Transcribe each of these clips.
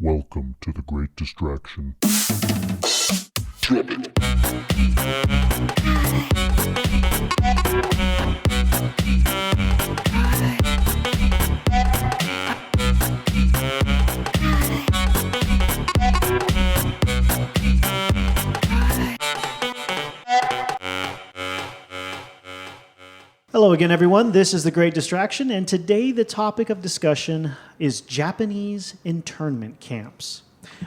Welcome to the Great Distraction. Hello again, everyone. This is The Great Distraction, and today the topic of discussion is Japanese internment camps.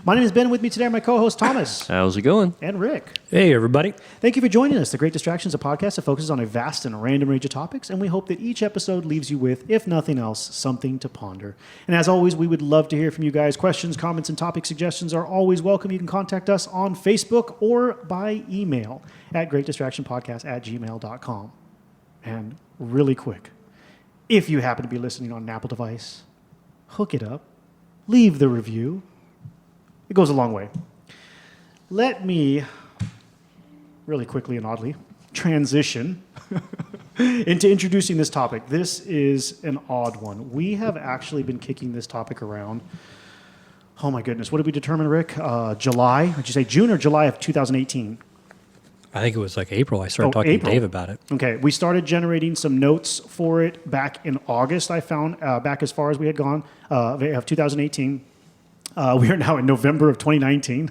My name is Ben. With me today are my co-host Thomas. How's it going? And Rick. Hey, everybody. Thank you for joining us. The Great Distraction is a podcast that focuses on a vast and random range of topics, and we hope that each episode leaves you with, if nothing else, something to ponder. And as always, we would love to hear from you guys. Questions, comments, and topic suggestions are always welcome. You can contact us on Facebook or by email at greatdistractionpodcast@gmail.com. And really quick, if you happen to be listening on an Apple device, hook it up, leave the review. It goes a long way. Let me, really quickly and oddly, transition into introducing this topic. This is an odd one. We have actually been kicking this topic around. Oh my goodness, what did we determine, Rick? July? Did you say June or July of 2018? I think it was like April. I started talking April. to Dave about it. Okay, we started generating some notes for it back in August, I found, back as far as we had gone, of 2018. We are now in November of 2019,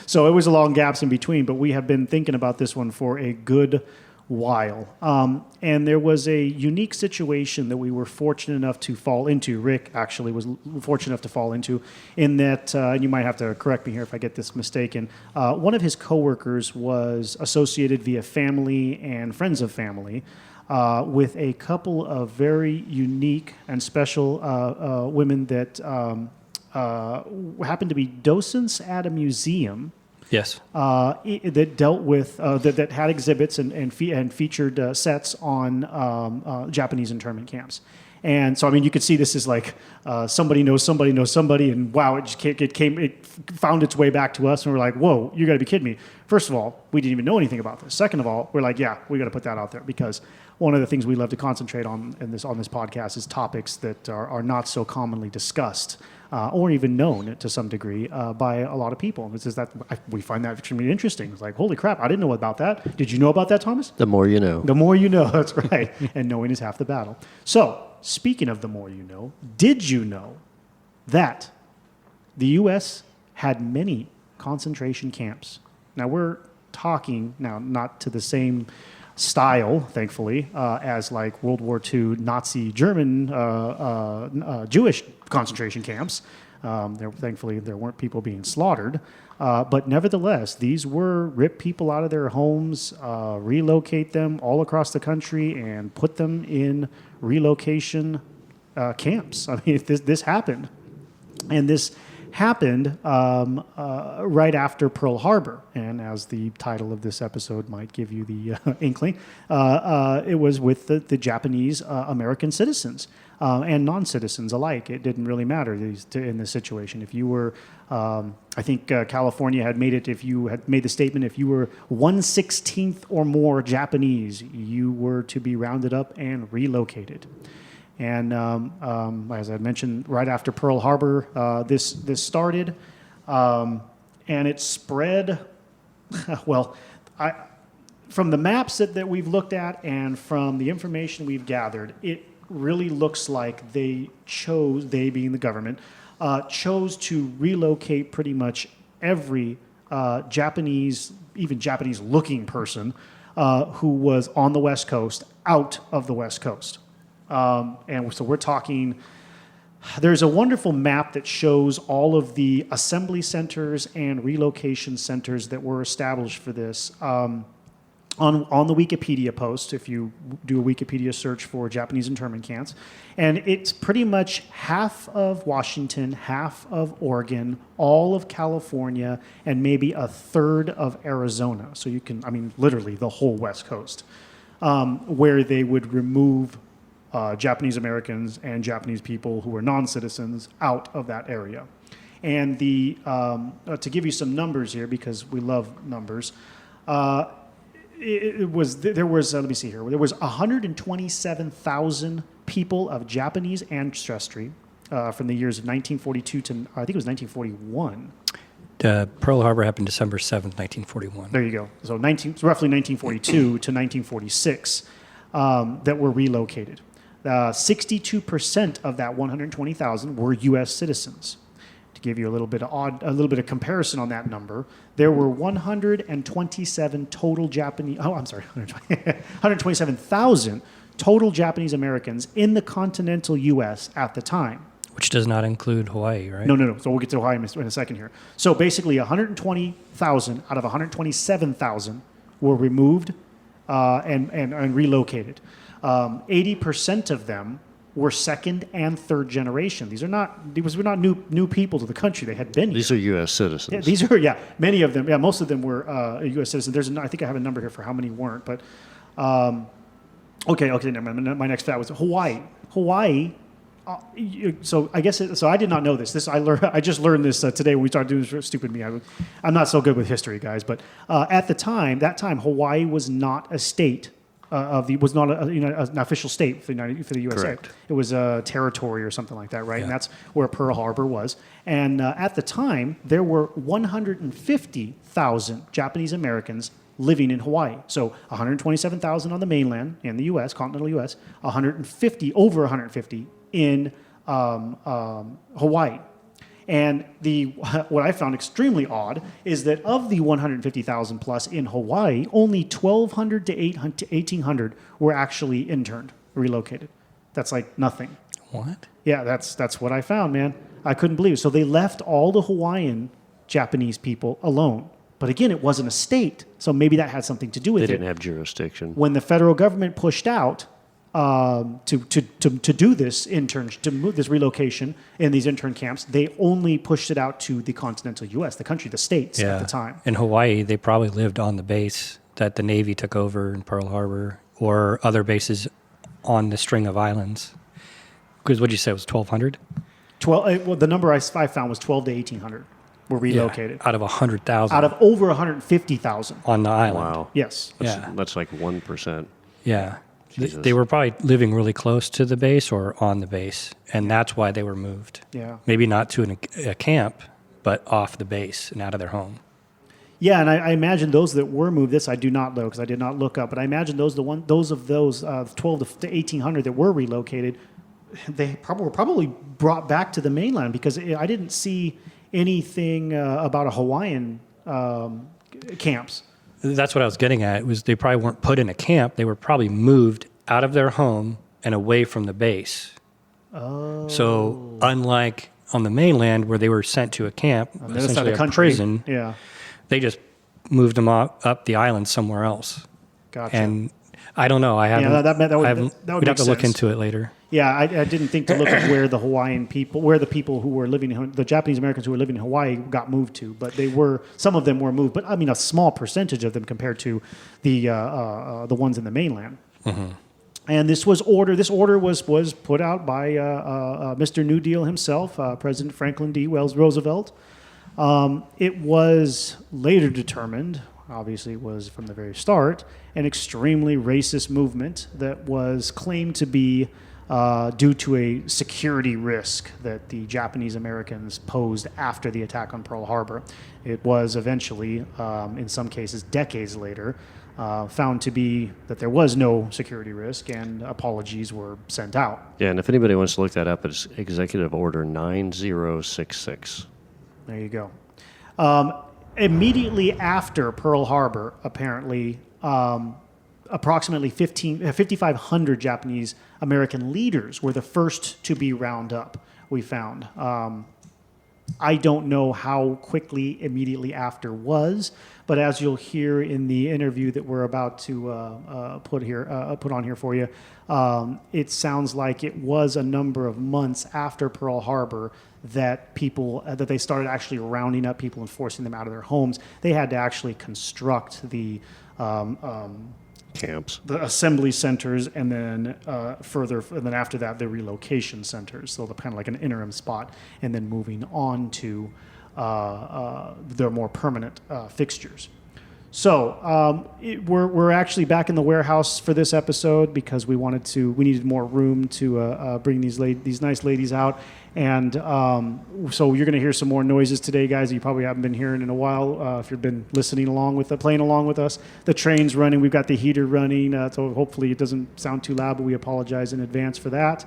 so it was a long gaps in between, but we have been thinking about this one for a good while. And there was a unique situation that we were fortunate enough to fall into. Rick actually was fortunate enough to fall into, in that, and you might have to correct me here if I get this mistaken, one of his coworkers was associated via family and friends of family with a couple of very unique and special women that happened to be docents at a museum. Yes. That dealt with that had exhibits and featured sets on Japanese internment camps. And so, I mean, you could see this is like somebody knows somebody, and wow, it found its way back to us, and we're like, whoa, you got to be kidding me. First of all, we didn't even know anything about this. Second of all, we're like, yeah, we got to put that out there, because one of the things we love to concentrate on this podcast is topics that are not so commonly discussed. Or even known to some degree by a lot of people. It's just that we find that extremely interesting. It's like, holy crap, I didn't know about that. Did you know about that, Thomas? The more you know. The more you know, that's right. And knowing is half the battle. So, speaking of the more you know, did you know that the U.S. had many concentration camps? Now, we're talking, now not to the same style, thankfully, as like World War II Nazi German Jewish concentration camps. Thankfully, there weren't people being slaughtered. But nevertheless, these were rip people out of their homes, relocate them all across the country, and put them in relocation camps. I mean, this happened. And this happened right after Pearl Harbor. And as the title of this episode might give you the inkling, it was with the Japanese American citizens and non-citizens alike. It didn't really matter in this situation. If you were, I think California had made it, if you had made the statement, if you were 1/16th or more Japanese, you were to be rounded up and relocated. And as I mentioned, right after Pearl Harbor, this started, and it spread. Well, from the maps that we've looked at and from the information we've gathered, it really looks like they being the government, chose to relocate pretty much every Japanese, even Japanese-looking person who was on the West Coast out of the West Coast. And so we're talking, there's a wonderful map that shows all of the assembly centers and relocation centers that were established for this on the Wikipedia post, if you do a Wikipedia search for Japanese internment camps. And it's pretty much half of Washington, half of Oregon, all of California, and maybe a third of Arizona. So you can, I mean, literally the whole West Coast, where they would remove Japanese Americans and Japanese people who were non-citizens out of that area. And to give you some numbers here, because we love numbers, there was 127,000 people of Japanese ancestry from the years of 1942 to, I think it was 1941. Pearl Harbor happened December 7th, 1941. There you go. So roughly 1942 to 1946 that were relocated. 62% of that 120,000 were U.S. citizens. To give you a little bit of comparison on that number, there were 127 total Japanese. Oh, I'm sorry, 127,000 total Japanese Americans in the continental U.S. at the time. Which does not include Hawaii, right? No. So we'll get to Hawaii in a second here. So basically, 120,000 out of 127,000 were removed and relocated. 80% of them were second and third generation. These were not new people to the country. They had been here. These are U.S. citizens. Many of them. Yeah, most of them were U.S. citizens. I think I have a number here for how many weren't. But okay. Never mind. My next fact was Hawaii. Hawaii. So I guess so. I did not know this. I just learned this today when we started doing this. Stupid me. I'm not so good with history, guys. But at that time, Hawaii was not a state. Was not an official state for the USA. Correct. It was a territory or something like that, right? Yeah. And that's where Pearl Harbor was. And at the time, there were 150,000 Japanese Americans living in Hawaii. So 127,000 on the mainland in the U.S., continental U.S., over 150 in Hawaii. And what I found extremely odd is that of the 150,000 plus in Hawaii, only 1,200 to 1,800 were actually interned, relocated. That's like nothing. What? Yeah, that's what I found, man. I couldn't believe it. So they left all the Hawaiian Japanese people alone. But again, it wasn't a state, so maybe that had something to do with it. They didn't have jurisdiction. When the federal government pushed out to do this this relocation in these intern camps, they only pushed it out to the continental U.S., the states at the time. In Hawaii, they probably lived on the base that the Navy took over in Pearl Harbor or other bases on the string of islands. Because what did you say, it was 1,200? Well, the number I found was 12 to 1,800 were relocated. Out of 100,000. Out of over 150,000. On the island. Wow. Yes. That's like 1%. Yeah. Jesus. They were probably living really close to the base or on the base, and that's why they were moved. Yeah. Maybe not to a camp, but off the base and out of their home. Yeah, and I imagine those that were moved, this I do not know because I did not look up, but I imagine those 12 to 1,800 that were relocated, they were probably brought back to the mainland because I didn't see anything about a Hawaiian camps. That's what I was getting at. It was they probably weren't put in a camp. They were probably moved out of their home and away from the base. Oh. So unlike on the mainland where they were sent to a camp, essentially a prison, yeah, they just moved them up the island somewhere else. Gotcha. And I don't know. I haven't. That would we'd have to look sense. into it later. Yeah, I didn't think to look at where the Hawaiian people, where the people who were living, the Japanese Americans who were living in Hawaii got moved to, but some of them were moved, but I mean a small percentage of them compared to the ones in the mainland. Mm-hmm. And this order was put out by Mr. New Deal himself, President Franklin D. Roosevelt. It was later determined, obviously it was from the very start, an extremely racist movement that was claimed to be due to a security risk that the Japanese Americans posed after the attack on Pearl Harbor. It was eventually, in some cases decades later, found to be that there was no security risk and apologies were sent out. Yeah, and if anybody wants to look that up, it's Executive Order 9066. There you go. Immediately after Pearl Harbor, apparently, approximately 5,500 Japanese American leaders were the first to be round up, we found. I don't know how quickly immediately after was, but as you'll hear in the interview that we're about to put on here for you, it sounds like it was a number of months after Pearl Harbor that they started actually rounding up people and forcing them out of their homes. They had to actually construct the camps, the assembly centers, and then then after that, the relocation centers. So kind of like an interim spot, and then moving on to their more permanent fixtures. So we're actually back in the warehouse for this episode because we needed more room to bring these nice ladies out. And so you're going to hear some more noises today, guys, that you probably haven't been hearing in a while if you've been listening along with playing along with us. The train's running. We've got the heater running, so hopefully it doesn't sound too loud, but we apologize in advance for that.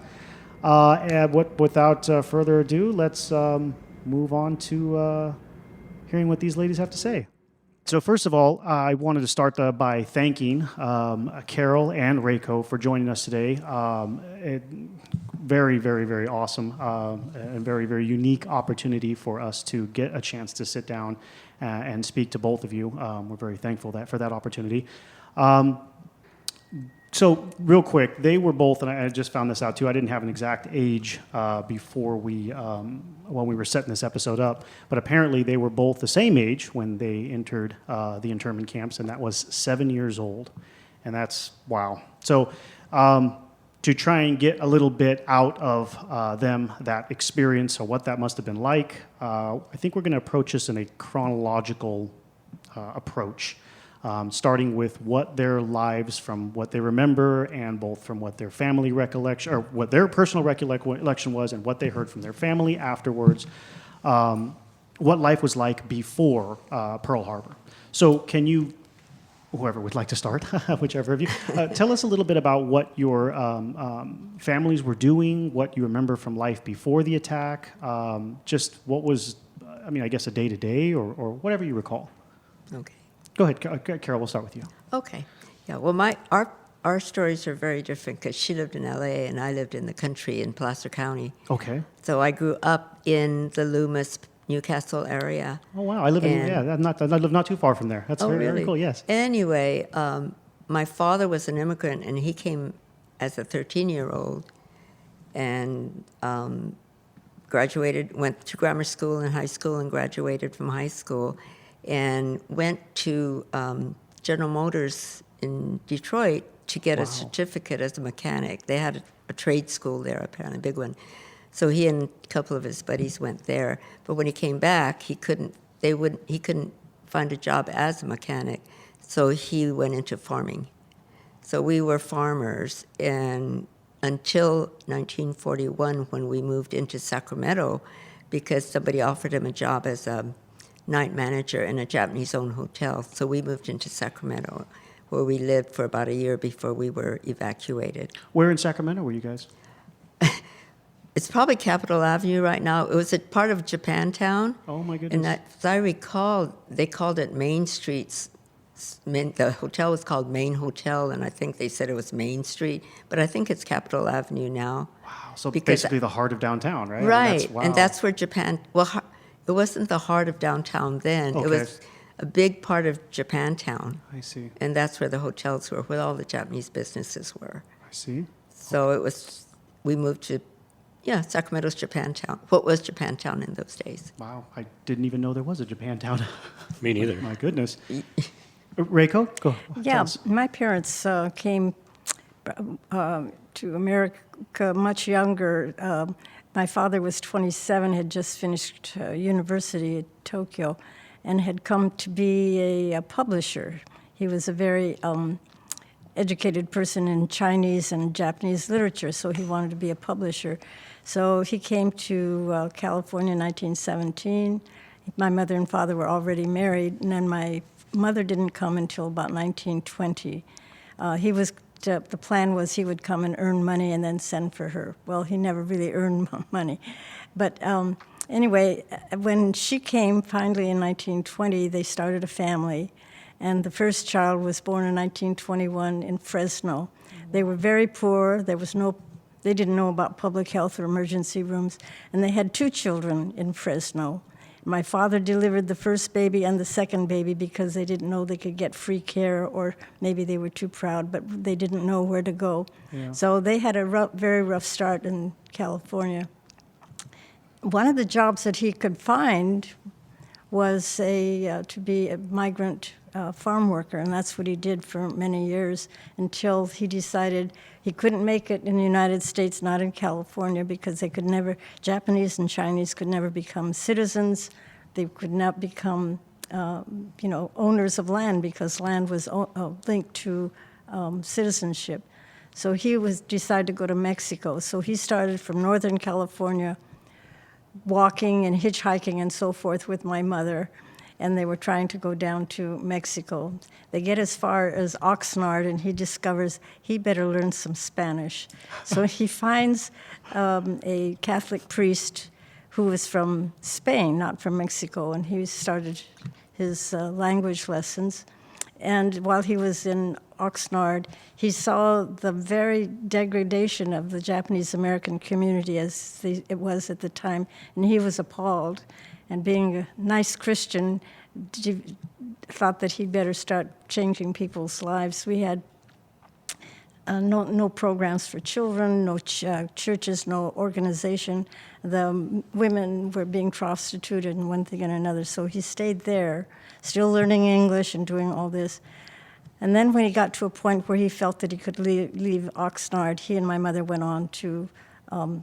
And without further ado, let's move on to hearing what these ladies have to say. So first of all, I wanted to start by thanking Carol and Reiko for joining us today. Very, very, very awesome and very, very unique opportunity for us to get a chance to sit down and speak to both of you. We're very thankful for that opportunity. So real quick, they were both, and I just found this out too, I didn't have an exact age before when we were setting this episode up, but apparently they were both the same age when they entered the internment camps, and that was 7 years old. And that's, wow. So to try and get a little bit out of them, that experience, or what that must have been like, I think we're going to approach this in a chronological approach. Starting with what their lives, from what they remember, and both from what their family recollection, or what their personal recollection was, and what they heard from their family afterwards, what life was like before Pearl Harbor. So can you, whoever would like to start, whichever of you, tell us a little bit about what your families were doing, what you remember from life before the attack, just what was, I guess a day-to-day, or whatever you recall. Okay. Go ahead, Carol, we'll start with you. Okay. Yeah, well, our stories are very different because she lived in L.A. and I lived in the country in Placer County. Okay. So I grew up in the Loomis, Newcastle area. Oh, wow. I live not too far from there. That's very, really? very cool, yes. Anyway, my father was an immigrant, and he came as a 13-year-old and graduated, went to grammar school and high school and graduated from high school, and went to General Motors in Detroit to get a certificate as a mechanic. They had a trade school there, apparently, a big one. So he and a couple of his buddies went there. But when he came back, he couldn't find a job as a mechanic, so he went into farming. So we were farmers, and until 1941, when we moved into Sacramento, because somebody offered him a job as a night manager in a Japanese-owned hotel. So we moved into Sacramento, where we lived for about a year before we were evacuated. Where in Sacramento were you guys? It's probably Capitol Avenue right now. It was a part of Japantown. Oh, my goodness. And as I recall, they called it Main Streets. The hotel was called Main Hotel, and I think they said it was Main Street. But I think it's Capitol Avenue now. Wow. So basically the heart of downtown, right? Right. And that's where it wasn't the heart of downtown then. Okay. It was a big part of Japantown. I see. And that's where the hotels were, where all the Japanese businesses were. I see. So we moved to, Sacramento's Japantown. What was Japantown in those days? Wow. I didn't even know there was a Japantown. Me neither. My goodness. Reiko, go. Yeah, my parents came to America much younger. My father was 27, had just finished university at Tokyo, and had come to be a publisher. He was a very educated person in Chinese and Japanese literature, so he wanted to be a publisher. So he came to California in 1917. My mother and father were already married, and then my mother didn't come until about 1920. The plan was he would come and earn money and then send for her. Well, he never really earned money. But anyway, when she came finally in 1920, they started a family. And the first child was born in 1921 in Fresno. They were very poor. They didn't know about public health or emergency rooms. And they had 2 children in Fresno. My father delivered the first baby and the second baby because they didn't know they could get free care, or maybe they were too proud, but they didn't know where to go. Yeah. So they had a very rough start in California. One of the jobs that he could find was to be a migrant farm worker, and that's what he did for many years until he decided he couldn't make it in the United States, not in California, because Japanese and Chinese could never become citizens. They could not become, owners of land, because land was linked to citizenship. So he decided to go to Mexico. So he started from Northern California walking and hitchhiking and so forth with my mother, and they were trying to go down to Mexico. They get as far as Oxnard, and he discovers he better learn some Spanish. So he finds a Catholic priest who was from Spain, not from Mexico, and he started his language lessons. And while he was in Oxnard, he saw the very degradation of the Japanese American community as it was at the time, and he was appalled. And being a nice Christian, thought that he'd better start changing people's lives. We had no programs for children, no churches, no organization. The women were being prostituted and one thing and another. So he stayed there, still learning English and doing all this. And then when he got to a point where he felt that he could leave Oxnard, he and my mother went on to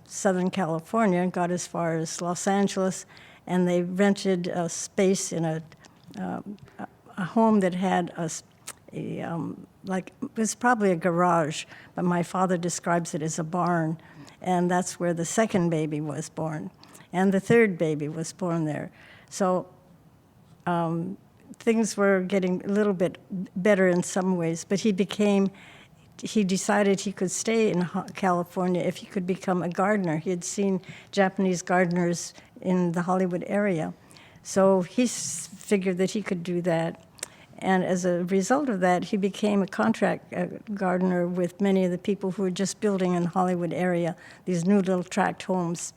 Southern California and got as far as Los Angeles. And they rented a space in a home that had it was probably a garage, but my father describes it as a barn. And that's where the second baby was born. And the third baby was born there. So things were getting a little bit better in some ways, but he decided he could stay in California if he could become a gardener. He had seen Japanese gardeners in the Hollywood area. So he figured that he could do that. And as a result of that, he became a contract gardener with many of the people who were just building in the Hollywood area, these new little tract homes.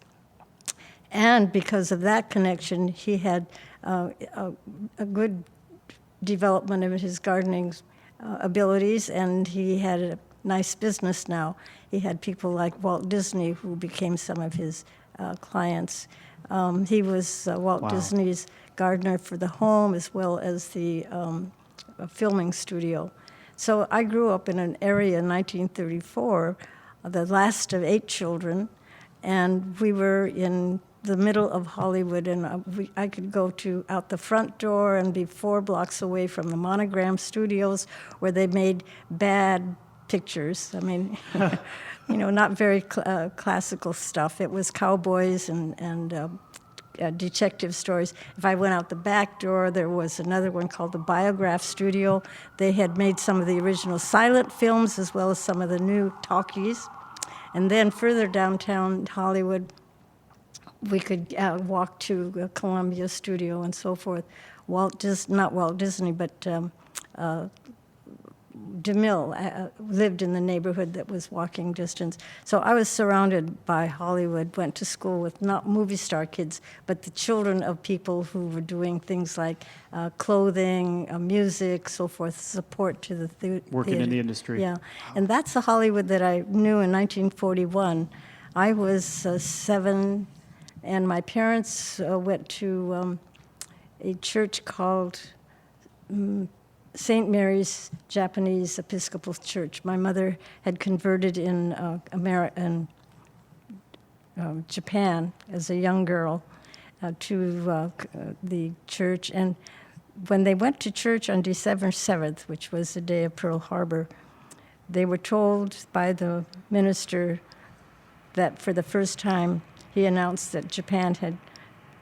And because of that connection, he had a good development of his gardening abilities, and he had a nice business now. He had people like Walt Disney who became some of his clients. He was Walt Disney's gardener for the home as well as the filming studio. So I grew up in an area in 1934, the last of 8 children, and we were in the middle of Hollywood, and I could go out the front door and be 4 blocks away from the Monogram Studios where they made bad pictures. I mean, not very classical stuff. It was cowboys and detective stories. If I went out the back door, there was another one called the Biograph Studio. They had made some of the original silent films as well as some of the new talkies. And then further downtown Hollywood, we could walk to Columbia Studio and so forth. Not Walt Disney, but DeMille lived in the neighborhood that was walking distance. So I was surrounded by Hollywood, went to school with not movie star kids, but the children of people who were doing things like clothing, music, so forth, support to the theater. Working in the industry. Yeah, and that's the Hollywood that I knew in 1941. I was 7, and my parents went to a church called St. Mary's Japanese Episcopal Church. My mother had converted in Japan as a young girl to the church. And when they went to church on December 7th, which was the day of Pearl Harbor, they were told by the minister that for the first time he announced that Japan had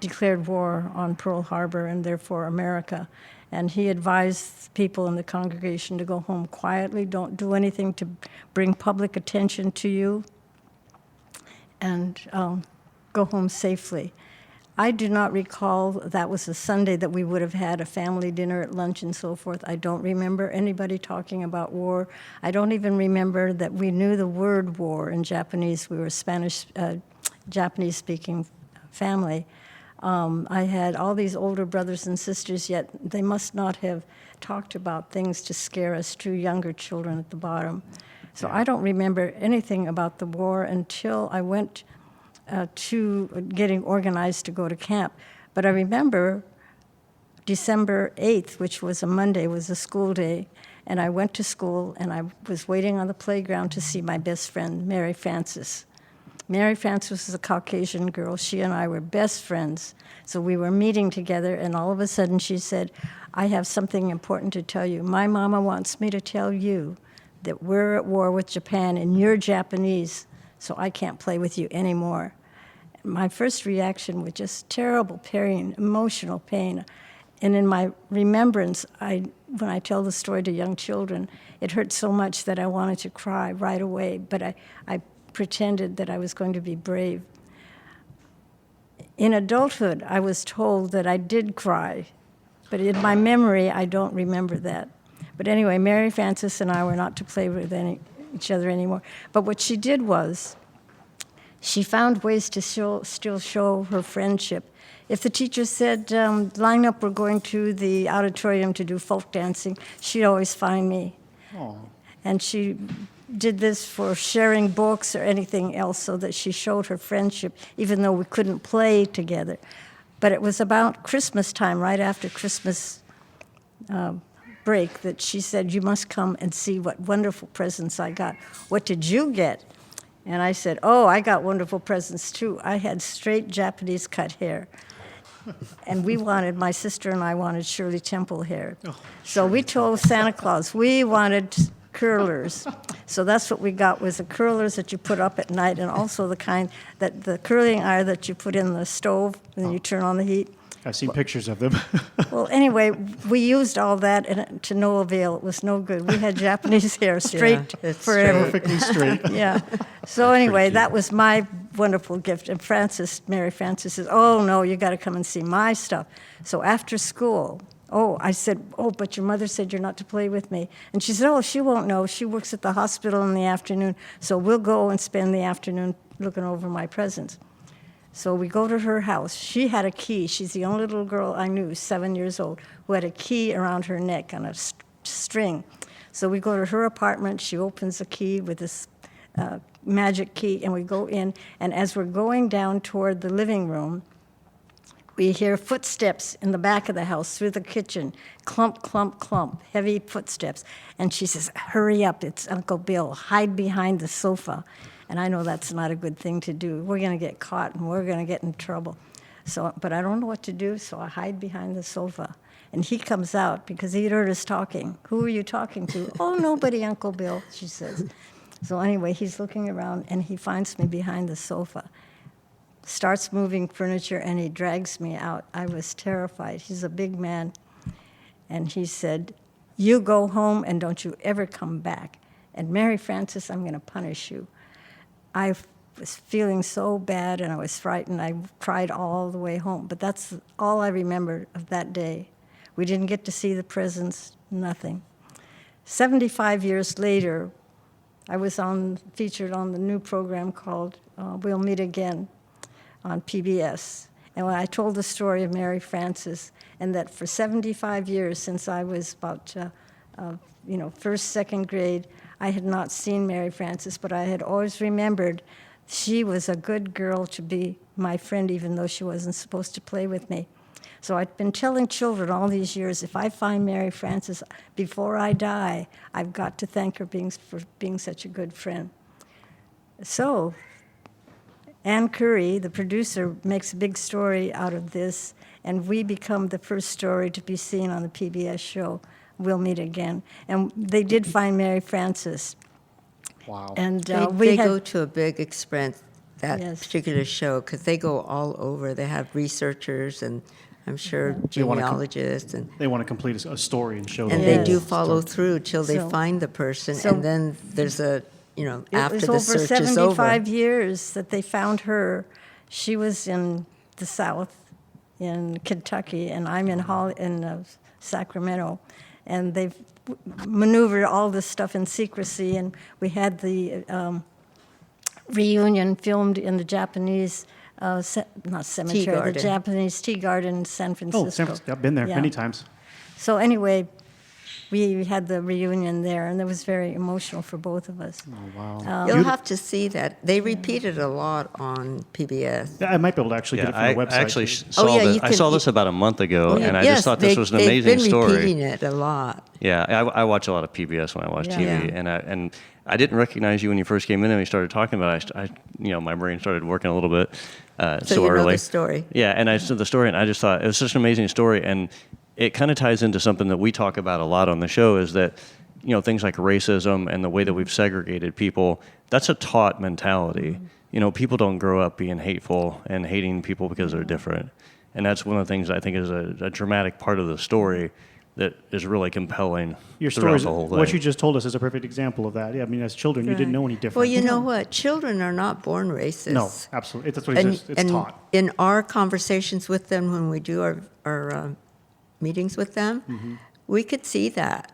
declared war on Pearl Harbor and therefore America. And he advised people in the congregation to go home quietly, don't do anything to bring public attention to you, and go home safely. I do not recall that was a Sunday that we would have had a family dinner at lunch and so forth. I don't remember anybody talking about war. I don't even remember that we knew the word war in Japanese. We were a Japanese-speaking family. I had all these older brothers and sisters, yet they must not have talked about things to scare us 2 younger children at the bottom. So I don't remember anything about the war until I went to getting organized to go to camp. But I remember December 8th, which was a Monday, was a school day, and I went to school, and I was waiting on the playground to see my best friend, Mary Frances. Mary Frances was a Caucasian girl. She and I were best friends. So we were meeting together, and all of a sudden she said, I have something important to tell you. My mama wants me to tell you that we're at war with Japan, and you're Japanese, so I can't play with you anymore. my first reaction was just terrible pain, emotional pain. And in my remembrance, when I tell the story to young children, it hurt so much that I wanted to cry right away, but I pretended that I was going to be brave. In adulthood, I was told that I did cry, but in my memory, I don't remember that. But anyway, Mary Frances and I were not to play with each other anymore. But what she did was, she found ways to still show her friendship. If the teacher said, line up, we're going to the auditorium to do folk dancing, she'd always find me. Aw. And she did this for sharing books or anything else so that she showed her friendship, even though we couldn't play together. But it was about Christmas time, right after Christmas break, that she said, you must come and see what wonderful presents I got. What did you get? And I said, oh, I got wonderful presents too. I had straight Japanese cut hair. And my sister and I wanted Shirley Temple hair. So we told Santa Claus we wanted curlers. So that's what we got, was the curlers that you put up at night, and also the kind that the curling iron that you put in the stove and you turn on the heat. I've seen pictures of them. Well, anyway, we used all that and to no avail. It was no good. We had Japanese hair straight it's forever. Perfectly straight. Yeah. So anyway, that was my wonderful gift. And Mary Frances says, oh, no, you got to come and see my stuff. So after school, I said, but your mother said you're not to play with me. And she said, she won't know. She works at the hospital in the afternoon, so we'll go and spend the afternoon looking over my presents. So we go to her house. She had a key. She's the only little girl I knew, 7 years old, who had a key around her neck on a string. So we go to her apartment. She opens a key with this magic key, and we go in. And as we're going down toward the living room, we hear footsteps in the back of the house through the kitchen, clump, clump, clump, heavy footsteps. And she says, hurry up, it's Uncle Bill, hide behind the sofa. And I know that's not a good thing to do. We're going to get caught and we're going to get in trouble. But I don't know what to do, so I hide behind the sofa. And he comes out because he'd heard us talking. Who are you talking to? Oh, nobody, Uncle Bill, she says. So anyway, he's looking around and he finds me behind the sofa, starts moving furniture, and he drags me out. I was terrified. He's a big man. And he said, you go home and don't you ever come back. And Mary Frances, I'm going to punish you. I was feeling so bad and I was frightened. I cried all the way home. But that's all I remember of that day. We didn't get to see the presents, nothing. 75 years later, I was featured on the new program called We'll Meet Again on PBS. And when I told the story of Mary Frances, and that for 75 years, since I was about first, second grade, I had not seen Mary Frances, but I had always remembered she was a good girl to be my friend, even though she wasn't supposed to play with me. So I've been telling children all these years, if I find Mary Frances before I die, I've got to thank her for being such a good friend. So Ann Curry, the producer, makes a big story out of this, and we become the first story to be seen on the PBS show, We'll Meet Again. And they did find Mary Frances. Wow. And They go to a big expense, that Yes. particular show, because they go all over. They have researchers and I'm sure They wanna genealogists, and They want to complete a story and show and the they whole do story. follow through till they So- find the person, so- and then there's after it the was over search is 75 over. years that they found her. She was in the South, in Kentucky, and I'm in Sacramento. And they've maneuvered all this stuff in secrecy, and we had the reunion filmed in the Japanese, not cemetery, the garden. Japanese tea garden in San Francisco. Oh, San Francisco. I've been there Yeah. many times. So anyway, we had the reunion there, and it was very emotional for both of us. Oh, wow. You'll have to see that. They repeat it a lot on PBS. Yeah, I might be able to actually get it Yeah, from I the website. actually too. saw yeah, this. you I can- saw this about a month ago, and I Yes, just thought this was an amazing they've been story. repeating it a lot. Yeah, I watch a lot of PBS when I watch Yeah. TV, Yeah. and I didn't recognize you when you first came in and we started talking about it. My brain started working a little bit so you know early. the story. Yeah, and I saw the story, and I just thought it was such an amazing story, and it kind of ties into something that we talk about a lot on the show, is that things like racism and the way that we've segregated people, that's a taught mentality. people don't grow up being hateful and hating people because they're different. And that's one of the things I think is a dramatic part of the story that is really compelling Your throughout story, the whole thing. what you just told us, is a perfect example of that. Yeah, I mean, as children, you didn't know any different. Well, you know what? Children are not born racist. No, absolutely. That's what he says. It's taught. In our conversations with them, when we do our meetings with them, we could see that.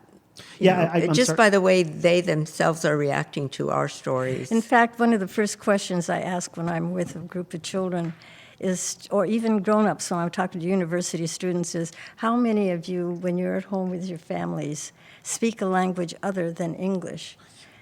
You Yeah, know, I'm just sorry. by the way they themselves are reacting to our stories. In fact, one of the first questions I ask when I'm with a group of children is, or even grown-ups when I'm talking to university students, is how many of you, when you're at home with your families, speak a language other than English?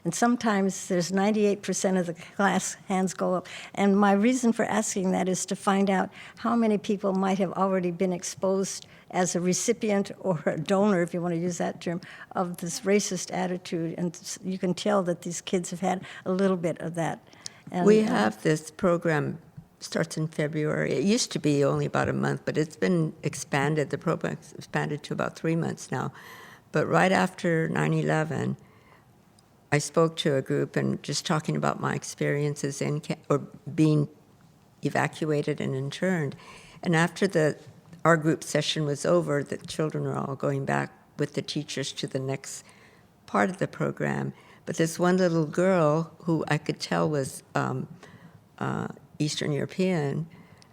And sometimes there's 98% of the class hands go up. And my reason for asking that is to find out how many people might have already been exposed as a recipient or a donor, if you want to use that term, of this racist attitude. And you can tell that these kids have had a little bit of that. And, We have this program, starts in February. It used to be only about a month, but it's been expanded. The program's expanded to about 3 months now. But right after 9/11, I spoke to a group and just talking about my experiences or being evacuated and interned. And after our group session was over, the children were all going back with the teachers to the next part of the program. But this one little girl, who I could tell was Eastern European,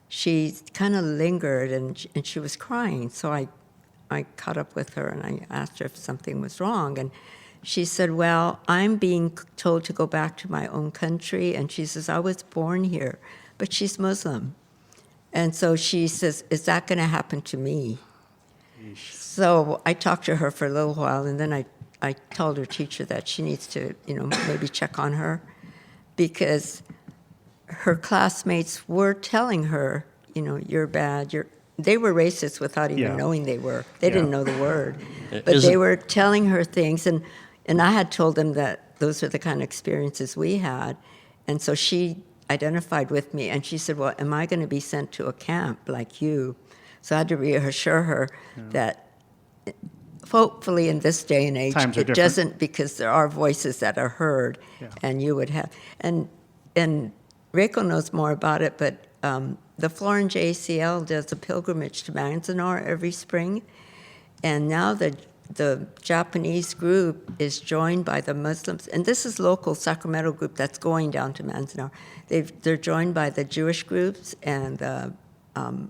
she kind of lingered and she was crying. So I caught up with her and I asked her if something was wrong. And she said, well, I'm being told to go back to my own country. And she says, I was born here, but she's Muslim. And so she says, is that going to happen to me? So I talked to her for a little while, and then I told her teacher that she needs to, maybe check on her, because her classmates were telling her, you're bad, they were racist without even knowing they were. They didn't know the word. But they were telling her things, and I had told them that those are the kind of experiences we had. And so she identified with me, and she said, well, am I going to be sent to a camp like you? So I had to reassure her that hopefully in this day and age, Times are it different. doesn't, because there are voices that are heard, and you would have. And Reiko knows more about it, but the Florin JCL does a pilgrimage to Manzanar every spring, and now the Japanese group is joined by the Muslims, and this is local Sacramento group that's going down to Manzanar. They're joined by the Jewish groups and the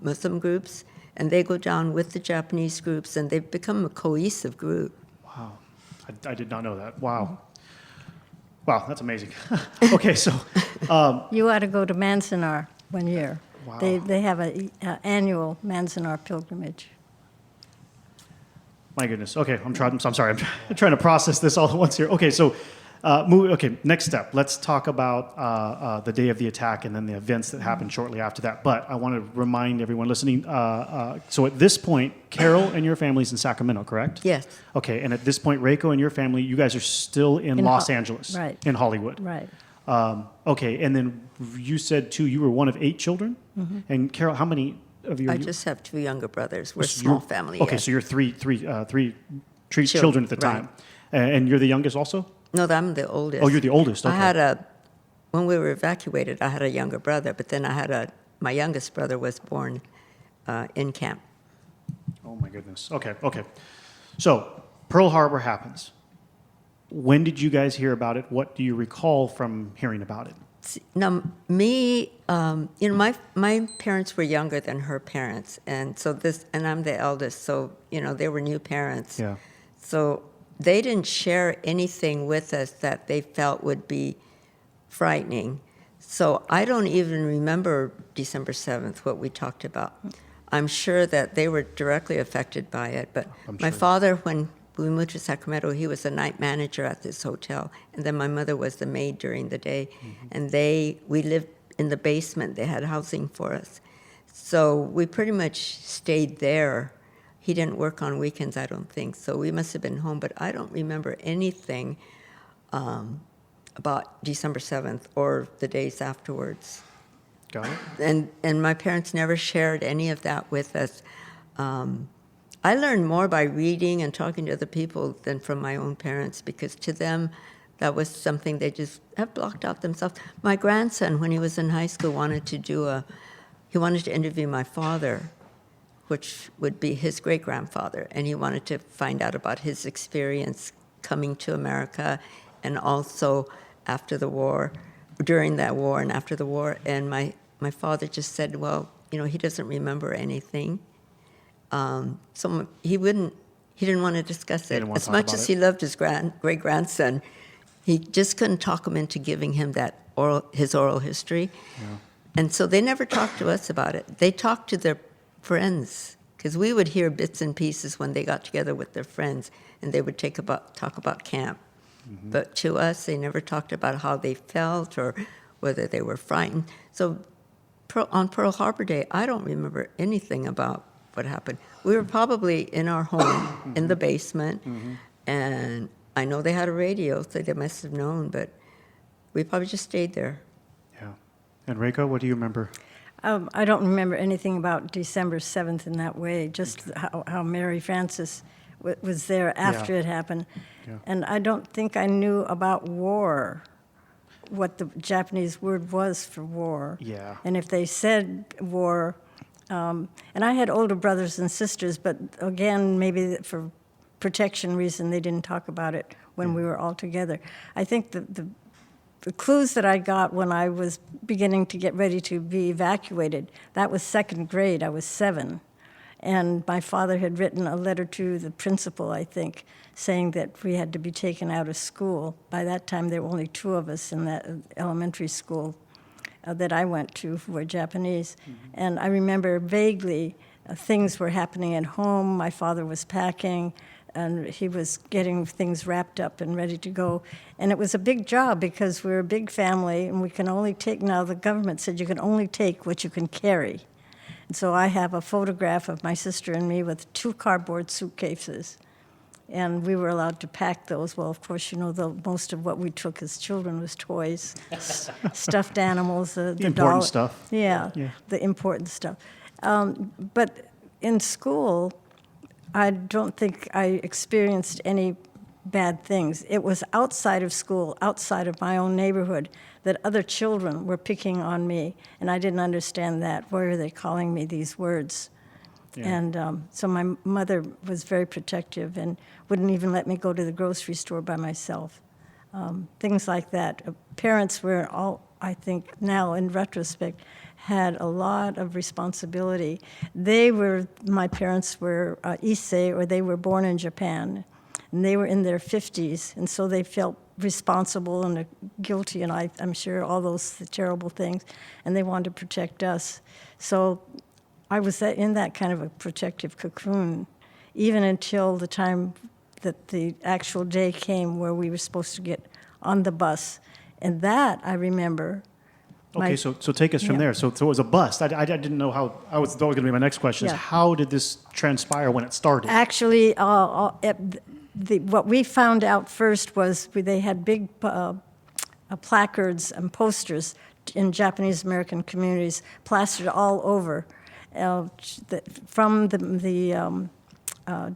Muslim groups, and they go down with the Japanese groups, and they've become a cohesive group. Wow. I did not know that. Wow. Wow, that's amazing. Okay, so you ought to go to Manzanar one year. Wow. They have an annual Manzanar pilgrimage. my goodness. Okay, I'm sorry. I'm trying to process this all at once here. Okay, so next step. Let's talk about the day of the attack and then the events that happened shortly after that. But I want to remind everyone listening, so at this point, Carol and your family's in Sacramento, correct? Yes. Okay, and at this point, Reiko and your family, you guys are still in Los Angeles. Right. In Hollywood. Right. Okay, and then you said, too, you were one of 8 children? Mm-hmm. And Carol, how many of you are I you? just have 2 younger brothers. We're a So small you're- family. Okay, yes. so you're three children at the right. time. And you're the youngest also? No, I'm the oldest. Oh, you're the oldest. Okay. When we were evacuated, I had a younger brother, but then my youngest brother was born in camp. Oh, my goodness. Okay. So Pearl Harbor happens. When did you guys hear about it? What do you recall from hearing about it? Now, me, my parents were younger than her parents, and I'm the eldest, so they were new parents. Yeah. So they didn't share anything with us that they felt would be frightening. So I don't even remember December 7th, what we talked about. I'm sure that they were directly affected by it, but my father, when we moved to Sacramento, he was the night manager at this hotel, and then my mother was the maid during the day, and we lived in the basement. They had housing for us. So we pretty much stayed there. He didn't work on weekends, I don't think, so we must have been home, but I don't remember anything about December 7th or the days afterwards. Got it? And my parents never shared any of that with us. I learned more by reading and talking to other people than from my own parents, because to them, That was something they just have blocked out themselves. My grandson, when he was in high school, wanted to interview my father, which would be his great-grandfather, and he wanted to find out about his experience coming to America and also after the war, during that war and after the war. And my father just said, well, he doesn't remember anything. So he didn't want to discuss it. As much as he loved his great-grandson, he just couldn't talk him into giving him his oral history. Yeah. And so they never talked to us about it. They talked to their friends, because we would hear bits and pieces when they got together with their friends, and they would talk about camp. Mm-hmm. But to us, they never talked about how they felt or whether they were frightened. So on Pearl Harbor Day, I don't remember anything about what happened. We were probably in our home in the basement, and I know they had a radio, so they must have known, but we probably just stayed there. Yeah. And Reika, what do you remember? I don't remember anything about December 7th in that way, just how Mary Frances was there after it happened. Yeah. And I don't think I knew about war, what the Japanese word was for war. Yeah. And if they said war, and I had older brothers and sisters, but again, maybe for protection reason, they didn't talk about it when we were all together. I think the clues that I got when I was beginning to get ready to be evacuated, that was second grade, I was 7. And my father had written a letter to the principal, I think, saying that we had to be taken out of school. By that time, there were only 2 of us in that elementary school that I went to who were Japanese. And I remember vaguely things were happening at home. My father was packing, and he was getting things wrapped up and ready to go. And it was a big job because we're a big family, and we can only take, now the government said you can only take what you can carry. And so I have a photograph of my sister and me with 2 cardboard suitcases, and we were allowed to pack those. Well, of course, most of what we took as children was toys, stuffed animals, the important stuff. Yeah, the important stuff. But in school, I don't think I experienced any bad things. It was outside of school, outside of my own neighborhood, that other children were picking on me, and I didn't understand that. Why are they calling me these words? Yeah. And so my mother was very protective and wouldn't even let me go to the grocery store by myself. Things like that. Parents were all, I think now in retrospect, had a lot of responsibility. My parents were Issei, or they were born in Japan, and they were in their 50s, and so they felt responsible and guilty, and I'm sure all those terrible things, and they wanted to protect us. So I was in that kind of a protective cocoon, even until the time that the actual day came where we were supposed to get on the bus. And that I remember. Okay, so take us from there. So it was a bust. I didn't know how. That was going to be my next question. Is how did this transpire when it started? Actually, what we found out first was they had big placards and posters in Japanese American communities plastered all over from the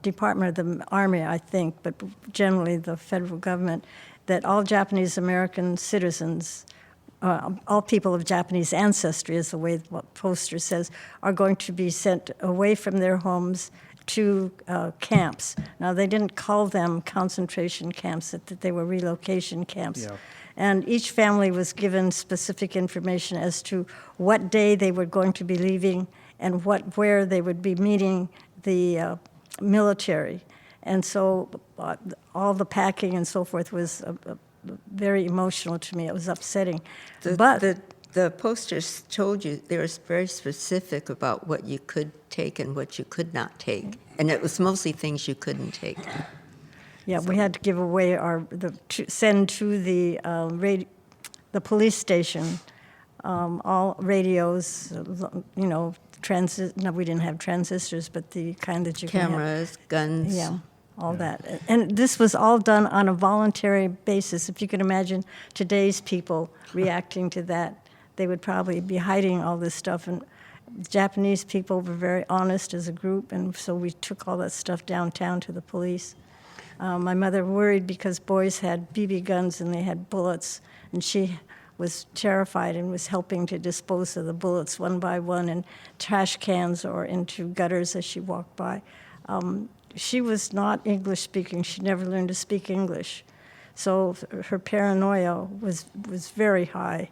Department of the Army, I think, but generally the federal government, that all Japanese American citizens, all people of Japanese ancestry, is the way what poster says, are going to be sent away from their homes to camps. Now, they didn't call them concentration camps, that they were relocation camps. Yeah. And each family was given specific information as to what day they were going to be leaving and where they would be meeting the military. And so all the packing and so forth was very emotional to me. It was upsetting. The posters told you, they were very specific about what you could take and what you could not take. And it was mostly things you couldn't take. Yeah, so we had to give away send to the police station all radios, no, we didn't have transistors, but the kind that you cameras, guns. Yeah, all that. And this was all done on a voluntary basis. If you can imagine today's people reacting to that, they would probably be hiding all this stuff. And Japanese people were very honest as a group, and so we took all that stuff downtown to the police. My mother worried because boys had BB guns and they had bullets, and she was terrified and was helping to dispose of the bullets one by one in trash cans or into gutters as she walked by. She was not English speaking. She never learned to speak English. So her paranoia was very high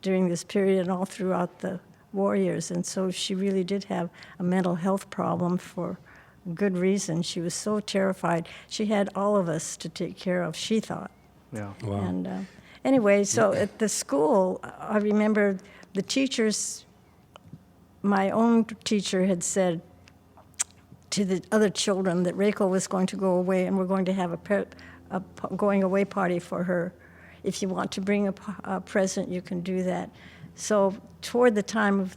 during this period and all throughout the war years. And so she really did have a mental health problem for good reason. She was so terrified. She had all of us to take care of, she thought. Yeah. Wow. And anyway, so at the school, I remember the teachers, my own teacher had said to the other children that Reiko was going to go away and we're going to have a going away party for her. If you want to bring a present, you can do that. So toward the time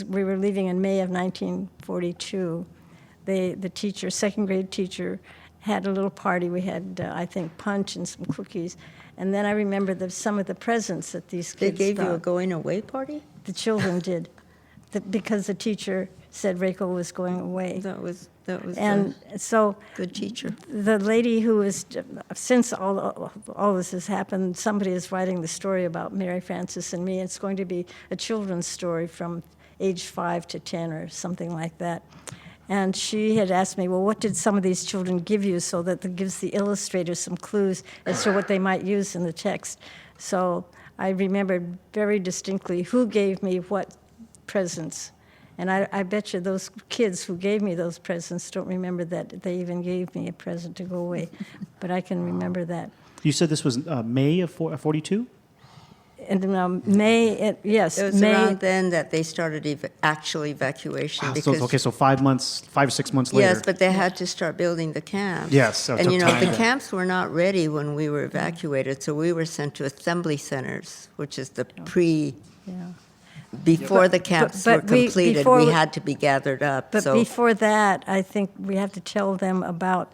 we were leaving in May of 1942, the teacher, second grade teacher, had a little party. We had, I think, punch and some cookies. And then I remember some of the presents that these They kids gave you a got. going away party? The children did, because the teacher said Reiko was going away. That was And so a good teacher. the lady who is, since all this has happened, somebody is writing the story about Mary Frances and me. It's going to be a children's story from age 5 to 10 or something like that. And she had asked me, well, what did some of these children give you, so that it gives the illustrator some clues as to what they might use in the text. So I remembered very distinctly who gave me what presents. And I bet you those kids who gave me those presents don't remember that they even gave me a present to go away. But I can remember that. You said this was May of 42? And yes, It was May. around then that they started actual evacuation. So, Because, okay, so 5 or 6 months later. yes, but they had to start building the camps. Yes, so it and took you know, time the to- camps were not ready when we were evacuated, so we were sent to assembly centers, which is the Yeah. before the camps but were completed, before we we- had to be gathered up. But so before that, I think we have to tell them about,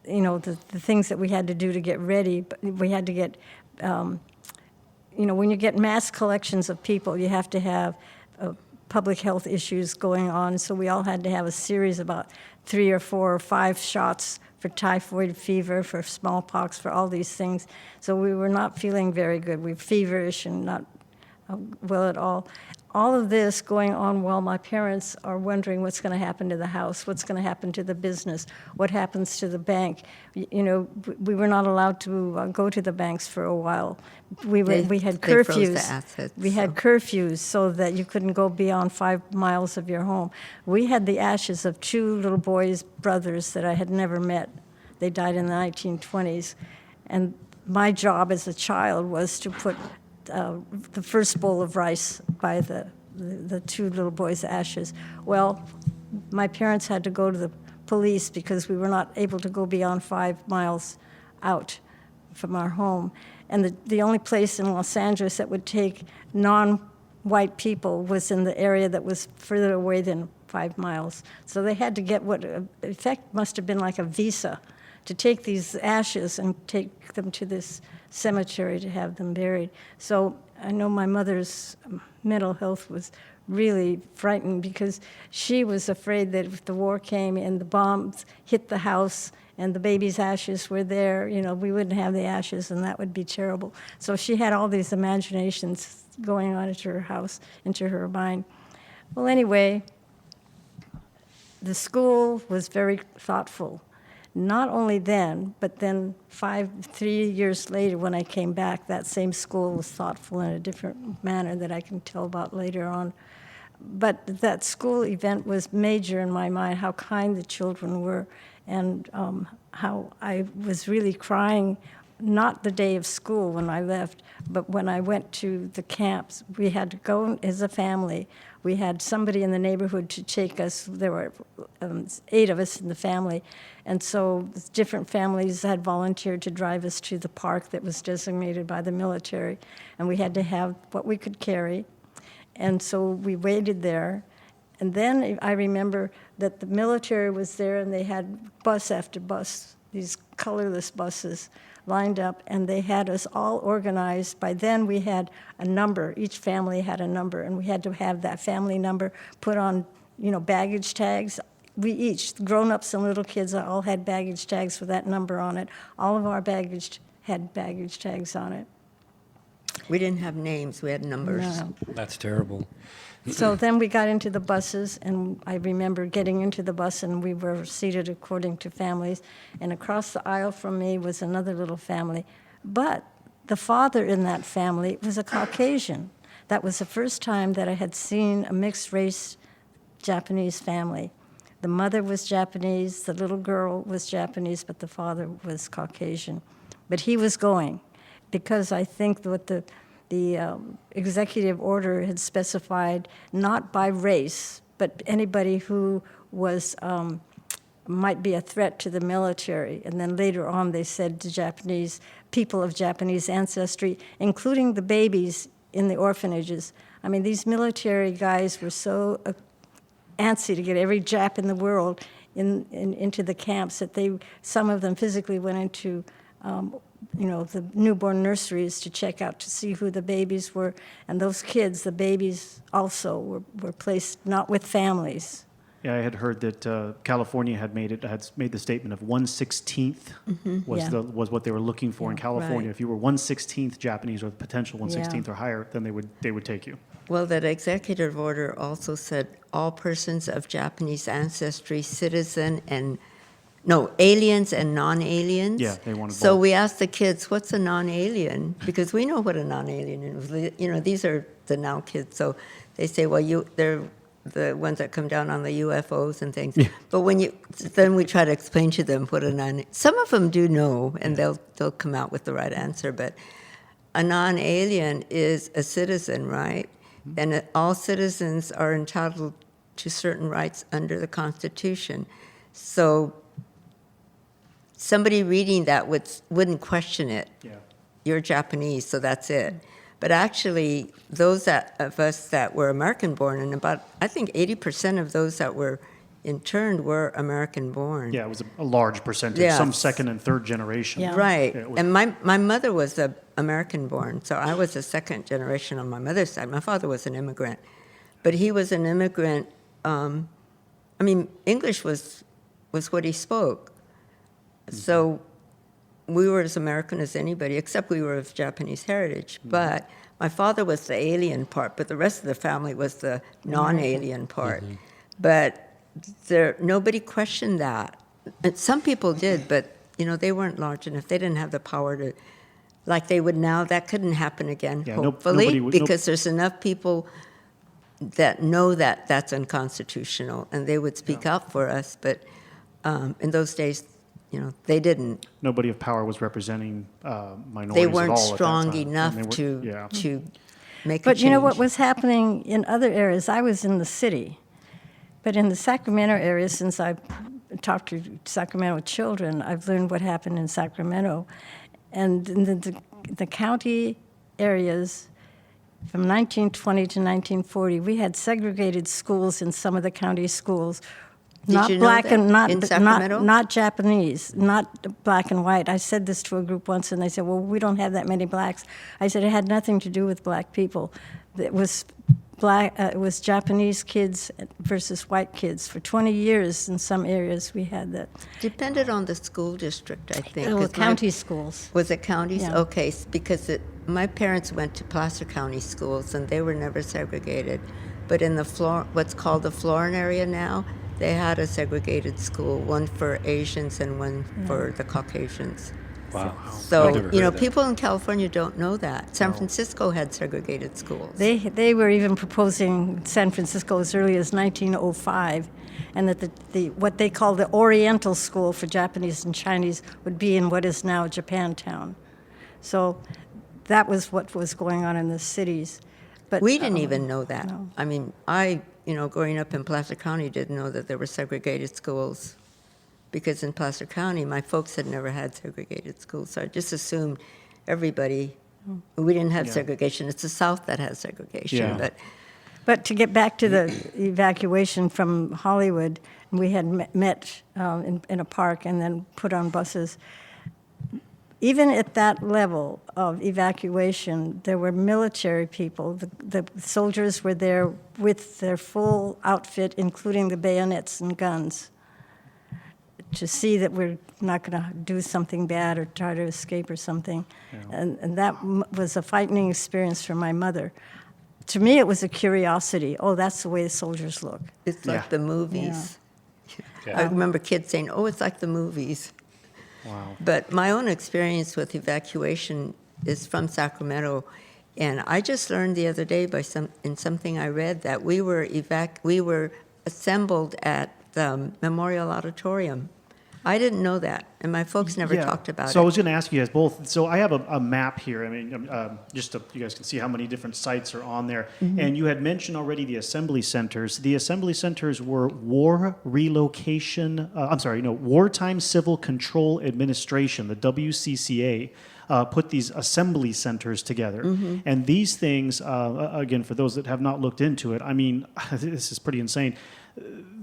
the things that we had to do to get ready. But we had to get, when you get mass collections of people, you have to have public health issues going on. So we all had to have a series about 3 or 4 or 5 shots for typhoid fever, for smallpox, for all these things. So we were not feeling very good. We were feverish and not well at all. All of this going on while my parents are wondering what's going to happen to the house, what's going to happen to the business, what happens to the bank. We were not allowed to go to the banks for a while. We had They froze the curfews. assets, We had curfews so that you couldn't go beyond 5 miles of your home. We had the ashes of 2 little boys, brothers that I had never met. They died in the 1920s, and my job as a child was to put the first bowl of rice by the 2 little boys' ashes. Well, my parents had to go to the police because we were not able to go beyond 5 miles out from our home. And the only place in Los Angeles that would take non-white people was in the area that was further away than 5 miles. So they had to get what, in effect, must have been like a visa to take these ashes and take them to this cemetery to have them buried. So I know my mother's mental health was really frightened because she was afraid that if the war came and the bombs hit the house and the baby's ashes were there, we wouldn't have the ashes and that would be terrible. So she had all these imaginations going on into her house, into her mind. Well, anyway, the school was very thoughtful. Not only then, but then 3 years later when I came back, that same school was thoughtful in a different manner that I can tell about later on. But that school event was major in my mind, how kind the children were, and how I was really crying, not the day of school when I left, but when I went to the camps. We had to go as a family. We had somebody in the neighborhood to take us. There were 8 of us in the family. And so different families had volunteered to drive us to the park that was designated by the military. And we had to have what we could carry. And so we waited there. And then I remember that the military was there and they had bus after bus, these colorless buses lined up, and they had us all organized. By then we had a number. Each family had a number, and we had to have that family number put on, baggage tags. we each, grown-ups and little kids, all had baggage tags with that number on it. All of our baggage had baggage tags on it. We didn't have names, we had numbers. No. That's terrible. So then we got into the buses, and I remember getting into the bus, and we were seated according to families. And across the aisle from me was another little family. But the father in that family was a Caucasian. That was the first time that I had seen a mixed-race Japanese family. The mother was Japanese, the little girl was Japanese, but the father was Caucasian. But he was going, because I think what the executive order had specified, not by race, but anybody who was might be a threat to the military. And then later on, they said to Japanese people of Japanese ancestry, including the babies in the orphanages. I mean, these military guys were so antsy to get every Jap in the world into the camps that some of them physically went into the newborn nurseries to check out to see who the babies were. And those kids, the babies also were placed not with families. Yeah, I had heard that California had made the statement of 1/16 was what they were looking for in California. Right. If you were 1/16 Japanese or potential 1/16 or higher, then they would take you. Well, that executive order also said all persons of Japanese ancestry, aliens and non-aliens. Yeah, they wanted So both. we asked the kids, what's a non-alien? Because we know what a non-alien is. These are the now kids. So they say, well, they're the ones that come down on the UFOs and things. But then we try to explain to them what a some of them do know, and they'll come out with the right answer. But a non-alien is a citizen, right? And all citizens are entitled to certain rights under the Constitution. So somebody reading that wouldn't question it. Yeah. You're Japanese, so that's it. But actually, those of us that were American-born, and about, I think 80% of those that were interned were American-born. Yeah, it was a large percentage, Yes. some second and third generation. Yeah. Right. Yeah, it was- And my mother was American-born, so I was the second generation on my mother's side. My father was an immigrant. But he was an immigrant. English was what he spoke. So we were as American as anybody, except we were of Japanese heritage. But my father was the alien part, but the rest of the family was the non-alien part. But nobody questioned that. And some people did, but they weren't large enough. They didn't have the power to, like they would now. That couldn't happen again, Yeah, hopefully, nobody because there's enough people that know that that's unconstitutional, and they would speak out for us. But in those days, they didn't. Nobody of power was representing minorities They at weren't all at that strong time. enough And they to were- to make a But change. you know what was happening in other areas? I was in the city, but in the Sacramento area, since I've talked to Sacramento children, I've learned what happened in Sacramento. And in the county areas, from 1920 to 1940, we had segregated schools in some of the county schools. Did Not you know black that and in Sacramento? not Japanese, not black and white. I said this to a group once, and they said, "Well, we don't have that many blacks." I said it had nothing to do with black people. It was it was Japanese kids versus white kids. For 20 years, in some areas, we had that. Depended on the school district, I think. Well, 'cause my- county schools. Was it counties? Yeah. Okay, because my parents went to Placer County schools, and they were never segregated. But in what's called the Florin area now, they had a segregated school, one for Asians and one for the Caucasians. Wow. So, I've never heard of that. people in California don't know that. San Francisco had segregated schools. They were even proposing San Francisco as early as 1905, and that what they call the Oriental School for Japanese and Chinese would be in what is now Japantown. So that was what was going on in the cities. But We didn't even know that. no. I mean, growing up in Placer County, didn't know that there were segregated schools. Because in Placer County, my folks had never had segregated schools. So I just assumed everybody, we didn't have Yeah. segregation. It's the South that has segregation. Yeah. But to get back to the evacuation from Hollywood, we had met in a park and then put on buses. even at that level of evacuation, there were military people. The soldiers were there with their full outfit, including the bayonets and guns, to see that we're not going to do something bad or try to escape or something. And that was a frightening experience for my mother. To me, it was a curiosity. Oh, that's the way the soldiers look. It's like Yeah. the movies. I remember kids saying, "Oh, it's like the movies." Wow. But my own experience with evacuation is from Sacramento, and I just learned the other day in something I read that we were assembled at the Memorial Auditorium. I didn't know that, and my folks never talked about So I it. was going to ask you guys both. So I have a map here. I mean, just so you guys can see how many different sites are on there. Mm-hmm. And you had mentioned already the assembly centers. The assembly centers were Wartime Civil Control Administration, the WCCA. Put these assembly centers together. Mm-hmm. And these things, again, for those that have not looked into it, I mean, this is pretty insane.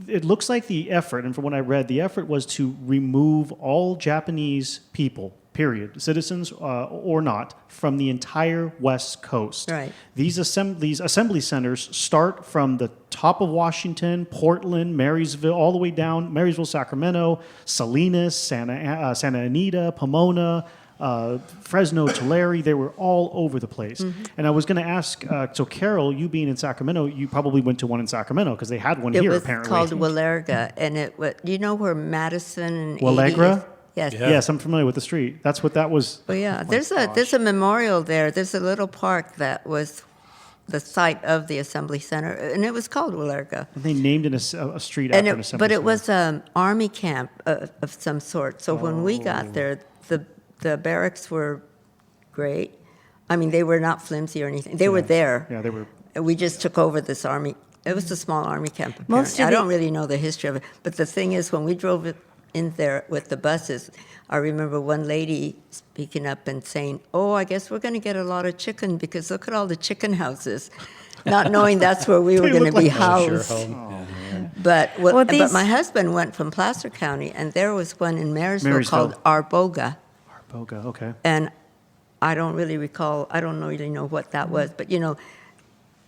It looks like the effort, and from what I read, the effort was to remove all Japanese people, period, citizens or not, from the entire West Coast. Right. These assembly centers start from the top of Washington, Portland, Marysville, all the way down, Marysville, Sacramento, Salinas, Santa Anita, Pomona, Fresno, Tulare, they were all over the place. Mm-hmm. And I was going to ask, so Carol, you being in Sacramento, you probably went to one in Sacramento because they had one It here was apparently. called Walerga, and it was. Do you know where Madison and 80 Walegra? is? Yes. Yeah. Yes, I'm familiar with the street. That's what that was. Well, yeah. my There's gosh. a memorial there. There's a little park that was the site of the assembly center, and it was called Walerga. And they named it a street And after an assembly but it center. was an army camp of some sort. So when we Oh. got there, the barracks were great. I mean, they were not flimsy or anything. They were there. Yeah, they were. We just took over this army. It was a small army camp. Most Apparently. of I the- don't really know the history of it, but the thing is, when we drove it in there with the buses, I remember one lady speaking up and saying, "Oh, I guess we're going to get a lot of chicken because look at all the chicken houses," not knowing that's where we were They going to look be like- housed. But Well, but these- my husband went from Placer County, and there was one in Marysville, Marysville. called Arboga, Arboga, okay. and I don't really recall. I don't really know what that was, but you know,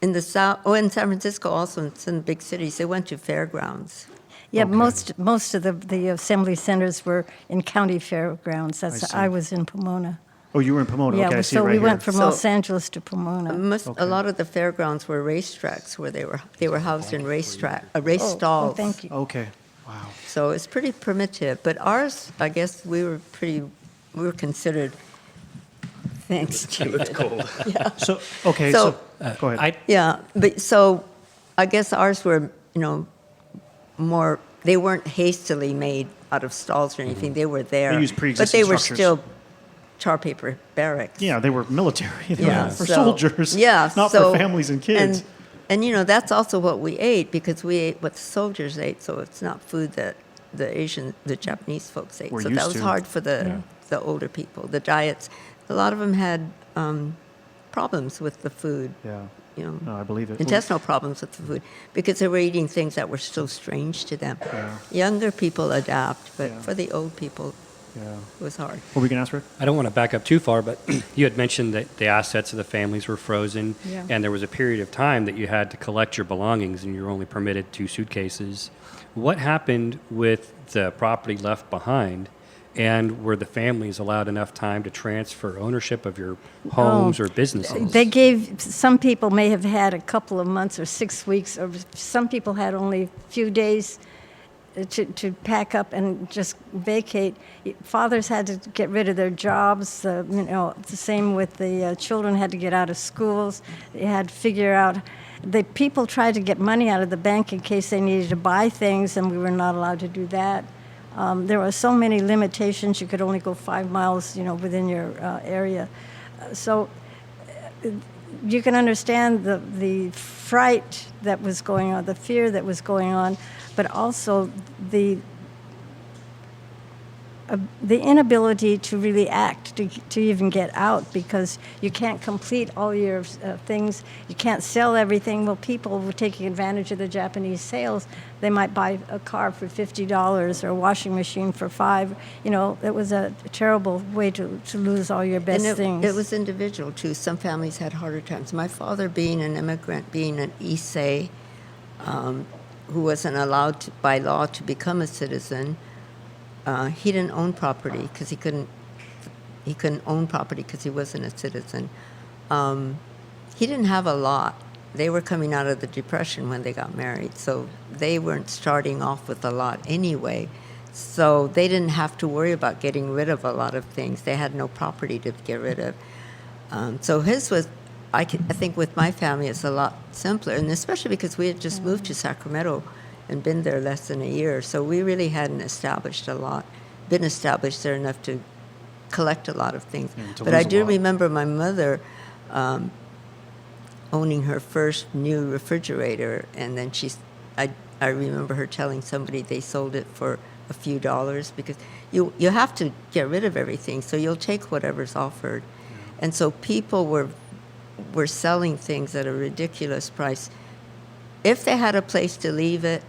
in the South, in San Francisco, also in some big cities, they went to fairgrounds. Yeah, Okay. most of the assembly centers were in county fairgrounds. I That's see. I was in Pomona. Oh, you were in Pomona. Yeah, Okay, I see so it right we here. went from So- Los Angeles to Pomona. Okay. A lot of the fairgrounds were racetracks where they were housed in race Oh, stalls. thank you. Okay, wow. So it's pretty primitive. But ours, I guess, we were considered. Thanks, David. So, okay, So- go ahead. Yeah, but so I guess ours were, more. They weren't hastily made out of stalls or anything. They were there. They used but pre-existing they were structures. still tar paper barracks. Yeah, they were military. They Yeah, were for so- soldiers, Yeah, not so- for families and kids. And that's also what we ate because we ate what the soldiers ate. So it's not food that the Japanese folks ate. We're So that used was to. hard for the older people. The diets, a lot of them had problems with the food. Yeah, You know, no, I believe it. intestinal problems with the food because they were eating things that were so strange to them. Yeah. Younger people adapt, but Yeah. for the old people, Yeah. it was hard. What were we going to ask, Rick? I don't want to back up too far, but you had mentioned that the assets of the families were frozen, Yeah. and there was a period of time that you had to collect your belongings, and you were only permitted 2 suitcases. What happened with the property left behind, and were the families allowed enough time to transfer ownership of your homes or businesses? They gave, some people may have had a couple of months or 6 weeks, or some people had only a few days to pack up and just vacate. Fathers had to get rid of their jobs. The same with the children had to get out of schools. They had to figure out. The people tried to get money out of the bank in case they needed to buy things, and we were not allowed to do that. There were so many limitations. You could only go 5 miles, within your area. So you can understand the fright that was going on, the fear that was going on, but also the the inability to really act, to even get out, because you can't complete all your things. You can't sell everything. Well, people were taking advantage of the Japanese sales. They might buy a car for $50 or a washing machine for $5. It was a terrible way to lose all your best things. It was individual, too. Some families had harder times. My father, being an immigrant, being an Issei, who wasn't allowed by law to become a citizen, he didn't own property because he couldn't own property because he wasn't a citizen. He didn't have a lot. They were coming out of the Depression when they got married, so they weren't starting off with a lot anyway. So they didn't have to worry about getting rid of a lot of things. They had no property to get rid of. So his was, I think with my family, it's a lot simpler, and especially because we had just moved to Sacramento and been there less than a year. So we really hadn't been established there enough to collect a lot of things. But I do remember my mother owning her first new refrigerator, and then I remember her telling somebody they sold it for a few dollars, because you have to get rid of everything, so you'll take whatever's offered. And so people were selling things at a ridiculous price. If they had a place to leave it,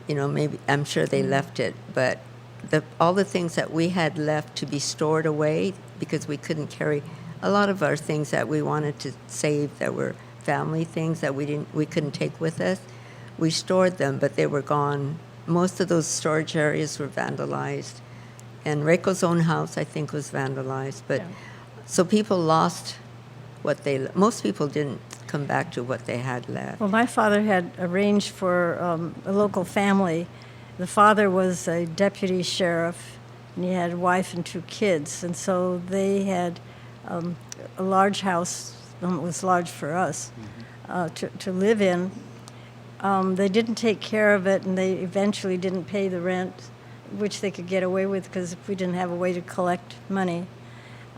maybe, I'm sure they left it, but all the things that we had left to be stored away, because we couldn't carry a lot of our things that we wanted to save that were family things that we couldn't take with us, we stored them, but they were gone. Most of those storage areas were vandalized, and Reiko's own house, I think, was vandalized. But so people lost most people didn't come back to what they had left. Well, my father had arranged for a local family. The father was a deputy sheriff, and he had a wife and 2 kids, and so they had a large house. It was large for us to live in. They didn't take care of it, and they eventually didn't pay the rent, which they could get away with because we didn't have a way to collect money.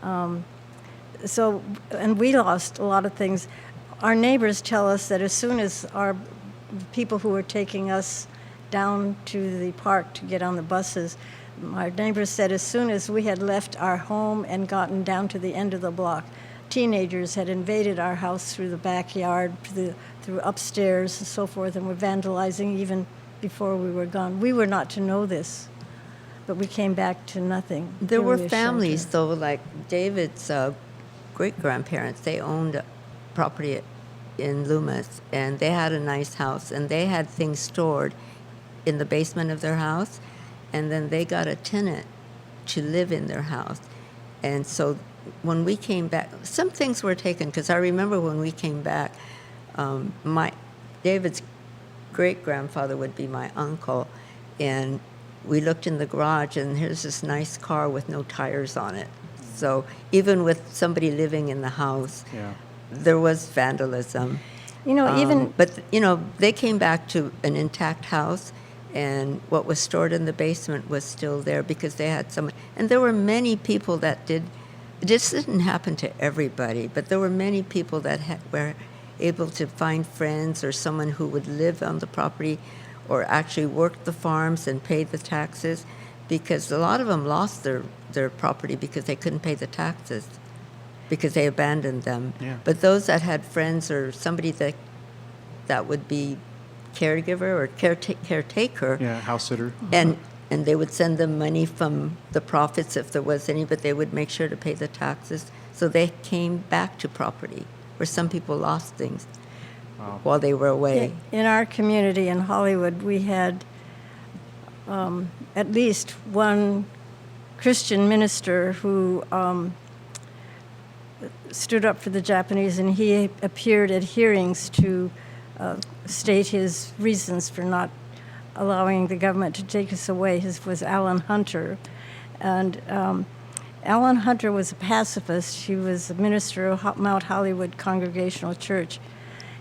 And we lost a lot of things. Our neighbors tell us that as soon as our people who were taking us down to the park to get on the buses, our neighbors said as soon as we had left our home and gotten down to the end of the block, teenagers had invaded our house through the backyard, through upstairs and so forth, and were vandalizing even before we were gone. We were not to know this, but we came back to nothing. There were Really a families, shelter. though, like David's great-grandparents, they owned property in Loomis, and they had a nice house, and they had things stored in the basement of their house, and then they got a tenant to live in their house. And so when we came back, some things were taken, because I remember when we came back, David's great-grandfather would be my uncle, and we looked in the garage, and here's this nice car with no tires on it. So even with somebody living in the house, there was vandalism. But they came back to an intact house, and what was stored in the basement was still there because they had some. And there were many people that did. This didn't happen to everybody, but there were many people that were able to find friends or someone who would live on the property, or actually work the farms and pay the taxes, because a lot of them lost their property because they couldn't pay the taxes, because they abandoned them. Yeah. But those that had friends or somebody that would be caregiver or caretaker, house sitter. and they would send them money from the profits if there was any, but they would make sure to pay the taxes. So they came back to property, where some people lost things while they were away. In our community in Hollywood, we had at least one Christian minister who stood up for the Japanese, and he appeared at hearings to state his reasons for not allowing the government to take us away. His was Alan Hunter. And Alan Hunter was a pacifist. He was a minister of Mount Hollywood Congregational Church.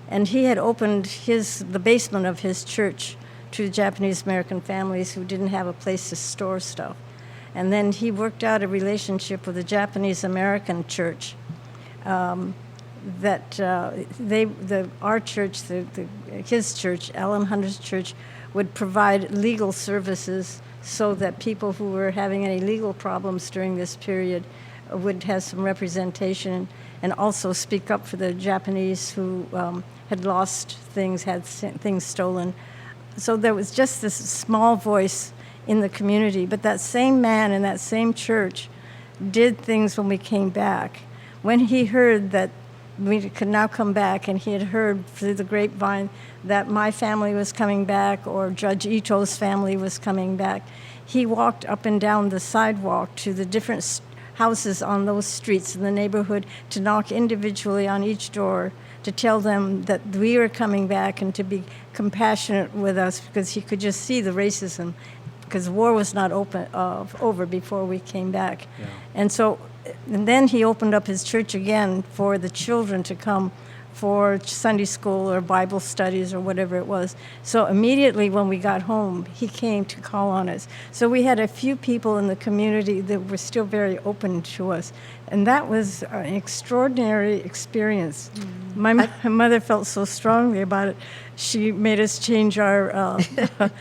And he had opened the basement of his church to Japanese American families who didn't have a place to store stuff. And then he worked out a relationship with the Japanese American church that our church, his church, Alan Hunter's church, would provide legal services so that people who were having any legal problems during this period would have some representation, and also speak up for the Japanese who had lost things, had things stolen. So there was just this small voice in the community. But that same man in that same church did things when we came back. When he heard that we could now come back, and he had heard through the grapevine that my family was coming back or Judge Ito's family was coming back, he walked up and down the sidewalk to the different houses on those streets in the neighborhood to knock individually on each door to tell them that we were coming back and to be compassionate with us, because he could just see the racism, because war was not over before we came back. Yeah. And then he opened up his church again for the children to come for Sunday school or Bible studies or whatever it was. So immediately when we got home, he came to call on us. So we had a few people in the community that were still very open to us. And that was an extraordinary experience. My mother felt so strongly about it. She made us change our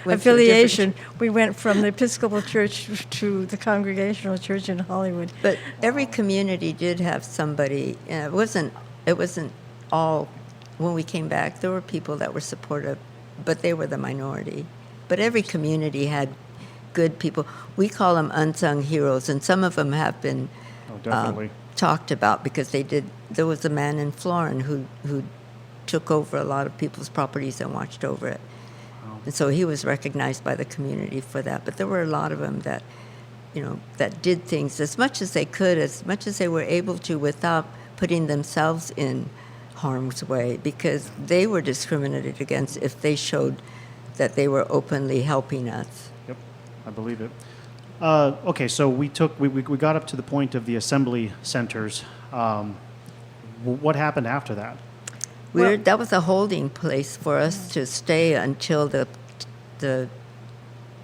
affiliation. We went from the Episcopal Church to the Congregational Church in Hollywood. But every community did have somebody. It wasn't all. When we came back, there were people that were supportive, but they were the minority. But every community had good people. We call them unsung heroes, and some of them have been Definitely. talked about because they did. There was a man in Florin who took over a lot of people's properties and watched over it. And so he was recognized by the community for that. But there were a lot of them that, that did things as much as they could, as much as they were able to, without putting themselves in harm's way, because they were discriminated against if they showed that they were openly helping us. Yep, I believe it. Okay, so we got up to the point of the assembly centers. What happened after that? That was a holding place for us to stay until the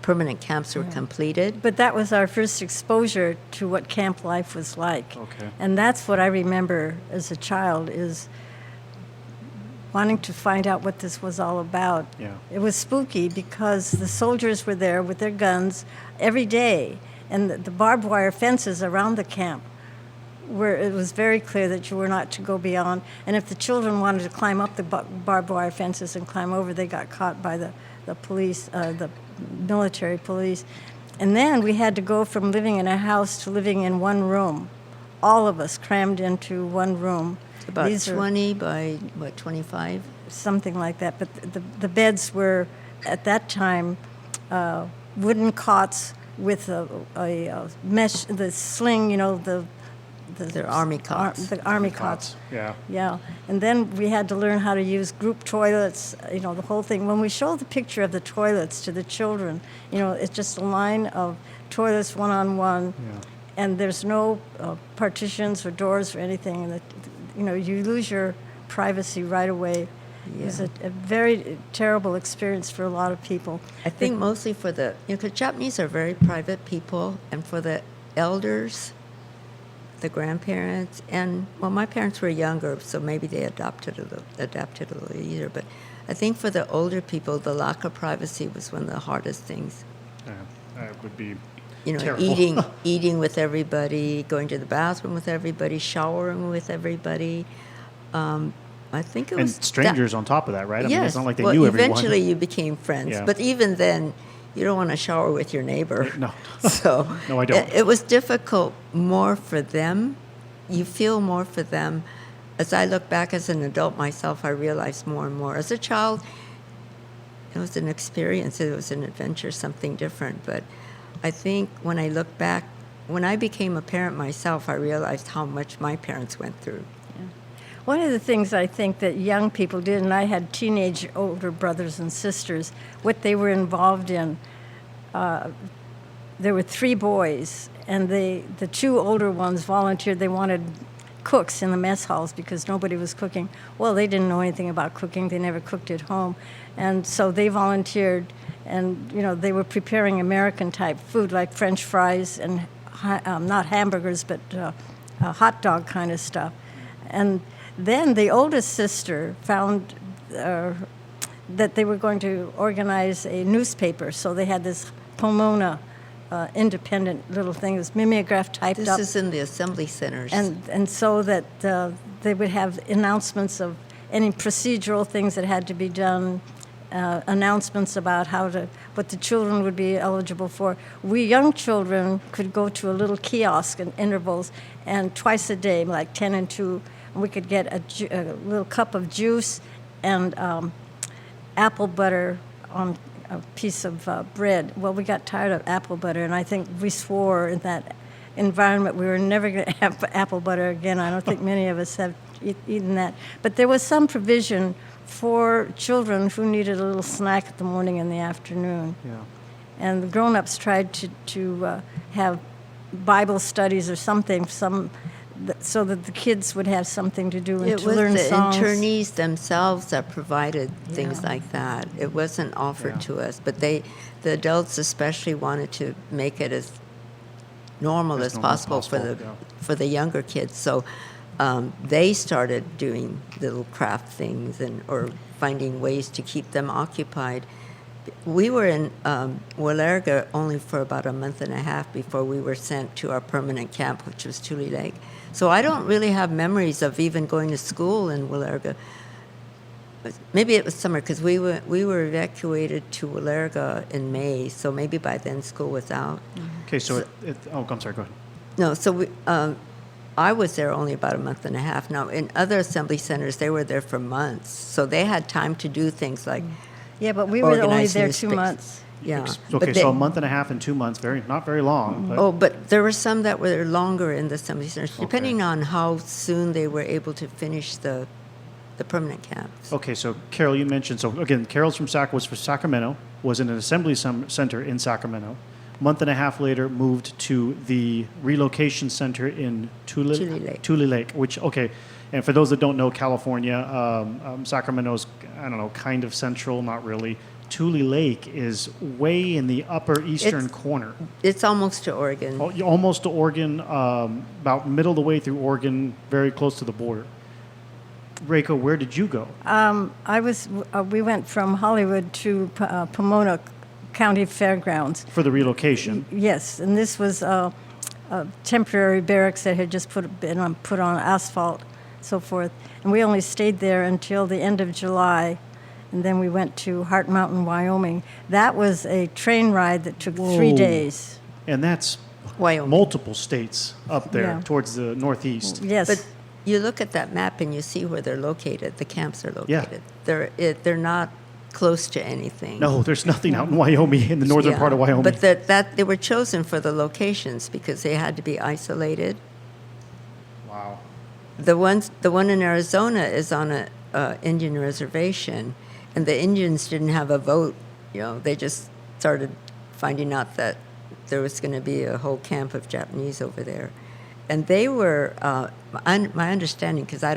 permanent camps were completed. But that was our first exposure to what camp life was like. Okay. And that's what I remember as a child, is wanting to find out what this was all about. Yeah. It was spooky because the soldiers were there with their guns every day, and the barbed wire fences around the camp, where it was very clear that you were not to go beyond. And if the children wanted to climb up the barbed wire fences and climb over, they got caught by the police, the military police. And then we had to go from living in a house to living in one room, all of us crammed into one room. About 20 by, 25? Something like that. But the beds were, at that time, wooden cots with a mesh, the sling, They're army cots. The army cots. Yeah. Yeah. And then we had to learn how to use group toilets, the whole thing. When we show the picture of the toilets to the children, it's just a line of toilets one-on-one, Yeah. and there's no partitions or doors or anything. And you lose your privacy right away. It was a very terrible experience for a lot of people. I think mostly for because Japanese are very private people, and for the elders, the grandparents, and my parents were younger, so maybe they adapted a little easier. But I think for the older people, the lack of privacy was one of the hardest things. Yeah, that would be You know, terrible. eating with everybody, going to the bathroom with everybody, showering with everybody. I think it And was strangers on top of that, right? I mean, yes. it's not like they well, knew everyone. eventually you became friends, Yeah. but even then, you don't want to shower with your neighbor. No. So No, I don't. It was difficult more for them. You feel more for them. As I look back as an adult myself, I realized more and more. As a child, it was an experience. It was an adventure, something different. But I think when I look back, when I became a parent myself, I realized how much my parents went through. One of the things I think that young people did, and I had teenage older brothers and sisters, what they were involved in, there were 3 boys, and the 2 older ones volunteered. They wanted cooks in the mess halls because nobody was cooking. Well, they didn't know anything about cooking. They never cooked at home. And so they volunteered, and they were preparing American-type food like French fries and not hamburgers, but hot dog kind of stuff. And then the oldest sister found that they were going to organize a newspaper, so they had this Pomona independent little things, mimeograph typed This up. is in the assembly centers. And so that they would have announcements of any procedural things that had to be done, announcements about what the children would be eligible for. We young children could go to a little kiosk in intervals, and twice a day, like 10 and 2, we could get a little cup of juice and apple butter on a piece of bread. Well, we got tired of apple butter, and I think we swore in that environment we were never going to have apple butter again. I don't think many of us have eaten that. But there was some provision for children who needed a little snack in the morning and the afternoon. Yeah. And the grown-ups tried to have Bible studies or something, so that the kids would have something to do and It to was learn the songs. internees themselves that provided things Yeah. like that. It wasn't offered Yeah. to us, but the adults especially wanted to make it as normal as normal as possible possible, yeah. for the younger kids. So they started doing little craft things or finding ways to keep them occupied. We were in Willarga only for about a month and a half before we were sent to our permanent camp, which was Tule Lake. So I don't really have memories of even going to school in Willarga. Maybe it was summer because we were evacuated to Willarga in May, so maybe by then school was out. Okay, so I'm sorry, go ahead. No, so I was there only about a month and a half. Now, in other assembly centers, they were there for months, so they had time to do things like Yeah, but we were only organize there new 2 space. months. Yeah. Okay, But so a month and a half and 2 months, not very long. But But there were some that were longer in the assembly centers, depending on how soon they were able to finish the permanent camps. Okay, so Carol, you mentioned, so again, Carol's from was for Sacramento, was in an assembly center in Sacramento. Month and a half later, moved to the relocation center in Tule Lake. Tule Lake, which, okay, and for those that don't know California, Sacramento's, I don't know, kind of central, not really. Tule Lake is way in the upper eastern It's- corner. It's almost to Oregon. Almost to Oregon, about middle of the way through Oregon, very close to the border. Reiko, where did you go? We went from Hollywood to Pomona County Fairgrounds. For the relocation. Yes, and this was a temporary barracks that had just been put on asphalt, so forth. And we only stayed there until the end of July, and then we went to Heart Mountain, Wyoming. That was a train ride that took 3 Whoa. days. And that's Wyoming. multiple states up there Yeah. towards the northeast. Yes. But you look at that map and you see where they're located. The camps are Yeah. located. They're not close to anything. No, there's nothing out in Wyoming, in the northern Yeah. part of Wyoming. But that they were chosen for the locations because they had to be isolated. Wow. The one in Arizona is on a Indian reservation, and the Indians didn't have a vote. They just started finding out that there was going to be a whole camp of Japanese over there, and they were my understanding, because I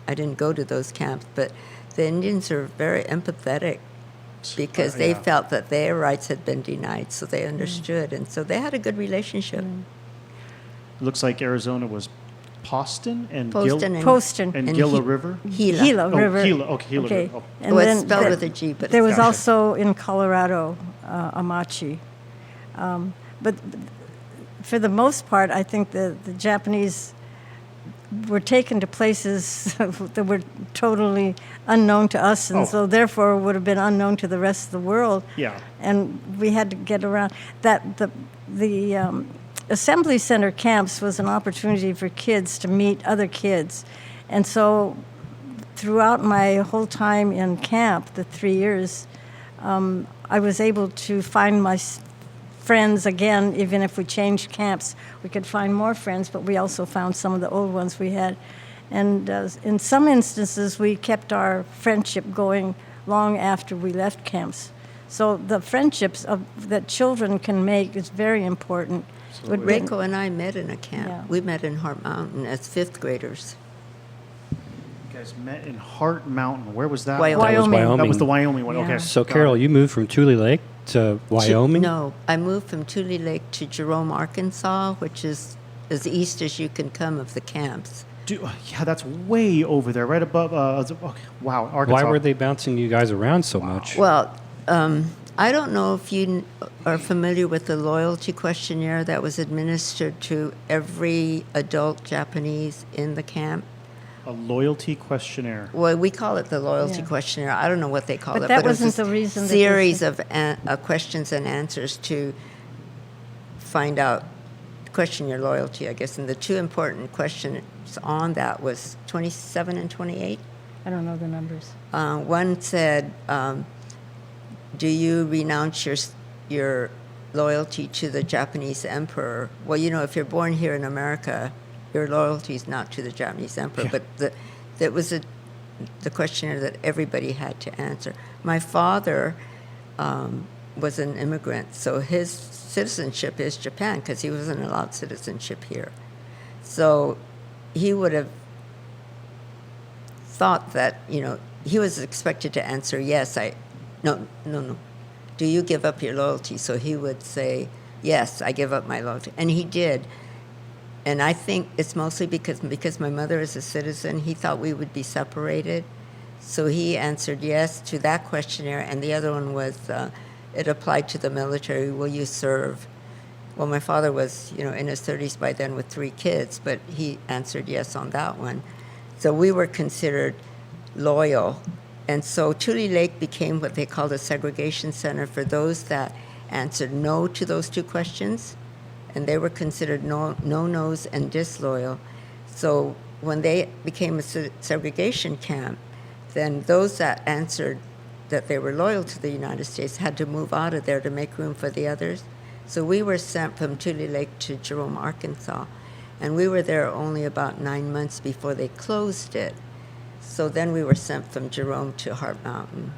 didn't go to those camps, but the Indians are very empathetic because they yeah. felt that their rights had been denied, so they understood, and so they had a good relationship. It looks like Arizona was Poston and Poston and- Poston. and and Gila He- River. Gila. Oh, River. Gila. Okay, Gila River. Oh. And Well, then it's spelled with a G, but there was Gotcha. also in Colorado, Amachi. But for the most part, I think the Japanese were taken to places that were totally unknown to us, and Oh. so therefore would have been unknown to the rest of the world. Yeah. And we had to get around that. The assembly center camps was an opportunity for kids to meet other kids, and so throughout my whole time in camp, the 3 years, I was able to find my friends again. Even if we changed camps, we could find more friends, but we also found some of the old ones we had. And in some instances, we kept our friendship going long after we left camps. So the friendships that children can make is very important. Would be- Reiko and I met in a camp. Yeah. We met in Heart Mountain as 5th graders. You guys met in Heart Mountain. Where was that? Wyoming. That was Wyoming. That was the Wyoming one. Yeah. Okay. So, got Carol, it. you moved from Tule Lake to Wyoming? No, I moved from Tule Lake to Jerome, Arkansas, which is as east as you can come of the camps. Yeah, that's way over there, right above. Okay. Wow, Arkansas. Why were they bouncing you guys around so much? Well, I don't know if you are familiar with the loyalty questionnaire that was administered to every adult Japanese in the camp. A loyalty questionnaire. Well, we call it the loyalty Yeah. questionnaire. I don't know what they call But it, that but it was wasn't this the reason that they series said- of questions and answers to find out, question your loyalty, I guess. And the two important questions on that was 27 and 28. I don't know the numbers. One said, do you renounce your loyalty to the Japanese emperor? Well, you know, if you're born here in America, your loyalty is not to the Japanese emperor. Yeah. But that was the questionnaire that everybody had to answer. My father was an immigrant, so his citizenship is Japan because he wasn't allowed citizenship here. So he would have thought that, you know, he was expected to answer yes. No. Do you give up your loyalty? So he would say, yes, I give up my loyalty. And he did. And I think it's mostly because my mother is a citizen, he thought we would be separated. So he answered yes to that questionnaire. And the other one was, it applied to the military, will you serve? Well, my father was, you know, in his 30s by then with 3 kids, but he answered yes on that one. So we were considered loyal. And so Tule Lake became what they called a segregation center for those that answered no to those 2 questions. And they were considered no-nos and disloyal. So when they became a segregation camp, then those that answered that they were loyal to the United States had to move out of there to make room for the others. So we were sent from Tule Lake to Jerome, Arkansas. And we were there only about 9 months before they closed it. So then we were sent from Jerome to Heart Mountain.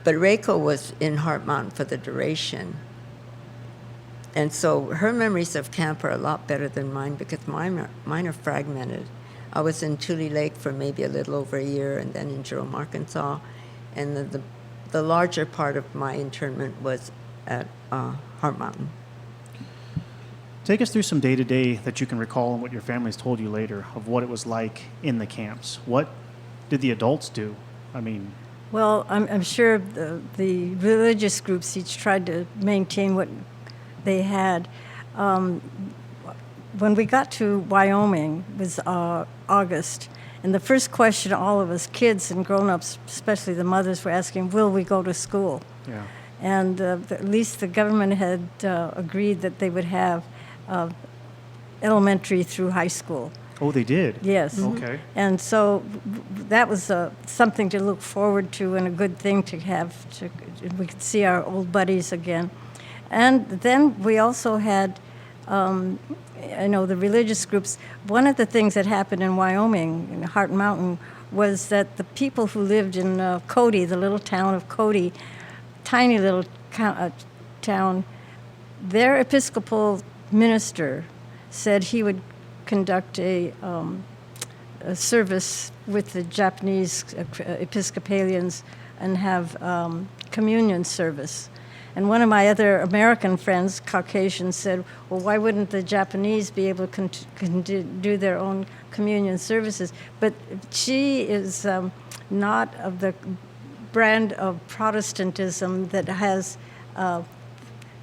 But Reiko was in Heart Mountain for the duration. And so her memories of camp are a lot better than mine because mine are fragmented. I was in Tule Lake for maybe a little over a year and then in Jerome, Arkansas. And the larger part of my internment was at Heart Mountain. Take us through some day-to-day that you can recall and what your families told you later of what it was like in the camps. What did the adults do? I mean, Well, I'm sure the religious groups each tried to maintain what they had. When we got to Wyoming, it was August, and the first question all of us, kids and grown-ups, especially the mothers, were asking, will we go to school? yeah. And at least the government had agreed that they would have elementary through high school. Oh, they did? Yes. Okay. And so that was something to look forward to and a good thing to have. We could see our old buddies again. And then we also had, the religious groups. One of the things that happened in Wyoming, in Heart Mountain, was that the people who lived in Cody, the little town of Cody, tiny little town, their Episcopal minister said he would conduct a service with the Japanese Episcopalians and have communion service. And one of my other American friends, Caucasian, said, well, why wouldn't the Japanese be able to do their own communion services? But she is not of the brand of Protestantism that has,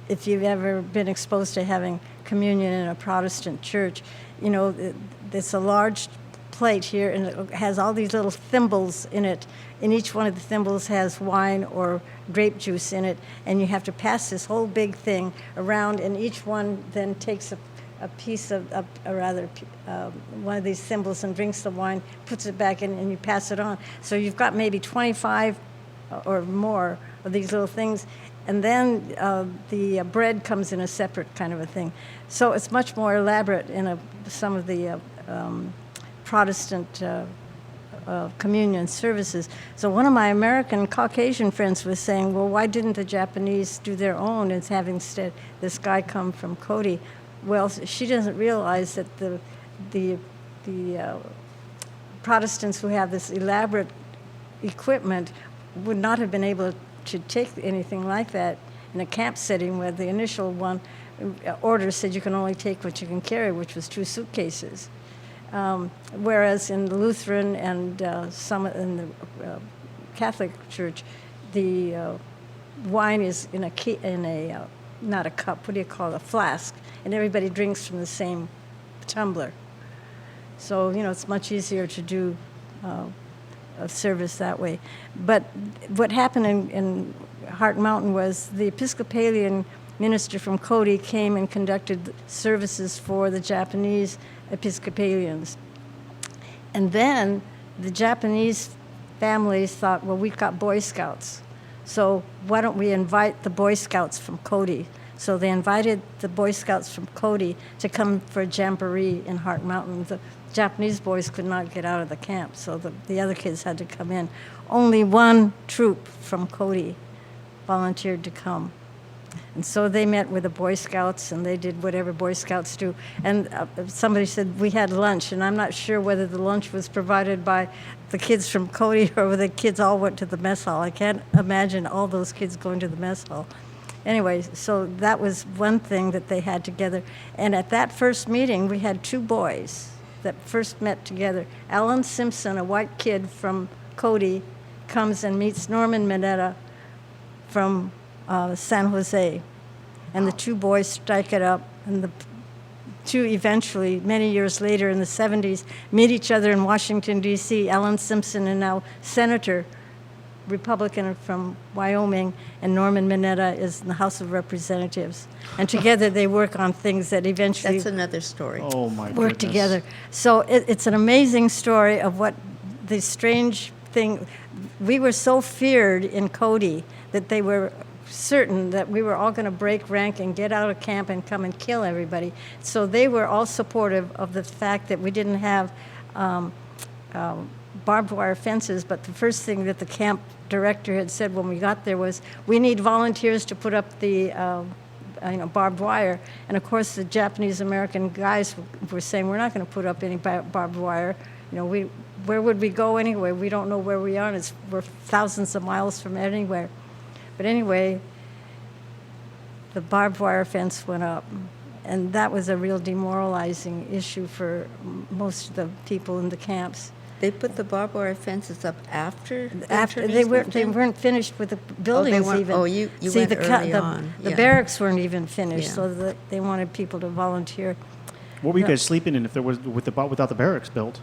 if you've ever been exposed to having communion in a Protestant church, you know, it's a large plate here, and it has all these little thimbles in it, and each one of the thimbles has wine or grape juice in it, and you have to pass this whole big thing around, and each one then takes a piece of, one of these thimbles and drinks the wine, puts it back in, and you pass it on. So you've got maybe 25 or more of these little things, and then the bread comes in a separate kind of a thing. So it's much more elaborate in some of the Protestant communion services. So one of my American Caucasian friends was saying, well, why didn't the Japanese do their own and having this guy come from Cody? Well, she doesn't realize that the Protestants who have this elaborate equipment would not have been able to take anything like that in a camp setting where the initial order said you can only take what you can carry, which was 2 suitcases. Whereas in the Lutheran and some in the Catholic Church, the wine is in a not a cup. What do you call it? A flask, and everybody drinks from the same tumbler. So it's much easier to do a service that way. But what happened in Heart Mountain was the Episcopalian minister from Cody came and conducted services for the Japanese Episcopalians. And then the Japanese families thought, well, we've got Boy Scouts, so why don't we invite the Boy Scouts from Cody? So they invited the Boy Scouts from Cody to come for a jamboree in Heart Mountain. The Japanese boys could not get out of the camp, so the other kids had to come in. Only one troop from Cody volunteered to come. And so they met with the Boy Scouts, and they did whatever Boy Scouts do. And somebody said we had lunch, and I'm not sure whether the lunch was provided by the kids from Cody or whether the kids all went to the mess hall. I can't imagine all those kids going to the mess hall. Anyway, so that was one thing that they had together. And at that first meeting, we had two boys that first met together. Alan Simpson, a white kid from Cody, comes and meets Norman Mineta from San Jose. And the two boys strike it up, and the two eventually, many years later in the 70s, meet each other in Washington, D.C. Alan Simpson, and now Senator, Republican from Wyoming, and Norman Mineta is in the House of Representatives. And together they work on things that eventually That's another story. Oh, my goodness. work together. So it's an amazing story of what the strange thing. We were so feared in Cody that they were certain that we were all going to break rank and get out of camp and come and kill everybody. So they were all supportive of the fact that we didn't have barbed wire fences, but the first thing that the camp director had said when we got there was, we need volunteers to put up the barbed wire. And of course the Japanese American guys were saying, we're not going to put up any barbed wire. Where would we go anyway? We don't know where we are, and we're thousands of miles from anywhere. But anyway, the barbed wire fence went up, and that was a real demoralizing issue for most of the people in the camps. They put the barbed wire fences up after They weren't finished with the buildings weren't- even. oh, you See, went the early on, The yeah. barracks weren't even finished, Yeah. so they wanted people to volunteer. What were you guys sleeping in if there was without the barracks built?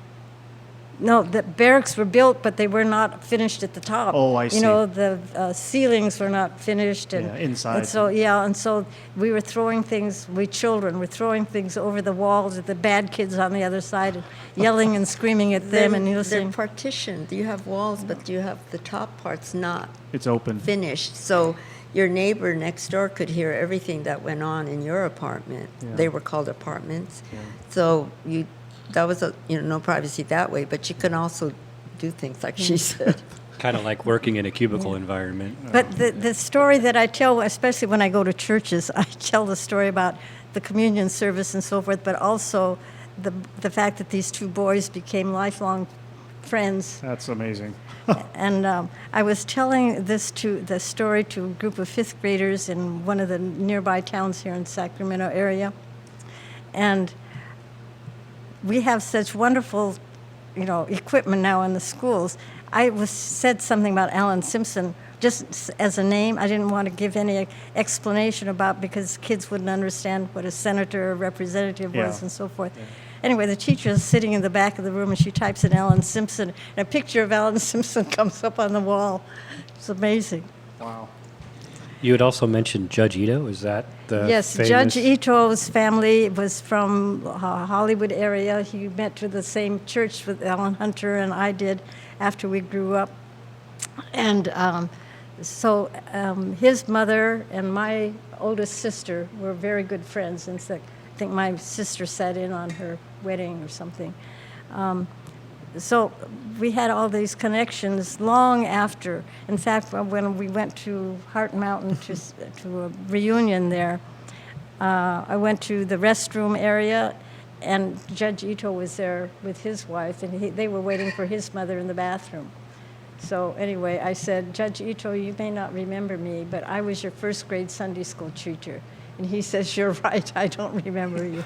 No, the barracks were built, but they were not finished at the top. Oh, I see. The ceilings were not finished, and Yeah, inside. and so we were throwing things. We children were throwing things over the walls at the bad kids on the other side, and yelling and screaming at them, and They're listening. partitioned. You have walls, but you have the top parts not It's open. finished. So your neighbor next door could hear everything that went on in your apartment. Yeah. They were called apartments. So that was no privacy that way, but you can also do things like she said. Kind of like working in a cubicle environment. But the story that I tell, especially when I go to churches, I tell the story about the communion service and so forth, but also the fact that these two boys became lifelong friends. That's amazing. And I was telling the story to a group of fifth graders in one of the nearby towns here in Sacramento area, and we have such wonderful, equipment now in the schools. I said something about Alan Simpson just as a name. I didn't want to give any explanation about, because kids wouldn't understand what a senator or representative was Yeah. and so forth. Yeah. Anyway, the teacher is sitting in the back of the room, and she types in Alan Simpson, and a picture of Alan Simpson comes up on the wall. It's amazing. Wow. You had also mentioned Judge Ito. Is that the Yes, famous? Judge Ito's family was from Hollywood area. He went to the same church with Alan Hunter and I did after we grew up. And so his mother and my oldest sister were very good friends. And so I think my sister sat in on her wedding or something. So we had all these connections long after. In fact, when we went to Heart Mountain to a reunion there, I went to the restroom area, and Judge Ito was there with his wife, and they were waiting for his mother in the bathroom. So anyway, I said, Judge Ito, you may not remember me, but I was your first grade Sunday school teacher. And he says, you're right, I don't remember you.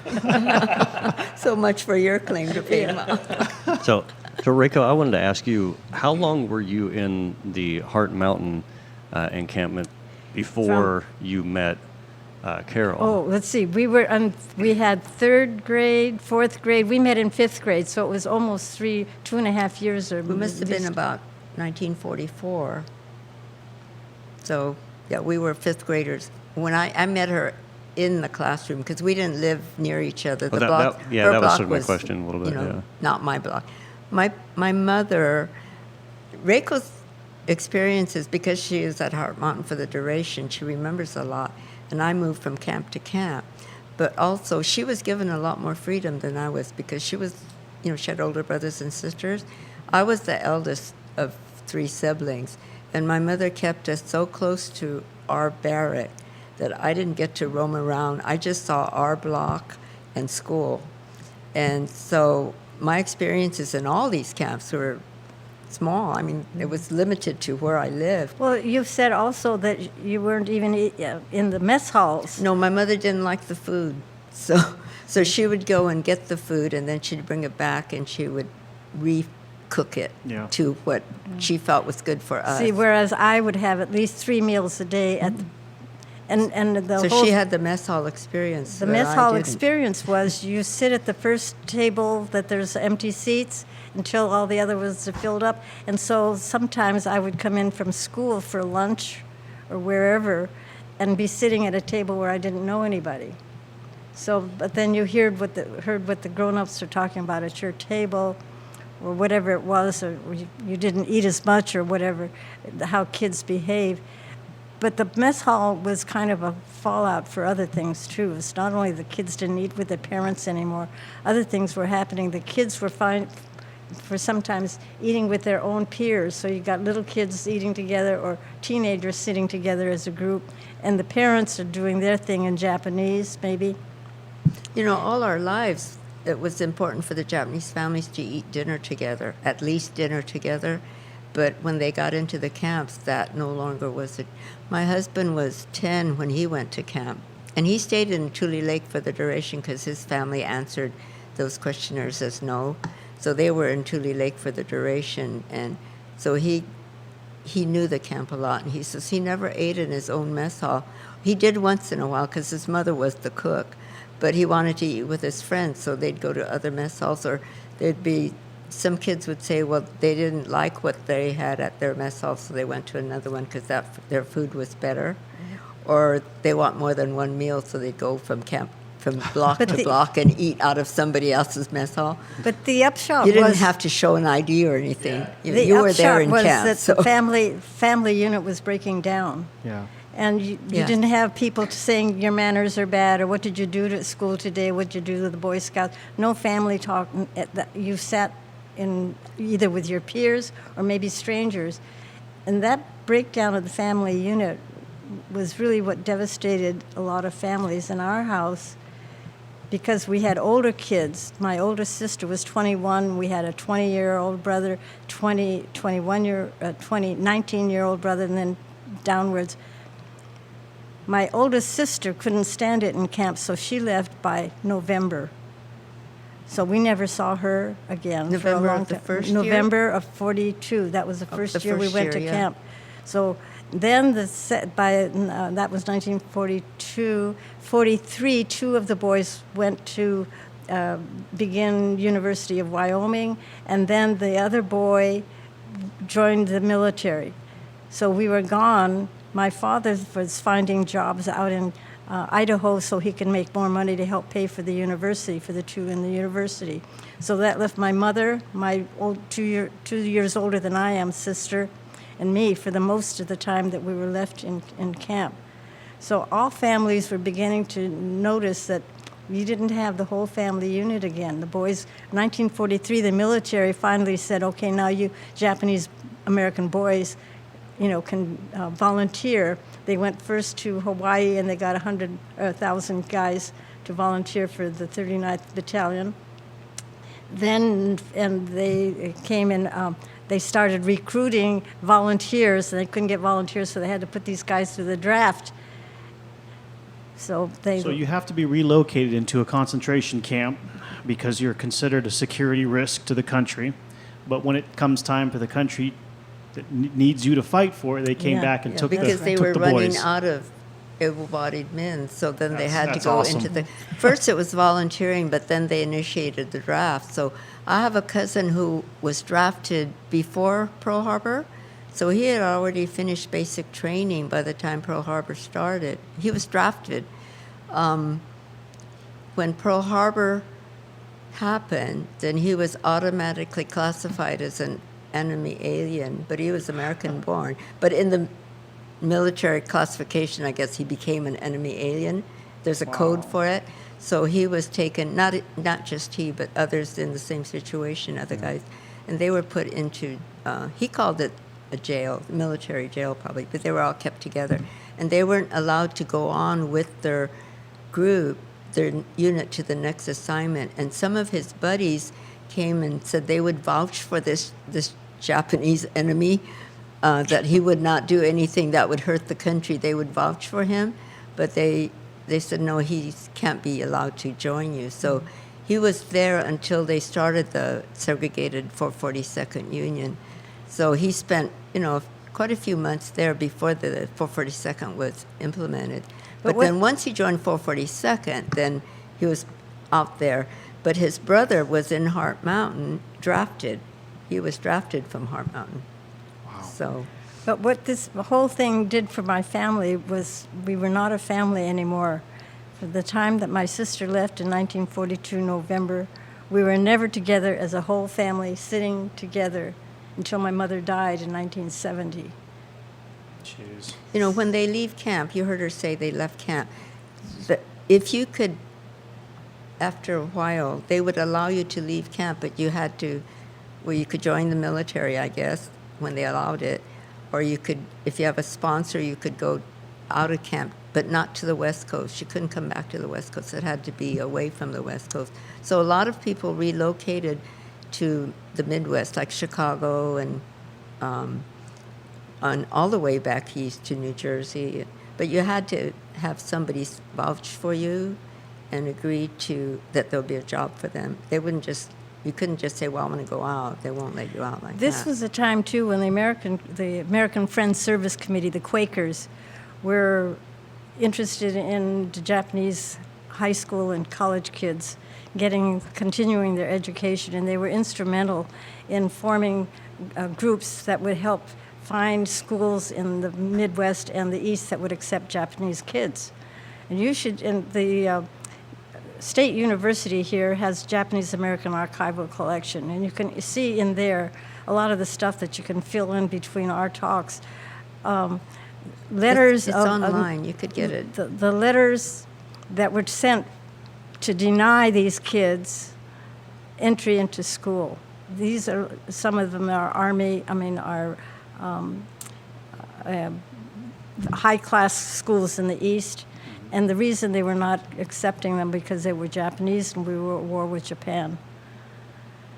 So much for your claim to fame. So Rico, I wanted to ask you, how long were you in the Heart Mountain encampment before you met Carol. Oh, let's see. We had third grade, fourth grade. We met in fifth grade, so it was almost 2.5 years. Or We must have at been least- about 1944. So, yeah, we were fifth graders. When I met her in the classroom, because we didn't live near each other. Well, The block, that her was block sort of my question a little bit, yeah. not my block. My mother, Reiko's experiences, because she is at Heart Mountain for the duration, she remembers a lot. And I moved from camp to camp. But also, she was given a lot more freedom than I was, because she was, she had older brothers and sisters. I was the eldest of 3 siblings. And my mother kept us so close to our barrack that I didn't get to roam around. I just saw our block and school. And so my experiences in all these camps were small. I mean, it was limited to where I lived. Well, you've said also that you weren't even in the mess halls. No, my mother didn't like the food. So she would go and get the food, and then she'd bring it back, and she would recook it to what she felt was good for us. See, whereas I would have at least 3 meals a day at the, and the So whole she had the mess hall experience. the that mess I hall didn't. experience was you sit at the first table that there's empty seats until all the other ones are filled up. And so sometimes I would come in from school for lunch or wherever and be sitting at a table where I didn't know anybody. So, but then you heard what the grown-ups are talking about at your table or whatever it was, or you didn't eat as much or whatever, how kids behave. But the mess hall was kind of a fallout for other things, too. It's not only the kids didn't eat with their parents anymore, other things were happening. The kids were for sometimes eating with their own peers. So you got little kids eating together or teenagers sitting together as a group, and the parents are doing their thing in Japanese, maybe. All our lives, it was important for the Japanese families to eat dinner together, at least dinner together. But when they got into the camps, that no longer was it. My husband was 10 when he went to camp, and he stayed in Tule Lake for the duration because his family answered those questionnaires as no. So they were in Tule Lake for the duration, and so he knew the camp a lot. And he says he never ate in his own mess hall. He did once in a while because his mother was the cook, but he wanted to eat with his friends, so they'd go to other mess halls, or there'd be some kids would say, well, they didn't like what they had at their mess hall, so they went to another one because their food was better. Or they want more than one meal, so they'd go from block to block and eat out of somebody else's mess hall. But the upshot You didn't was have to show an ID or anything. the You were there upshot in was camp. that So. the family unit was breaking down. Yeah. And you Yeah. didn't have people saying your manners are bad, or what did you do at school today, what did you do to the Boy Scouts. No family talk. You sat in either with your peers or maybe strangers. And that breakdown of the family unit was really what devastated a lot of families in our house, because we had older kids. My older sister was 21. We had a 20-year-old brother, 19-year-old brother, and then downwards. My oldest sister couldn't stand it in camp, so she left by November. So we never saw her again for a November long of the time. first year? November of 42. That was the the first year we first went to year, yeah. camp. So then that was 1942. 43, 2 of the boys went to begin University of Wyoming, and then the other boy joined the military. So we were gone. My father was finding jobs out in Idaho so he can make more money to help pay for the university, for the 2 in the university. So that left my mother, my 2 years older than I am sister, and me for the most of the time that we were left in camp. So all families were beginning to notice that you didn't have the whole family unit again. The boys, 1943, the military finally said, okay, now you Japanese American boys, can volunteer. They went first to Hawaii, and they got 1,000 guys to volunteer for the 39th Battalion. Then, and they came in, they started recruiting volunteers, and they couldn't get volunteers, so they had to put these guys through the draft. So you have to be relocated into a concentration camp because you're considered a security risk to the country. But when it comes time for the country that needs you to fight for, they came Yeah. back and Yeah, took because the, they took were the running boys. out of able-bodied men, so then they had to That's go awesome. into the. First, it was volunteering, but then they initiated the draft. So I have a cousin who was drafted before Pearl Harbor, so he had already finished basic training by the time Pearl Harbor started. He was drafted. When Pearl Harbor happened, then he was automatically classified as an enemy alien, but he was American born. But in the military classification, I guess he became an enemy alien. There's a code for it. So he was taken, not just he, but others in the same situation, other guys, and they were put into, he called it a jail, military jail probably, but they were all kept together. And they weren't allowed to go on with their group, their unit to the next assignment. And some of his buddies came and said they would vouch for this Japanese enemy, that he would not do anything that would hurt the country. They would vouch for him, but they said, no, he can't be allowed to join you. So he was there until they started the segregated 442nd Union. So he spent, quite a few months there before the 442nd was implemented. But then once he joined 442nd, then he was out there. But his brother was in Heart Mountain, drafted. He was drafted from Heart Mountain. Wow. So. But what this whole thing did for my family was we were not a family anymore. For the time that my sister left in 1942 November, we were never together as a whole family, sitting together until my mother died in 1970. Jeez. When they leave camp, you heard her say they left camp. If you could, after a while, they would allow you to leave camp, but you had to, you could join the military, I guess, when they allowed it. Or you could, if you have a sponsor, you could go out of camp, but not to the West Coast. You couldn't come back to the West Coast. It had to be away from the West Coast. So a lot of people relocated to the Midwest, like Chicago and on all the way back east to New Jersey. But you had to have somebody vouch for you and agree to that there'll be a job for them. They wouldn't just. You couldn't just say, well, I'm going to go out. They won't let you out like that. This was a time, too, when the American Friends Service Committee, the Quakers, were interested in the Japanese high school and college kids continuing their education, and they were instrumental in forming groups that would help find schools in the Midwest and the East that would accept Japanese kids. And the State University here has Japanese American archival collection, and you can see in there a lot of the stuff that you can fill in between our talks. Letters. It's online. You could get it. The letters that were sent to deny these kids entry into school. These are some of them are high-class schools in the East. And the reason they were not accepting them because they were Japanese and we were at war with Japan.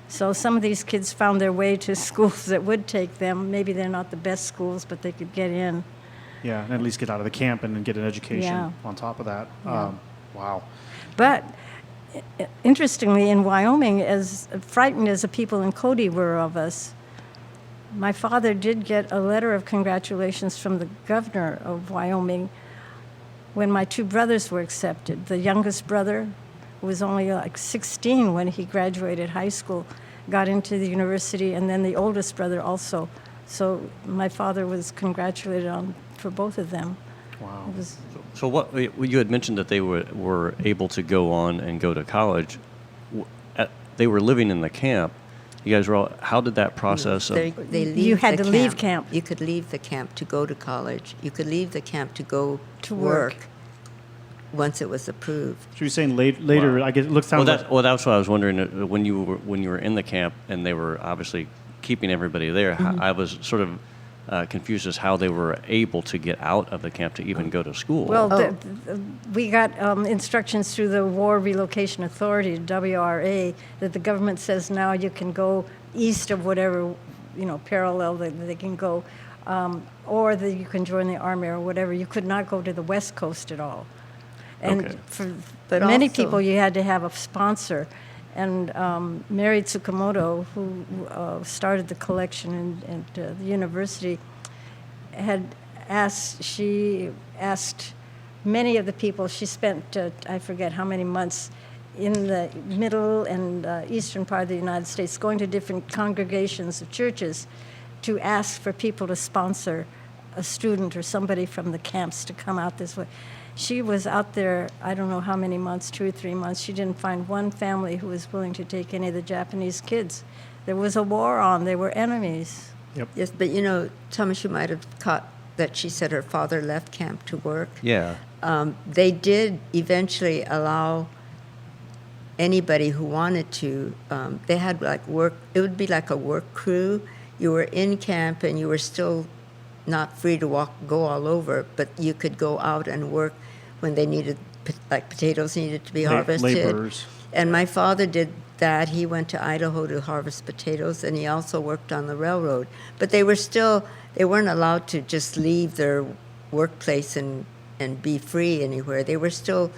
So some of these kids found their way to schools that would take them. Maybe they're not the best schools, but they could get in. Yeah, and at least get out of the camp and get an education Yeah. on top of that. Yeah. Wow. But interestingly, in Wyoming, as frightened as the people in Cody were of us, my father did get a letter of congratulations from the governor of Wyoming when my two brothers were accepted. The youngest brother, who was only like 16 when he graduated high school, got into the university, and then the oldest brother also. So my father was congratulated for both of them. Wow. It was, So what you had mentioned that they were able to go on and go to college. They were living in the camp. You guys were all. How did that process? They leave You had the to leave camp. You could leave the camp to go to college. You could leave the camp to go To work. work. Once it was approved. So you're saying later, Wow. I guess it looks sounds like... That's what I was wondering. When you were in the camp and they were obviously keeping everybody there, I was sort of confused as how they were able to get out of the camp to even go to school. well, we got instructions through the War Relocation Authority, WRA, that the government says now you can go east of whatever, parallel that they can go, or that you can join the Army or whatever. You could not go to the West Coast at all. And Okay. for But many also- people, you had to have a sponsor. And Mary Tsukamoto, who started the collection at the university, she asked many of the people, she spent, I forget how many months, in the middle and eastern part of the United States, going to different congregations of churches to ask for people to sponsor a student or somebody from the camps to come out this way. She was out there, I don't know how many months, 2 or 3 months. She didn't find one family who was willing to take any of the Japanese kids. There was a war on. They were enemies. Yep. Yes, but you know, Thomas, you might have caught that she said her father left camp to work. Yeah. They did eventually allow anybody who wanted to. They had like work. It would be like a work crew. You were in camp and you were still not free to go all over, but you could go out and work when they needed, like potatoes needed to be harvested. Laborers. And my father did that. He went to Idaho to harvest potatoes, and he also worked on the railroad. But they weren't allowed to just leave their workplace and be free anywhere. They were still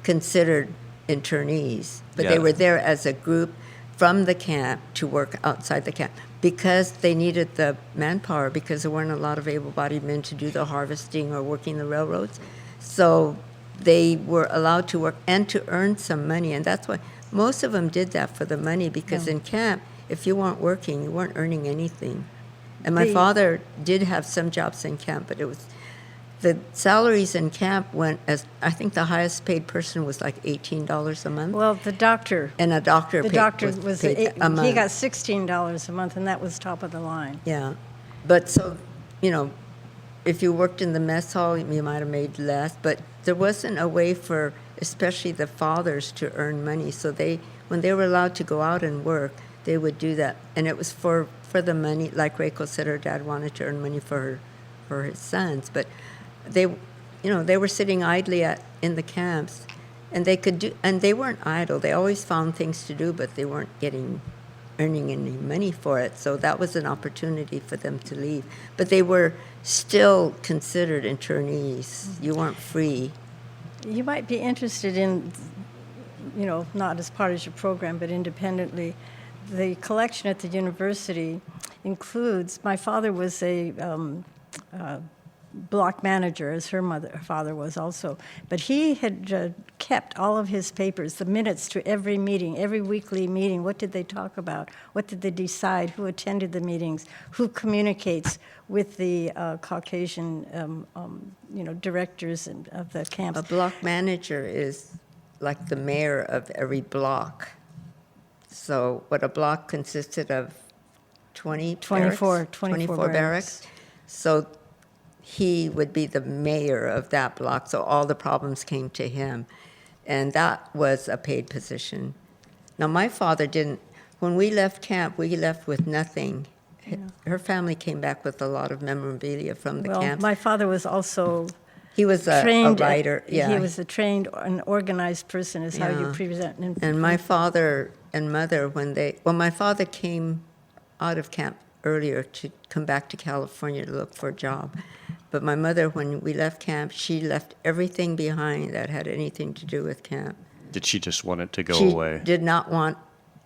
considered internees, but they Yeah. were there as a group from the camp to work outside the camp because they needed the manpower, because there weren't a lot of able-bodied men to do the harvesting or working the railroads. So they were allowed to work and to earn some money, and that's why most of them did that for the money, because in camp, if you weren't working, you weren't earning anything. And my father did have some jobs in camp, but the salaries in camp went as, I think the highest paid person was like $18 a month. Well, the doctor. And a doctor The paid, doctor was paid a month. he got $16 a month, and that was top of the line. Yeah. But so, you know, if you worked in the mess hall, you might have made less, but there wasn't a way for especially the fathers to earn money. So when they were allowed to go out and work, they would do that. And it was for the money, like Reiko said, her dad wanted to earn money for his sons, but they were sitting idly in the camps, and they weren't idle. They always found things to do, but they weren't earning any money for it. So that was an opportunity for them to leave. But they were still considered internees. You weren't free. You might be interested in, not as part of your program, but independently. The collection at the university includes, my father was a block manager, as her father was also. But he had kept all of his papers, the minutes to every meeting, every weekly meeting. What did they talk about? What did they decide? Who attended the meetings? Who communicates with the Caucasian, directors of the camps? A block manager is like the mayor of every block. So what a block consisted of 24 barracks. So he would be the mayor of that block, so all the problems came to him. And that was a paid position. Now, my father didn't, when we left camp, we left with nothing. Yeah. Her family came back with a lot of memorabilia from the camp. My father was also he was a writer. Yeah. He was a trained and organized person, is how you present. And my father and mother, my father came out of camp earlier to come back to California to look for a job. But my mother, when we left camp, she left everything behind that had anything to do with camp. Did she just want it to go away? She did not want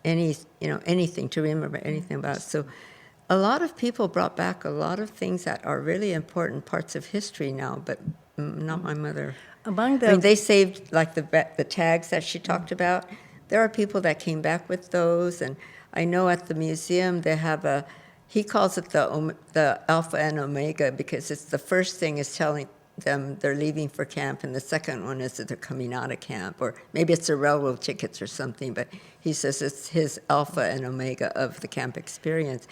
anything to remember anything about it. So a lot of people brought back a lot of things that are really important parts of history now, but not my mother. They saved like the tags that she talked about. There are people that came back with those, and I know at the museum they have he calls it the Alpha and Omega, because it's the first thing is telling them they're leaving for camp, and the second one is that they're coming out of camp, or maybe it's the railroad tickets or something, but he says it's his Alpha and Omega of the camp experience.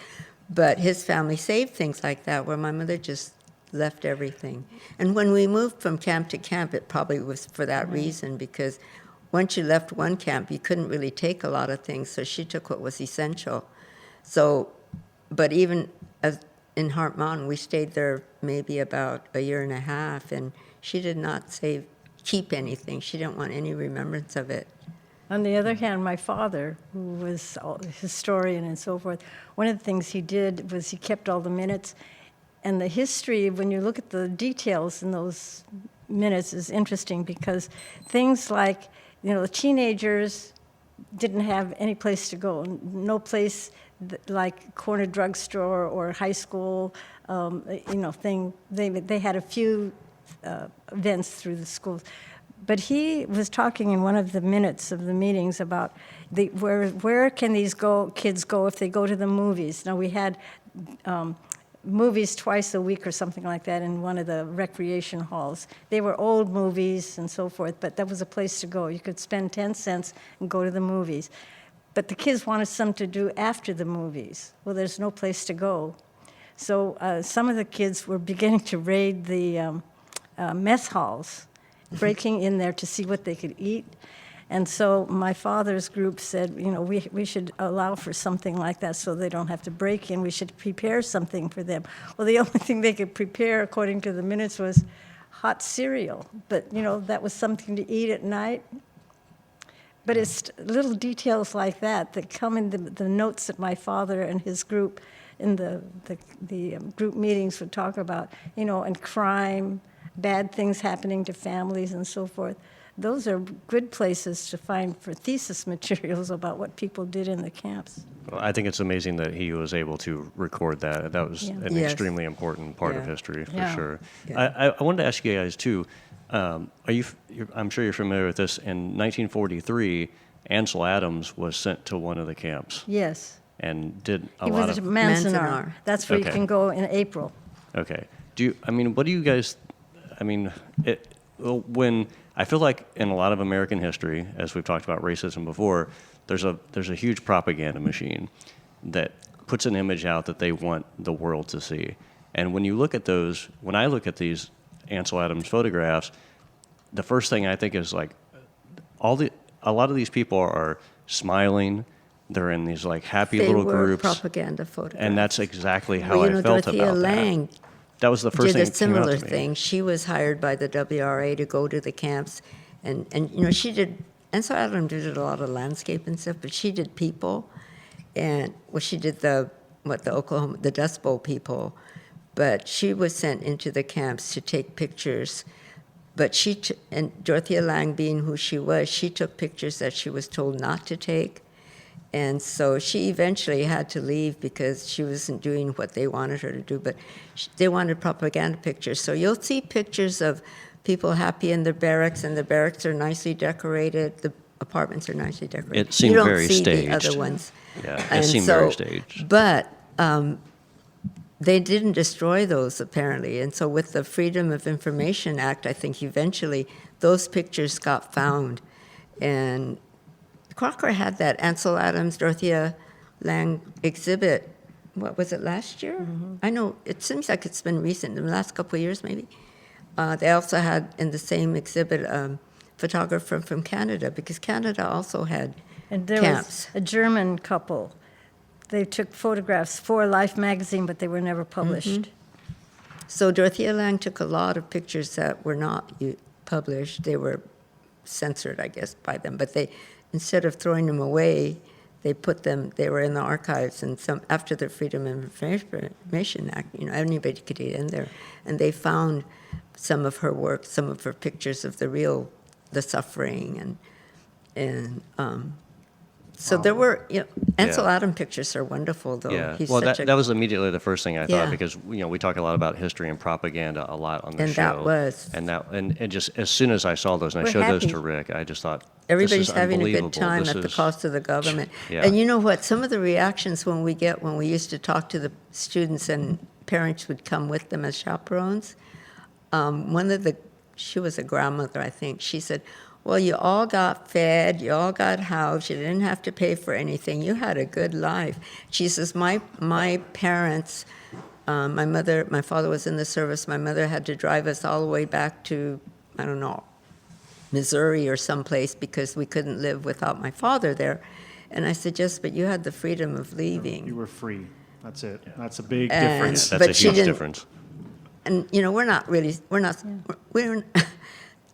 But his family saved things like that, where my mother just left everything. And when we moved from camp to camp, it probably was for that reason, because once you left one camp, you couldn't really take a lot of things, so she took what was essential. So, but even in Heart Mountain, we stayed there maybe about a year and a half, and she did not keep anything. She didn't want any remembrance of it. On the other hand, my father, who was a historian and so forth, one of the things he did was he kept all the minutes. And the history, when you look at the details in those minutes, is interesting, because things like, the teenagers didn't have any place to go, no place like corner drugstore or high school, thing. They had a few events through the schools. But he was talking in one of the minutes of the meetings about where can these kids go if they go to the movies. Now, we had movies twice a week or something like that in one of the recreation halls. They were old movies and so forth, but that was a place to go. You could spend 10 cents and go to the movies. But the kids wanted something to do after the movies. Well, there's no place to go. So some of the kids were beginning to raid the mess halls, breaking in there to see what they could eat. And so my father's group said, we should allow for something like that so they don't have to break in. We should prepare something for them. Well, the only thing they could prepare, according to the minutes, was hot cereal. But, that was something to eat at night. But it's little details like that come in the notes that my father and his group in the group meetings would talk about, and crime, bad things happening to families and so forth. Those are good places to find for thesis materials about what people did in the camps. Well, I think it's amazing that he was able to record that. That was an extremely important part of history, for sure. Yeah. I wanted to ask you guys, too, I'm sure you're familiar with this. In 1943, Ansel Adams was sent to one of the camps. Yes. And did He was at Manzanar. That's where you can go in April. Okay. What do you guys, when I feel like in a lot of American history, as we've talked about racism before, there's a huge propaganda machine that puts an image out that they want the world to see. And when I look at these Ansel Adams photographs, the first thing I think is like a lot of these people are smiling. They're in these like happy little groups. Propaganda photographs. And that's exactly how I felt Dorothea about Lange that. That was the first did thing a similar that came out to me. thing. She was hired by the WRA to go to the camps, and she did. Ansel Adams did a lot of landscape and stuff, but she did people, and she did the Dust Bowl people, but she was sent into the camps to take pictures. But and Dorothea Lange, being who she was, she took pictures that she was told not to take. And so she eventually had to leave because she wasn't doing what they wanted her to do. But they wanted propaganda pictures. So you'll see pictures of people happy in their barracks, and the barracks are nicely decorated. The apartments are nicely decorated. It seemed you don't very see staged. The other ones. Yeah, it seemed very staged. But they didn't destroy those, apparently. And so with the Freedom of Information Act, I think eventually those pictures got found. And Crocker had that Ansel Adams, Dorothea Lange exhibit. What was it, last year? Mm-hmm. I know, it seems like it's been recent, in the last couple of years maybe. They also had in the same exhibit a photographer from Canada, because Canada also had And there camps. was a German couple. They took photographs for Life magazine, but they were never published. Mm-hmm. So Dorothea Lange took a lot of pictures that were not published. They were censored, I guess, by them. But instead of throwing them away, they were in the archives, and after the Freedom of Information Act, anybody could get in there. And they found some of her work, some of her pictures of the suffering, and so there were, Ansel Adams pictures are wonderful, though. Yeah, He's well, such that was immediately the first thing I thought, Yeah. because we talk a lot about history and propaganda a lot on the And show. that was- and just as soon as I saw those and I We're showed those happy. to Rick, I just thought Everybody's this is having a unbelievable. good time This at the is- cost of the government. Yeah. And you know what? Some of the reactions when we used to talk to the students and parents would come with them as chaperones, she was a grandmother, I think, she said, well, you all got fed, you all got housed, you didn't have to pay for anything, you had a good life. She says, my parents, my father was in the service, my mother had to drive us all the way back to, I don't know, Missouri or someplace, because we couldn't live without my father there. And I said, yes, but you had the freedom of leaving. You were free. That's it. That's a big And- difference. That's But a she huge didn't- difference. And, we're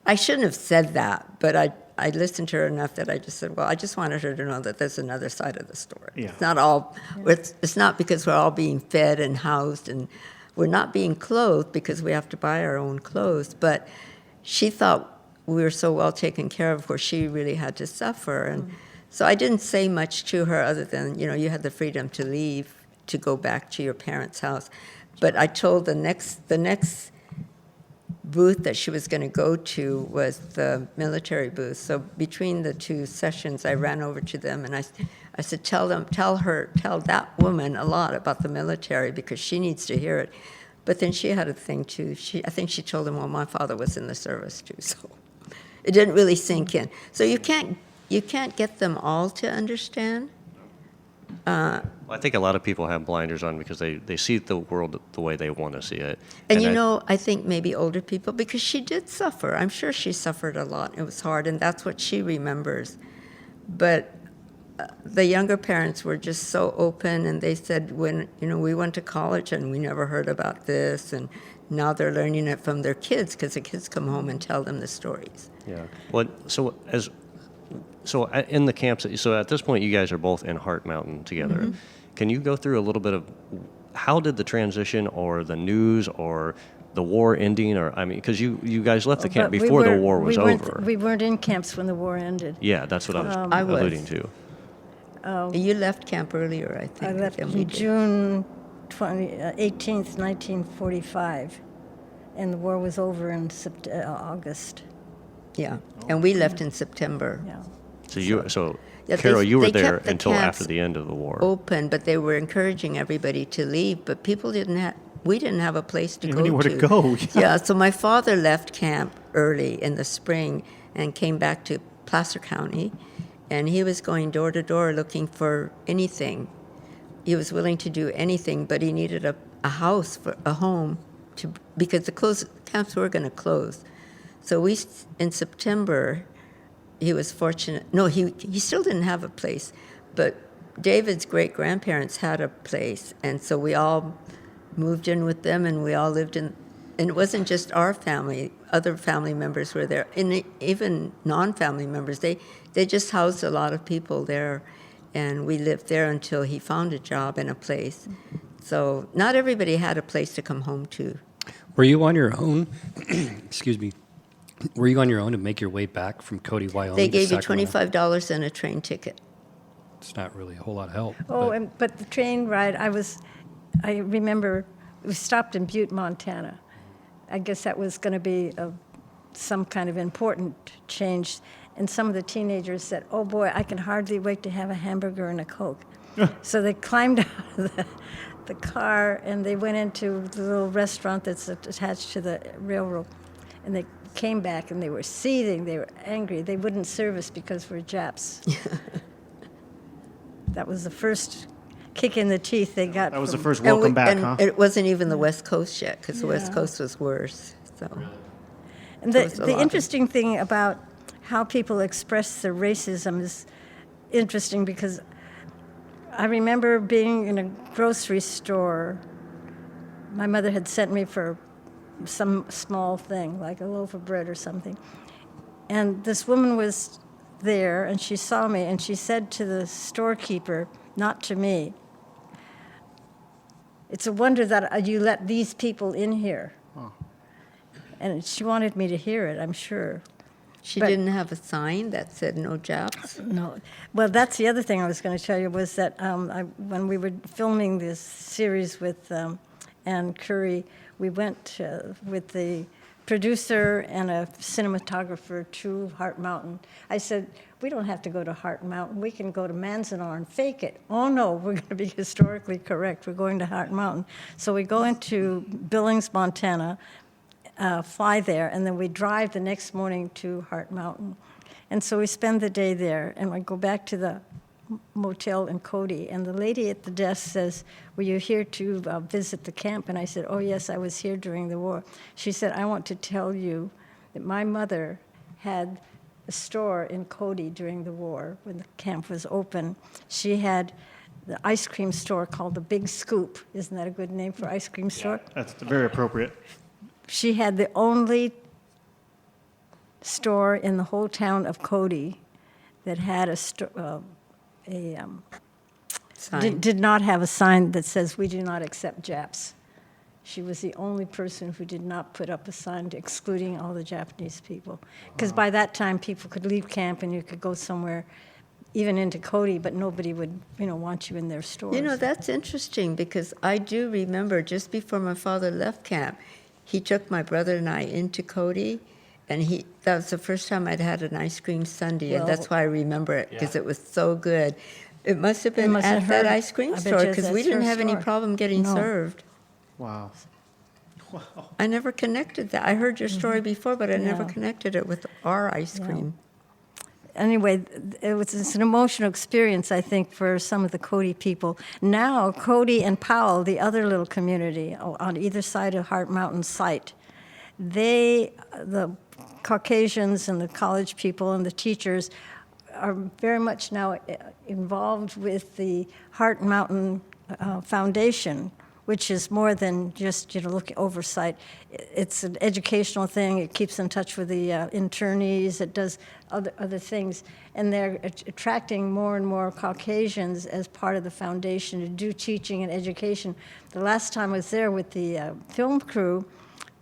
I shouldn't have said that, but I listened to her enough that I just said, well, I just wanted her to know that there's another side of the story. Yeah. It's not all, it's not because we're all being fed and housed, and we're not being clothed because we have to buy our own clothes, but she thought we were so well taken care of where she really had to suffer. And So I didn't say much to her other than, you had the freedom to leave, to go back to your parents' house. But I told the next booth that she was going to go to was the military booth. So between the two sessions, I ran over to them and I said, tell that woman a lot about the military because she needs to hear it. But then she had a thing too. I think she told them, well, my father was in the service too. So it didn't really sink in. So you can't get them all to understand. I think a lot of people have blinders on because they see the world the way they want to see it. And I think maybe older people, because she did suffer. I'm sure she suffered a lot. It was hard, and that's what she remembers. But the younger parents were just so open, and they said, when we went to college and we never heard about this, and now they're learning it from their kids because the kids come home and tell them the stories. Yeah. Well, so in the camps, so at this point, you guys are both in Heart Mountain together. Mm-hmm. Can you go through a little bit of how did the transition or the news or the war ending, or because you guys left the camp before the war was over. We weren't in camps when the war ended. Yeah, that's what I was alluding to. You left camp earlier, I think. I left on June 18th, 1945, and the war was over in August. Yeah, and we left in September. Yeah. Carol, you were there until after the end of the war. Open, but they were encouraging everybody to leave. But people we didn't have a place to go to. Anywhere to go. Yeah, so my father left camp early in the spring and came back to Placer County, and he was going door to door looking for anything. He was willing to do anything, but he needed a house, a home, because the camps were going to close. So in September, he was fortunate. No, he still didn't have a place, but David's great-grandparents had a place, and so we all moved in with them, and we all lived in, and it wasn't just our family, other family members were there, and even non-family members. They just housed a lot of people there, and we lived there until he found a job and a place. So not everybody had a place to come home to. Were you on your own? Excuse me. Were you on your own to make your way back from Cody, Wyoming? They gave you Sacramento? $25 and a train ticket. It's not really a whole lot of help. Oh, but the train ride, I remember we stopped in Butte, Montana. I guess that was going to be some kind of important change. And some of the teenagers said, oh boy, I can hardly wait to have a hamburger and a Coke. So they climbed out of the car and they went into the little restaurant that's attached to the railroad. And they came back and they were seething, they were angry. They wouldn't serve us because we're Japs. That was the first kick in the teeth they got. That was the first welcome back, huh? It wasn't even the West Coast yet, because the West Coast was worse. So. And the interesting thing about how people express their racism is interesting, because I remember being in a grocery store. My mother had sent me for some small thing, like a loaf of bread or something. And this woman was there, and she saw me, and she said to the storekeeper, not to me, "It's a wonder that you let these people in here." Oh. And she wanted me to hear it, I'm sure. She didn't have a sign that said no Japs? No. Well, that's the other thing I was going to tell you, was that when we were filming this series with Ann Curry, we went with the producer and a cinematographer to Heart Mountain. I said, we don't have to go to Heart Mountain. We can go to Manzanar and fake it. Oh, no, we're going to be historically correct. We're going to Heart Mountain. So we go into Billings, Montana, fly there, and then we drive the next morning to Heart Mountain. And so we spend the day there, and we go back to the motel in Cody, and the lady at the desk says, were you here to visit the camp? And I said, oh, yes, I was here during the war. She said, I want to tell you that my mother had a store in Cody during the war when the camp was open. She had the ice cream store called the Big Scoop. Isn't that a good name for ice cream store? Yeah, that's very appropriate. She had the only store in the whole town of Cody that had did not have a sign that says, we do not accept Japs. She was the only person who did not put up a sign excluding all the Japanese people. Because by that time, people could leave camp and you could go somewhere even into Cody, but nobody would, want you in their stores. You know, that's interesting because I do remember just before my father left camp, he took my brother and I into Cody, and that was the first time I'd had an ice cream sundae, and that's why I remember it, because it was so good. It must have been must have at that heard- ice cream I bet store, you because that's we didn't her have any store. problem getting No. served. Wow. I never connected that. I heard your story before, but I never Yeah. connected it with our ice Yeah. cream. Anyway, it's an emotional experience, I think, for some of the Cody people. Now, Cody and Powell, the other little community on either side of Heart Mountain site, the Caucasians and the college people and the teachers are very much now involved with the Heart Mountain Foundation, which is more than just oversight. It's an educational thing. It keeps in touch with the internees. It does other things, and they're attracting more and more Caucasians as part of the foundation to do teaching and education. The last time I was there with the film crew,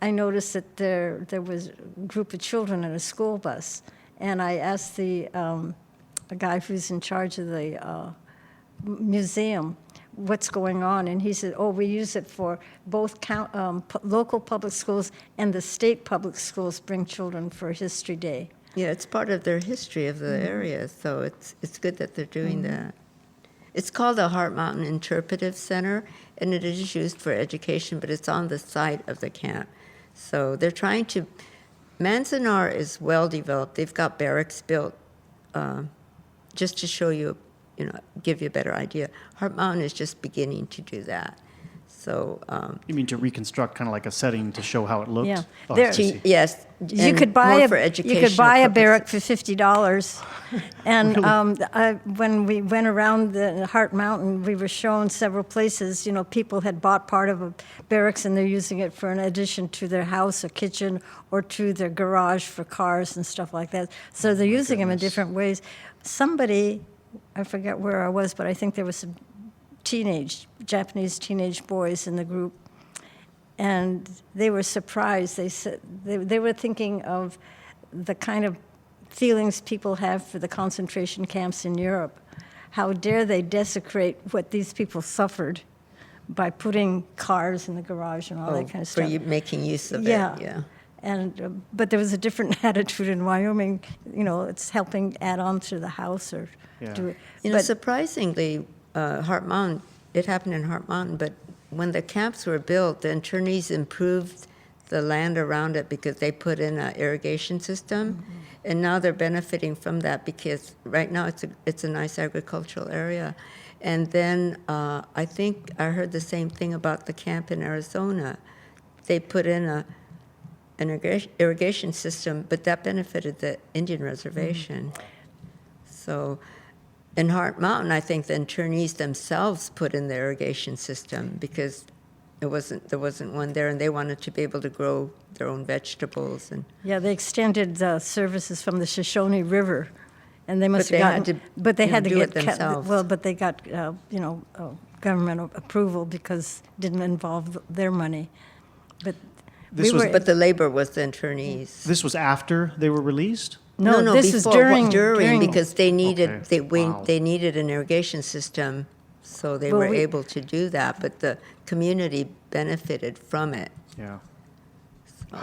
I noticed that there was a group of children in a school bus, and I asked the guy who's in charge of the museum what's going on, and he said, "Oh, we use it for both local public schools and the state public schools bring children for History Day." Yeah, it's part of their history of the area, so it's good that they're doing that. It's called the Heart Mountain Interpretive Center, and it is used for education, but it's on the site of the camp. So they're trying to. Manzanar is well developed. They've got barracks built, just to show you, give you a better idea. Heart Mountain is just beginning to do that. So You mean to reconstruct kind of like a setting to show how it looked? Yeah. Oh, There- I see. yes, You and could buy more a for you educational could buy a purposes. barrack for $50, and when we went around the Heart Mountain, we were shown several places. People had bought part of a barracks and they're using it for an addition to their house, or kitchen, or to their garage for cars and stuff like that. So they're using them in different ways. Somebody, I forget where I was, but I think there was some Japanese teenage boys in the group, and they were surprised. They said they were thinking of the kind of feelings people have for the concentration camps in Europe. How dare they desecrate what these people suffered by putting cars in the garage and all that kind of for stuff. you making use of Yeah. it. Yeah. And but there was a different attitude in Wyoming. It's helping add on to the house or Yeah. do it. But But surprisingly, Heart Mountain, it happened in Heart Mountain, but when the camps were built, the internees improved the land around it because they put in an irrigation system, and now they're benefiting from that because right now it's a nice agricultural area. And then I think I heard the same thing about the camp in Arizona. They put in an irrigation system, but that benefited the Indian reservation. So in Heart Mountain, I think the internees themselves put in the irrigation system because there wasn't one there, and they wanted to be able to grow their own vegetables. And yeah, they extended services from the Shoshone River, and they must But have they had gotten. to, But they you know, had to do get it themselves. well, but they got government approval because it didn't involve their money. But This we was- were, but the labor was the internees. This was after they were released? no, this before, was during because they needed Okay. Wow. they needed an irrigation system, so they Well, were we- able to do that. But the community benefited from it Yeah.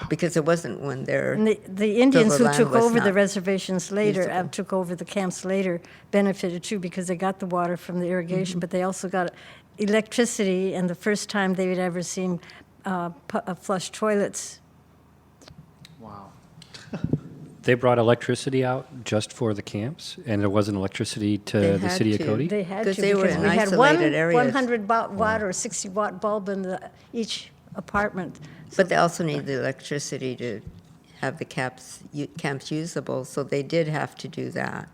because there wasn't one there. And the Indians who land took was over the not reservations later, usable. took over the camps later, benefited too because they got the water from the irrigation, but they also got electricity, and the first time they'd ever seen flush toilets. Wow. They brought electricity out just for the camps, and there wasn't electricity to They the had city to. of Cody? They had 'Cause to they were because in we had isolated areas. 100-watt or 60-watt bulb in each apartment. But they also need the electricity to have the camps usable, so they did have to do that.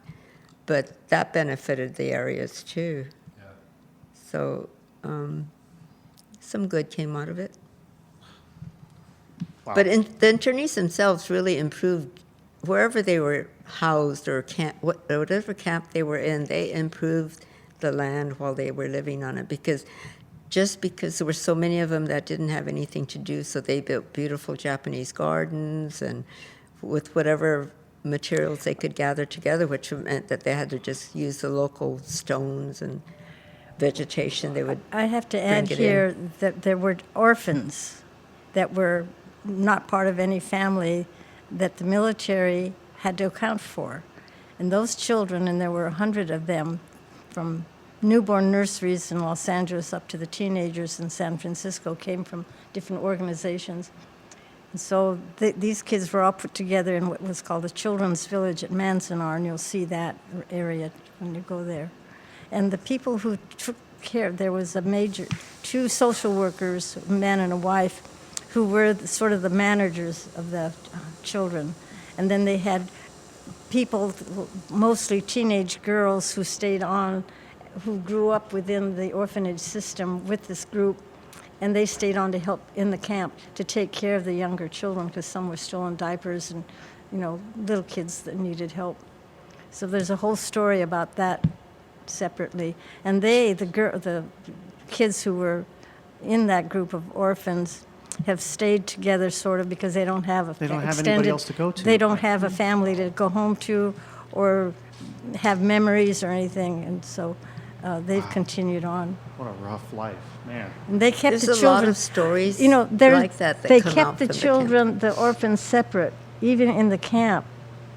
But that benefited the areas too. So some good came out of it. Wow. But the internees themselves really improved wherever they were housed or whatever camp they were in. They improved the land while they were living on it because there were so many of them that didn't have anything to do, so they built beautiful Japanese gardens and with whatever materials they could gather together, which meant that they had to just use the local stones and vegetation. They would. I have to add here that there were orphans that were not part of any family that the military had to account for. And those children, and there were 100 of them, from newborn nurseries in Los Angeles up to the teenagers in San Francisco, came from different organizations. And so these kids were all put together in what was called the Children's Village at Manzanar, and you'll see that area when you go there. And the people who took care, there was two social workers, a man and a wife, who were sort of the managers of the children. And then they had people, mostly teenage girls, who stayed on, who grew up within the orphanage system with this group, and they stayed on to help in the camp to take care of the younger children, because some were still in diapers and, little kids that needed help. So there's a whole story about that separately. And the kids who were in that group of orphans have stayed together sort of because they don't have anybody else to go to. They don't have a family to go home to or have memories or anything, and so they've continued on. What a rough life, man. And they kept There's the a children. lot of stories like that they come kept out the from the children, the orphans, separate, even in the camp.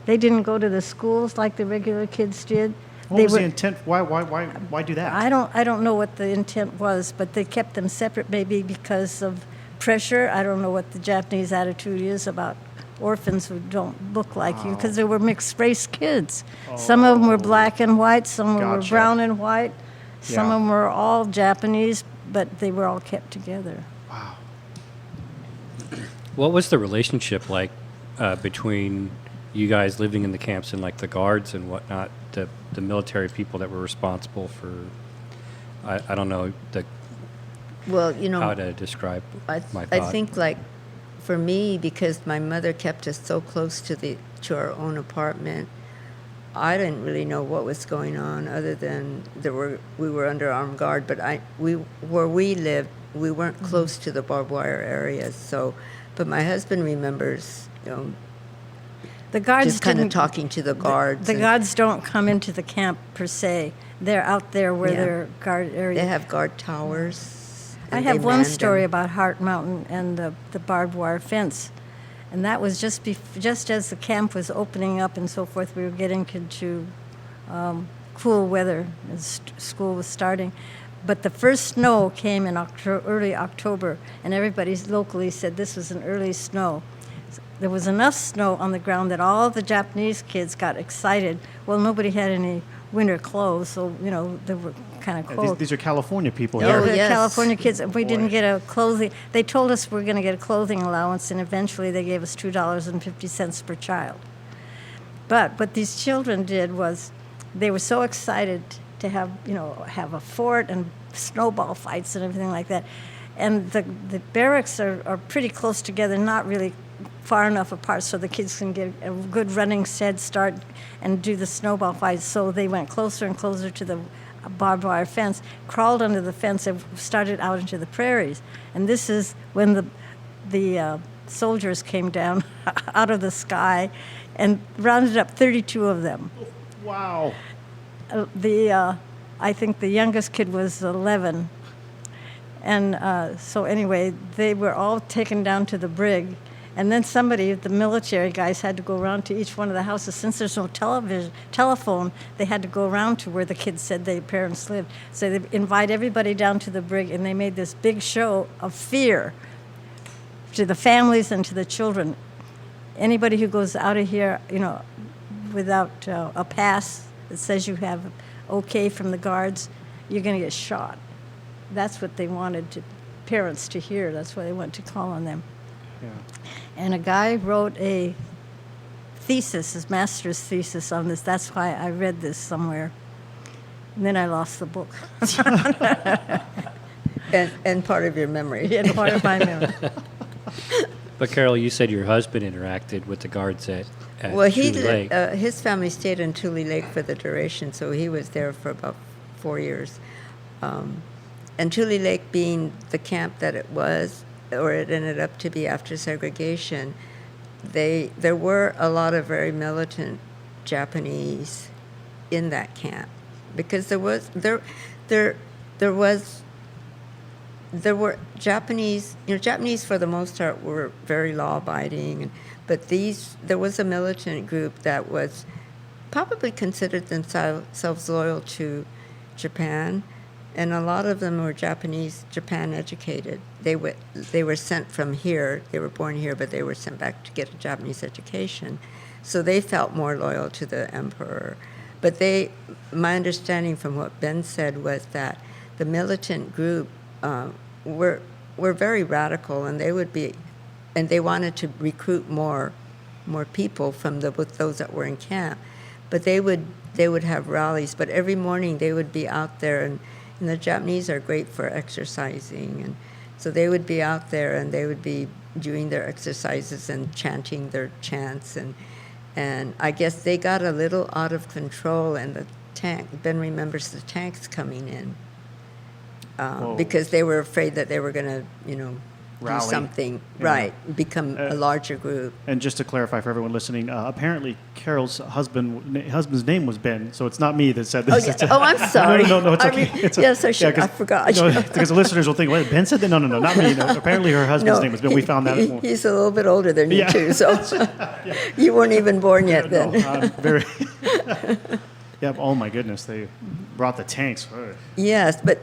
They didn't go to the schools like the regular kids did. What was the intent? Why do that? I don't know what the intent was, but they kept them separate, maybe because of pressure. I don't know what the Japanese attitude is about orphans who don't look like you, because they were mixed race kids. Some of them were black and white, some of them were brown and white, some of them were all Japanese, but they were all kept together. Wow. What was the relationship like between you guys living in the camps and like the guards and whatnot, the military people that were responsible for, I don't know Well, how to describe my thought. I think, like, for me, because my mother kept us so close to our own apartment, I didn't really know what was going on, other than we were under armed guard. But where we lived, we weren't close to the barbed wire areas. So, but my husband remembers, The guards just kind of didn't- talking to the guards. The and guards don't come into the camp per se. They're out there where their guard area. They have guard towers. I and have they one man story them. about Hart Mountain and the barbed wire fence, and that was just as the camp was opening up and so forth. We were getting into cool weather as school was starting, but the first snow came in early October, and everybody locally said this was an early snow. There was enough snow on the ground that all the Japanese kids got excited. Well, nobody had any winter clothes, so they were kind of cold. These are California people Yeah, here. the yes. California kids. We didn't Boy. get a clothing. They told us we were going to get a clothing allowance, and eventually they gave us $2.50 per child. But what these children did was, they were so excited to have a fort and snowball fights and everything like that. And the barracks are pretty close together, not really far enough apart so the kids can get a good running head start and do the snowball fights. So they went closer and closer to the barbed wire fence, crawled under the fence, and started out into the prairies. And this is when the soldiers came down out of the sky and rounded up 32 of them. Wow. I think the youngest kid was 11. And so anyway, they were all taken down to the brig. And then the military guys, had to go around to each one of the houses. Since there's no telephone, they had to go around to where the kids said their parents lived. So they invite everybody down to the brig, and they made this big show of fear to the families and to the children. Anybody who goes out of here, without a pass that says you have okay from the guards, you're going to get shot. That's what they wanted parents to hear. That's why they went to call on them. Yeah. And a guy wrote a thesis, his master's thesis on this. That's why I read this somewhere. And then I lost the book. and part of your memory. And part of my memory. But Carol, you said your husband interacted with the guards at Well, Tule Lake. his family stayed in Tule Lake for the duration, so he was there for about 4 years. And Tule Lake being the camp that it was, or it ended up to be after segregation, there were a lot of very militant Japanese in that camp, because there were Japanese, Japanese for the most part were very law-abiding, but there was a militant group that was probably considered themselves loyal to Japan, and a lot of them were Japan educated. They were sent from here. They were born here, but they were sent back to get a Japanese education, so they felt more loyal to the emperor. But my understanding from what Ben said was that the militant group were very radical, and they wanted to recruit more people from those that were in camp. But they would have rallies. But every morning they would be out there, and the Japanese are great for exercising, and so they would be out there and they would be doing their exercises and chanting their chants, and I guess they got a little out of control, and the tank. Ben remembers the tanks coming in because they were afraid that they were going to, do Rally. something, Yeah. right, become a larger group. And just to clarify for everyone listening, apparently Carol's husband's name was Ben, so it's not me that said this. Oh, yeah. I'm sorry. No, it's okay. Yes, I should. I forgot. Because the listeners will think, "Wait, Ben said that." No, not me. No, apparently her husband's name was Ben. We found that. He's a little bit older than you, Yeah. too, so you weren't even born yet then. No, very. Yeah. Oh my goodness, they brought the tanks. Ugh. Yes, but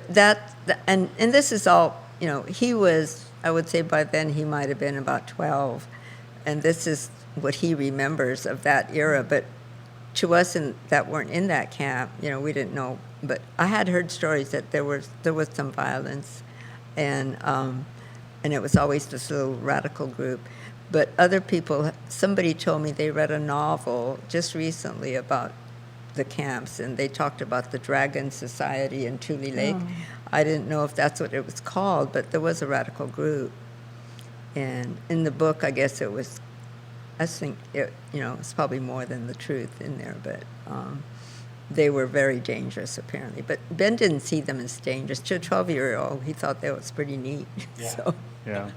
and this is all, he was, I would say by then he might have been about 12, and this is what he remembers of that era. But to us that weren't in that camp, we didn't know. But I had heard stories that there was some violence, and it was always this little radical group. But other people, somebody told me they read a novel just recently about the camps, and they talked about the Dragon Society in Tule Lake. Oh. I didn't know if that's what it was called, but there was a radical group. And in the book, I guess it was, I think, it's probably more than the truth in there, but they were very dangerous, apparently. But Ben didn't see them as dangerous. To a 12-year-old, he thought that was pretty neat. Yeah. So yeah.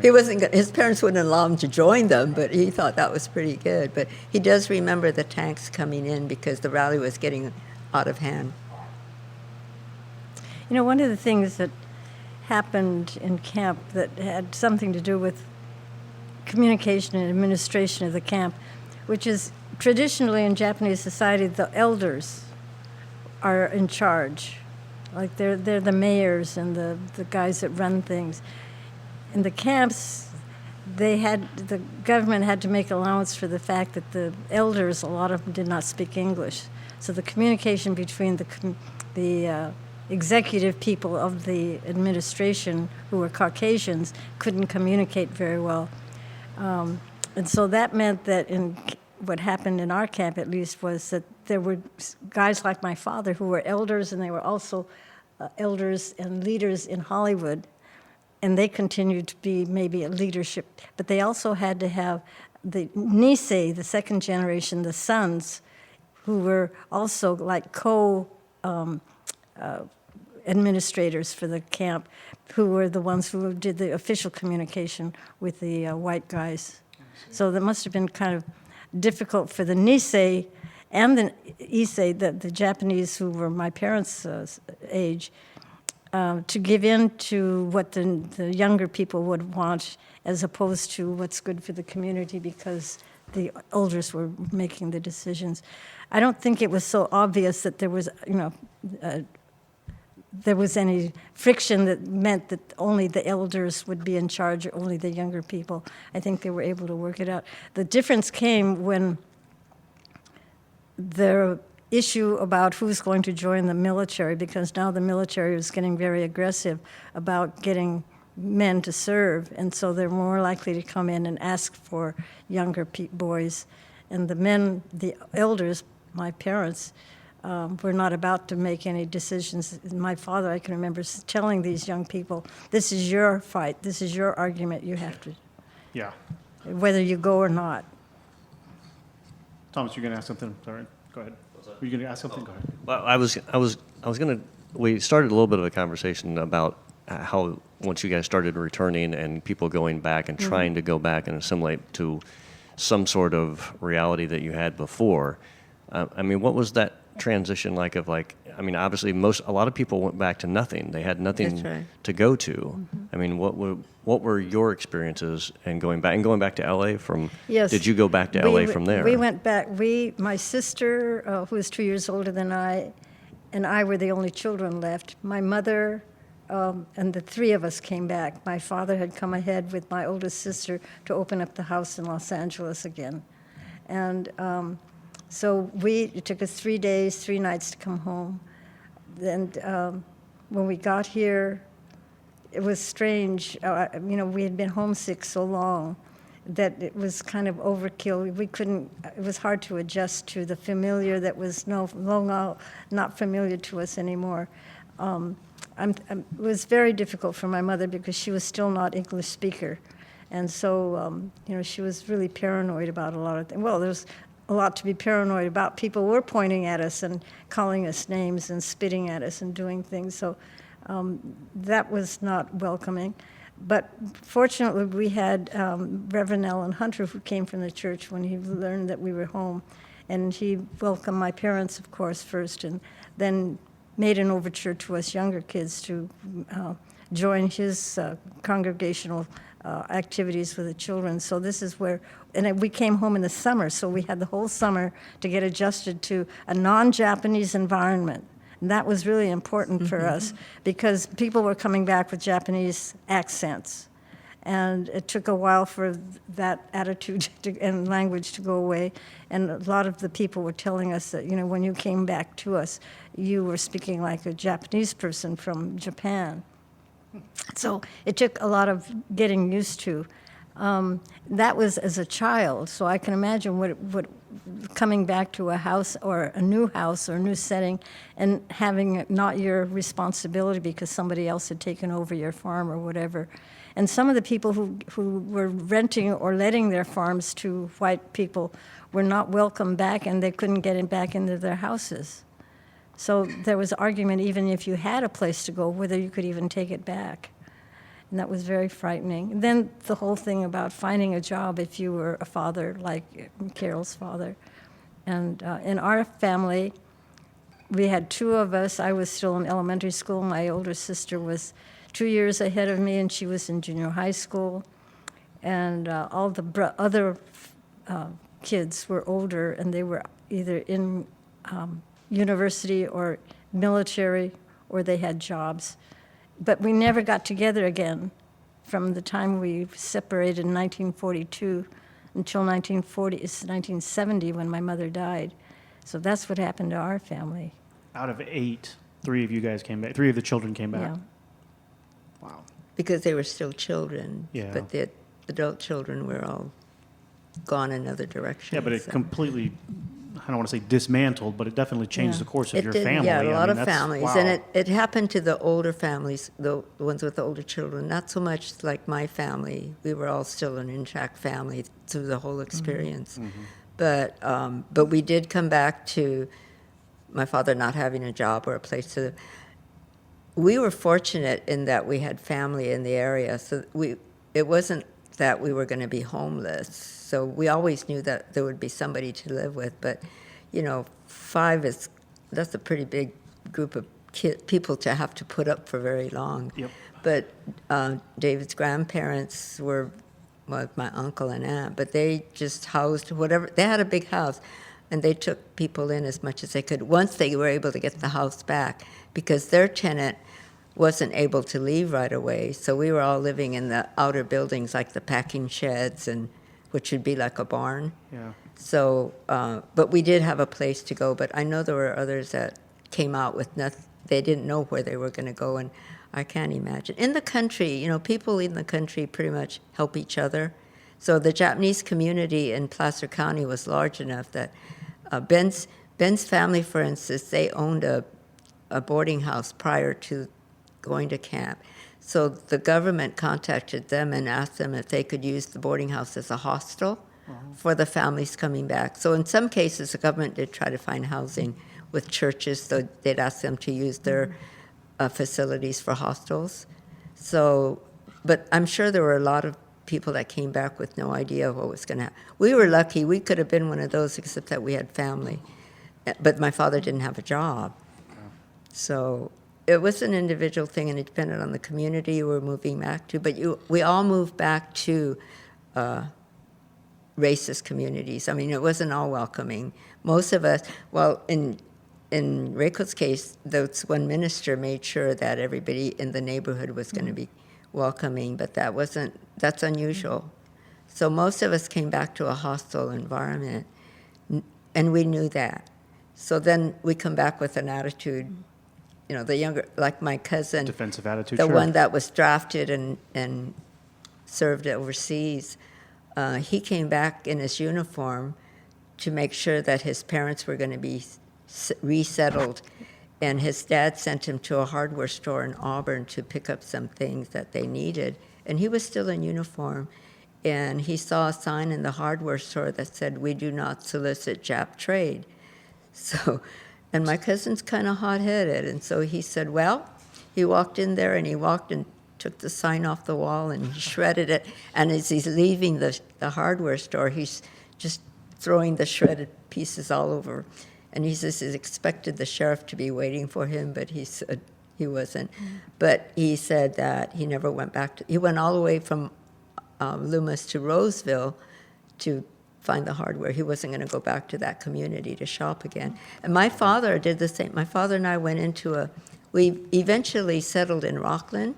He wasn't. His parents wouldn't allow him to join them, but he thought that was pretty good. But he does remember the tanks coming in because the rally was getting out of hand. One of the things that happened in camp that had something to do with communication and administration of the camp, which is traditionally in Japanese society, the elders are in charge. Like they're the mayors and the guys that run things. In the camps, the government had to make allowance for the fact that the elders, a lot of them did not speak English. So the communication between the executive people of the administration, who were Caucasians, couldn't communicate very well. And so that meant that what happened in our camp, at least, was that there were guys like my father who were elders, and they were also elders and leaders in Hollywood, and they continued to be maybe a leadership. But they also had to have the Nisei, the second generation, the sons, who were also like administrators for the camp, who were the ones who did the official communication with the white guys. So that must have been kind of difficult for the Nisei and the Issei, the Japanese who were my parents' age, to give in to what the younger people would want, as opposed to what's good for the community, because the elders were making the decisions. I don't think it was so obvious that there was, there was any friction that meant that only the elders would be in charge, or only the younger people. I think they were able to work it out. The difference came when the issue about who's going to join the military, because now the military was getting very aggressive about getting men to serve, and so they're more likely to come in and ask for younger boys. And the men, the elders, my parents, were not about to make any decisions. My father, I can remember telling these young people, this is your fight, this is your argument, you have to, Yeah. whether you go or not. Thomas, you're going to ask something? Sorry. Go ahead. Were you going to ask something? Go ahead. Well, I was going to. We started a little bit of a conversation about how once you guys started returning and people going back and trying to go back and assimilate to some sort of reality that you had before. I mean, what was that transition like? Obviously, a lot of people went back to nothing. They had nothing That's right. to go to. I mean, what were your experiences and going back to LA from? Yes. Did you go back to LA from there? We went back. My sister, who was 2 years older than I, and I were the only children left. My mother and the three of us came back. My father had come ahead with my oldest sister to open up the house in Los Angeles again. And so it took us 3 days, 3 nights to come home. And when we got here, it was strange. We had been homesick so long that it was kind of overkill. It was hard to adjust to the familiar that was not familiar to us anymore. It was very difficult for my mother because she was still not English speaker. And so, she was really paranoid about a lot of things. Well, there's a lot to be paranoid about. People were pointing at us and calling us names and spitting at us and doing things. So that was not welcoming. But fortunately, we had Reverend Alan Hunter, who came from the church when he learned that we were home. And he welcomed my parents, of course, first, and then made an overture to us younger kids to join his congregational activities with the children. So this is where, and we came home in the summer, so we had the whole summer to get adjusted to a non-Japanese environment. And that was really important for us because people were coming back with Japanese accents. And it took a while for that attitude and language to go away. And a lot of the people were telling us that, when you came back to us, you were speaking like a Japanese person from Japan. So it took a lot of getting used to. That was as a child, so I can imagine what coming back to a house or a new setting and having it not your responsibility because somebody else had taken over your farm or whatever. And some of the people who were renting or letting their farms to white people were not welcome back, and they couldn't get back into their houses. So there was argument, even if you had a place to go, whether you could even take it back. And that was very frightening. Then the whole thing about finding a job if you were a father, like Carol's father. And in our family, we had 2 of us. I was still in elementary school. My older sister was 2 years ahead of me, and she was in junior high school. And all the other kids were older, and they were either in university or military, or they had jobs. But we never got together again from the time we separated in 1942 until 1970 when my mother died. So that's what happened to our family. Out of 8, 3 of you guys came back. 3 of the children came back. Yeah. Wow. Because they were still children. Yeah. But the adult children were all gone another direction. Yeah, but it completely, I don't want to say dismantled, but it definitely changed the course of It your did, family. yeah, a lot of that's- families. wow. And it happened to the older families, the ones with the older children, not so much like my family. We were all still an intact family through the whole experience. But we did come back to my father not having a job or a place to live. We were fortunate in that we had family in the area, so it wasn't that we were going to be homeless. So we always knew that there would be somebody to live with, but 5 that's a pretty big group of people to have to put up for very long. Yep. But David's grandparents were my uncle and aunt, but they just housed whatever. They had a big house, and they took people in as much as they could once they were able to get the house back, because their tenant wasn't able to leave right away. So we were all living in the outer buildings, like the packing sheds, and which would be like a barn. Yeah. So, but we did have a place to go. But I know there were others that came out with nothing. They didn't know where they were going to go, and I can't imagine. In the country, people in the country pretty much help each other. So the Japanese community in Placer County was large enough that Ben's family, for instance, they owned a boarding house prior to going to camp. So the government contacted them and asked them if they could use the boarding house as a hostel for the families coming back. So in some cases, the government did try to find housing with churches, so they'd ask them to use their facilities for hostels. So, but I'm sure there were a lot of people that came back with no idea what was going to happen. We were lucky. We could have been one of those, except that we had family. But my father didn't have a job. So it was an individual thing, and it depended on the community you were moving back to. But we all moved back to racist communities. I mean, it wasn't all welcoming. Most of us, well, in Reiko's case, this one minister made sure that everybody in the neighborhood was going to be welcoming, but that's unusual. So most of us came back to a hostile environment, and we knew that. So then we come back with an attitude, the younger, like my cousin. Defensive attitude, the sure. one that was drafted and served overseas, he came back in his uniform to make sure that his parents were going to be resettled. And his dad sent him to a hardware store in Auburn to pick up some things that they needed. And he was still in uniform. And he saw a sign in the hardware store that said, "We do not solicit Jap trade." So, and my cousin's kind of hot-headed. And so he said, well, he walked in there and he walked and took the sign off the wall and he shredded it. And as he's leaving the hardware store, he's just throwing the shredded pieces all over. And he says he expected the sheriff to be waiting for him, but he said he wasn't. But he said that he never went back he went all the way from Loomis to Roseville to find the hardware. He wasn't going to go back to that community to shop again. And my father did the same. My father and I went into we eventually settled in Rockland,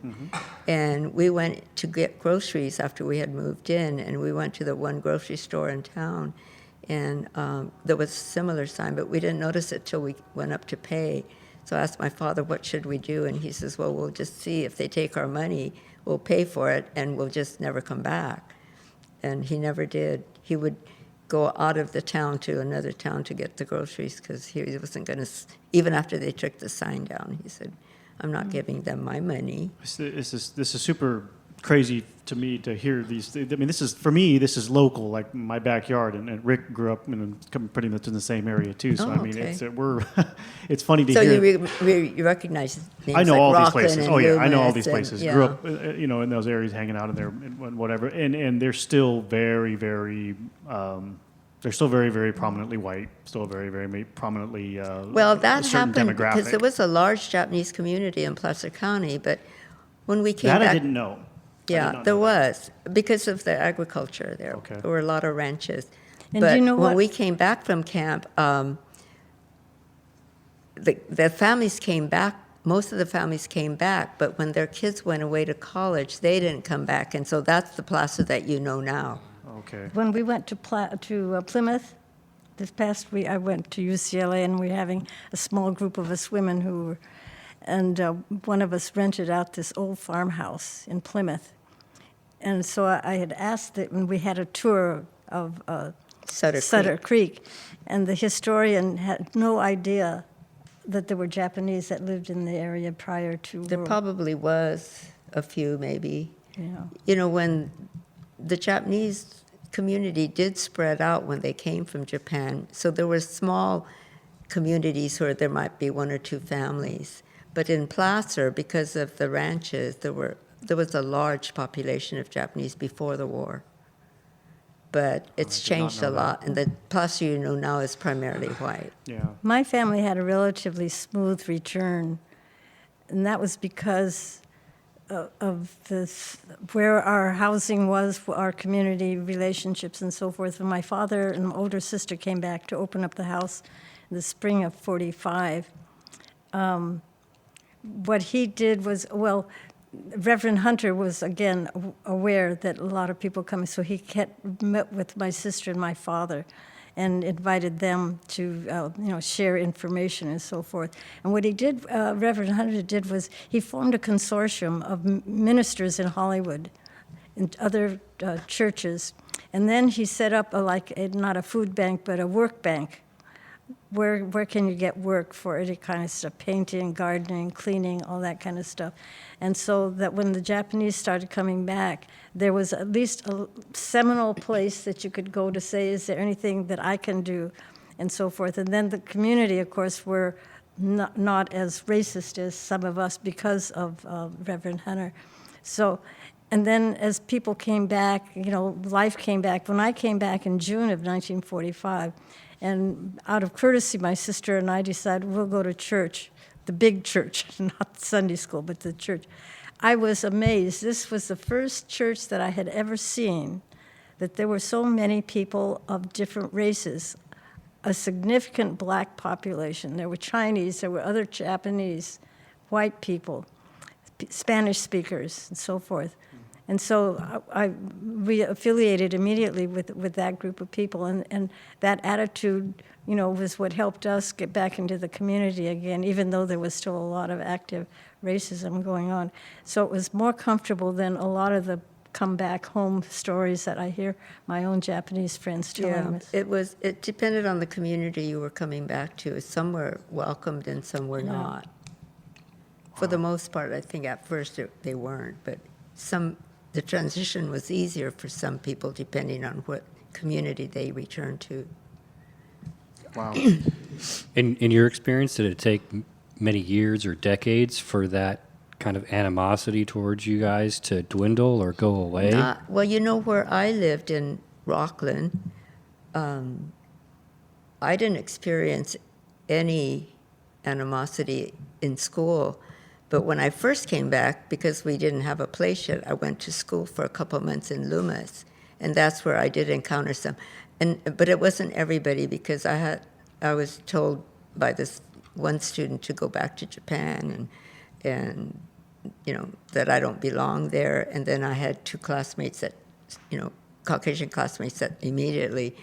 and we went to get groceries after we had moved in, and we went to the one grocery store in town, and there was a similar sign, but we didn't notice it till we went up to pay. So I asked my father, what should we do? And he says, well, we'll just see. If they take our money, we'll pay for it, and we'll just never come back. And he never did. He would go out of the town to another town to get the groceries because he wasn't going to, even after they took the sign down, he said, I'm not giving them my money. This is super crazy to me to hear these. I mean, for me, this is local, like my backyard, and Rick grew up pretty much in the same area too. So Oh, I mean, okay. it's funny to So hear. you recognize names I know like all these Rockland places. and Oh yeah, I know all Loomis these places. and, Grew yeah. up, in those areas, hanging out in there and whatever. And they're still very, very. They're still very, very prominently white. Still very, very prominently. Well, that a certain happened because demographic. there was a large Japanese community in Placer County, but when we came That back, I didn't know. I did yeah, not there know that. was because of the agriculture there. Okay. There were a lot of ranches. And but do you know when what? we came back from camp, the families came back. Most of the families came back, but when their kids went away to college, they didn't come back, and so that's the Placer that you know now. Okay. When we went to Plymouth this past week, I went to UCLA, and we were having a small group of us women and one of us rented out this old farmhouse in Plymouth. And so I had asked that when we had a tour of Sutter Creek, and the historian had no idea that there were Japanese that lived in the area prior to There World- probably was a few, maybe. Yeah. When the Japanese community did spread out when they came from Japan, so there were small communities where there might be one or two families. But in Placer, because of the ranches, there was a large population of Japanese before the war. But it's did not changed know a that. lot, and the Placer you know now is primarily white. Yeah. My family had a relatively smooth return, and that was because of where our housing was, our community relationships and so forth. When my father and my older sister came back to open up the house in the spring of '45, what he did was, Reverend Hunter was, again, aware that a lot of people coming, so he met with my sister and my father and invited them to, share information and so forth. And what he did, Reverend Hunter did, was he formed a consortium of ministers in Hollywood and other churches. And then he set up not a food bank, but a work bank. Where can you get work for any kind of stuff, painting, gardening, cleaning, all that kind of stuff. And so that when the Japanese started coming back, there was at least a seminal place that you could go to say, is there anything that I can do, and so forth. And then the community, of course, were not as racist as some of us because of Reverend Hunter. So And then as people came back, life came back. When I came back in June of 1945, and out of courtesy, my sister and I decided we'll go to church, the big church, not Sunday school, but the church. I was amazed. This was the first church that I had ever seen that there were so many people of different races, a significant black population. There were Chinese, there were other Japanese, white people, Spanish speakers, and so forth. And so we affiliated immediately with that group of people, and that attitude, was what helped us get back into the community again, even though there was still a lot of active racism going on. So it was more comfortable than a lot of the come back home stories that I hear my own Japanese friends telling us. It depended on the community you were coming back to. Some were welcomed and some were not. For the most part, I think at first they weren't, but the transition was easier for some people depending on what community they returned to. Wow. In your experience, did it take many years or decades for that kind of animosity towards you guys to dwindle or go away? Well, where I lived in Rockland, I didn't experience any animosity in school. But when I first came back, because we didn't have a place yet, I went to school for a couple months in Loomis, and that's where I did encounter some. But it wasn't everybody, because I was told by this one student to go back to Japan, and that I don't belong there. And then I had two classmates that, Caucasian classmates that immediately,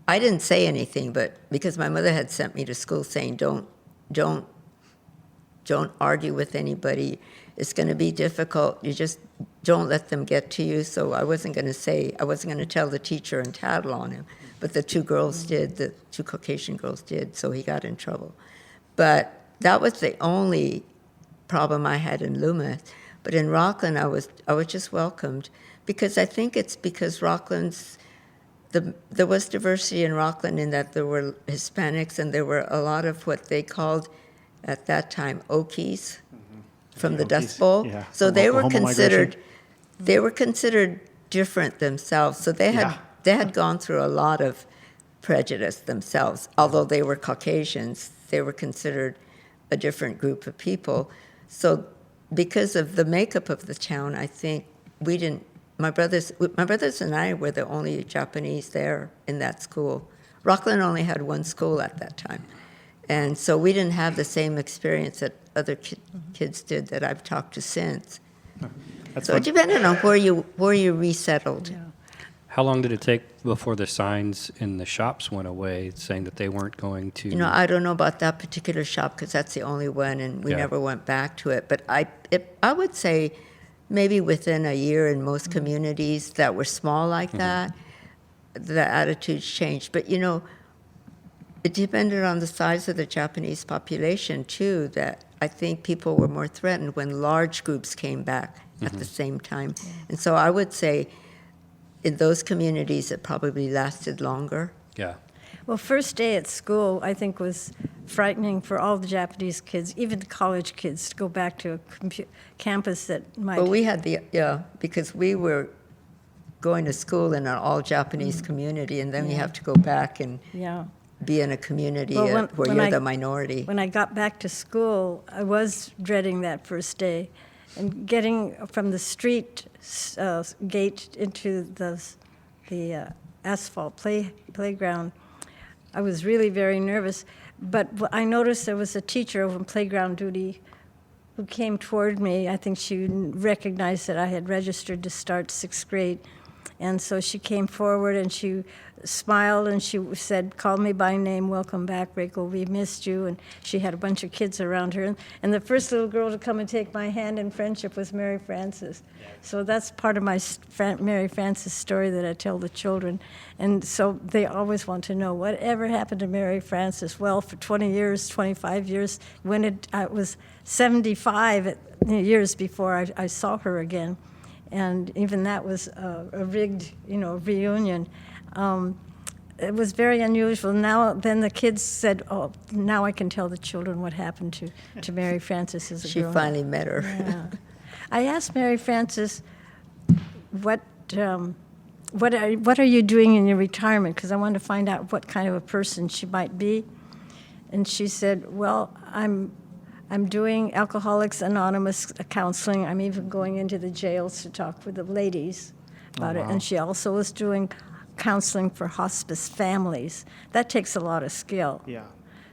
I didn't say anything, but because my mother had sent me to school saying, don't argue with anybody. It's going to be difficult. You just don't let them get to you. So I wasn't going to tell the teacher and tattle on him. But the two girls did, the two Caucasian girls did, so he got in trouble. But that was the only problem I had in Loomis. But in Rockland, I was just welcomed, because I think it's because there was diversity in Rockland in that there were Hispanics and there were a lot of what they called at that time Okies from the Dust Bowl. Yeah, so from they were Oklahoma considered different themselves. So they had gone through a lot of prejudice themselves. Although they were Caucasians, they were considered a different group of people. So because of the makeup of the town, I think my brothers and I were the only Japanese there in that school. Rockland only had one school at that time. And so we didn't have the same experience that other kids did that I've talked to since. So it depended on where you resettled. Yeah. How long did it take before the signs in the shops went away saying that they weren't going to? I don't know about that particular shop, because that's the only one, and we never went back to it. But I would say maybe within a year in most communities that were small like that, the attitudes changed. But, it depended on the size of the Japanese population, too, that I think people were more threatened when large groups came back at the same time. And so I would say in those communities, it probably lasted longer. Yeah. Well, first day at school, I think, was frightening for all the Japanese kids, even the college kids, to go back to a campus that might... But we had because we were going to school in an all-Japanese community, and then you have to go back and be in a community where you're the minority. When I got back to school, I was dreading that first day. And getting from the street gate into the asphalt playground, I was really very nervous. But I noticed there was a teacher on playground duty who came toward me. I think she recognized that I had registered to start 6th grade. And so she came forward and she smiled and she said, "Call me by name, welcome back, Rachel, we missed you." And she had a bunch of kids around her. And the first little girl to come and take my hand in friendship was Mary Frances. So that's part of my Mary Frances story that I tell the children. And so they always want to know, whatever happened to Mary Frances? Well, for 20 years, 25 years, I was 75 years before I saw her again. And even that was a rigged, reunion. It was very unusual. Then the kids said, "Oh, now I can tell the children what happened to Mary Frances as a girl." She finally met her. Yeah. I asked Mary Frances what are you doing in your retirement? Because I wanted to find out what kind of a person she might be. And she said, well, I'm doing Alcoholics Anonymous counseling. I'm even going into the jails to talk with the ladies about it. And she also was doing counseling for hospice families. That takes a lot of skill. Yeah.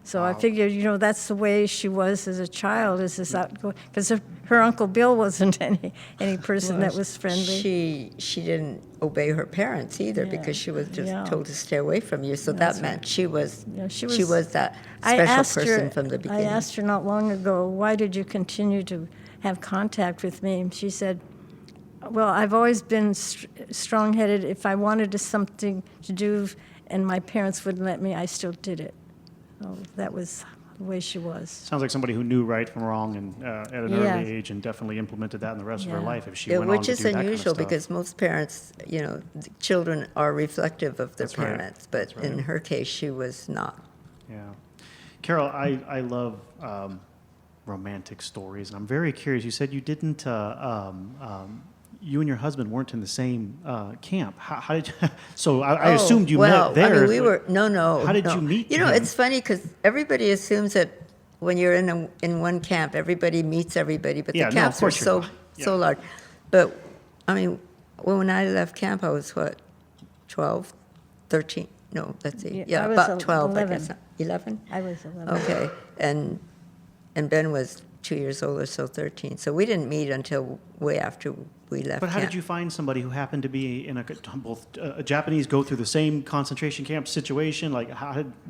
So I figured, that's the way she was as a child, is this outgoing, because her Uncle Bill wasn't any person that was friendly. She didn't obey her parents either, Yeah. because she was just Yeah. told to stay away from you. So That's that meant right. she was She she was- was that I special asked person her, from the beginning. I asked her not long ago, why did you continue to have contact with me? And she said, well, I've always been strong-headed. If I wanted something to do and my parents wouldn't let me, I still did it. So that was the way she was. Sounds like somebody who knew right from wrong and at an Yeah. early age and definitely implemented that in the rest of her Yeah. life if she Yeah, went on which to is do that kind of unusual stuff. because most parents, the children are reflective of their That's right. parents, but That's right. in her case, she was not. Yeah. Carol, I love romantic stories, and I'm very curious. You said you didn't, you and your husband weren't in the same camp. How did you, so I assumed you well, met there. I mean, we were, no. How did no. you meet You know, him? it's funny because everybody assumes that when you're in one camp, everybody meets everybody, but Yeah, the no, of camps are course you're so not. so Yeah. large. But, I mean, when I left camp, I was, 12, 13? No, let's see. Yeah, Yeah, I was about 12, 11. I guess. 11? I was 11. Okay, and Ben was 2 years older, so 13. So we didn't meet until way after we left But how camp. did you find somebody who happened to be in both Japanese go through the same concentration camp situation? Like,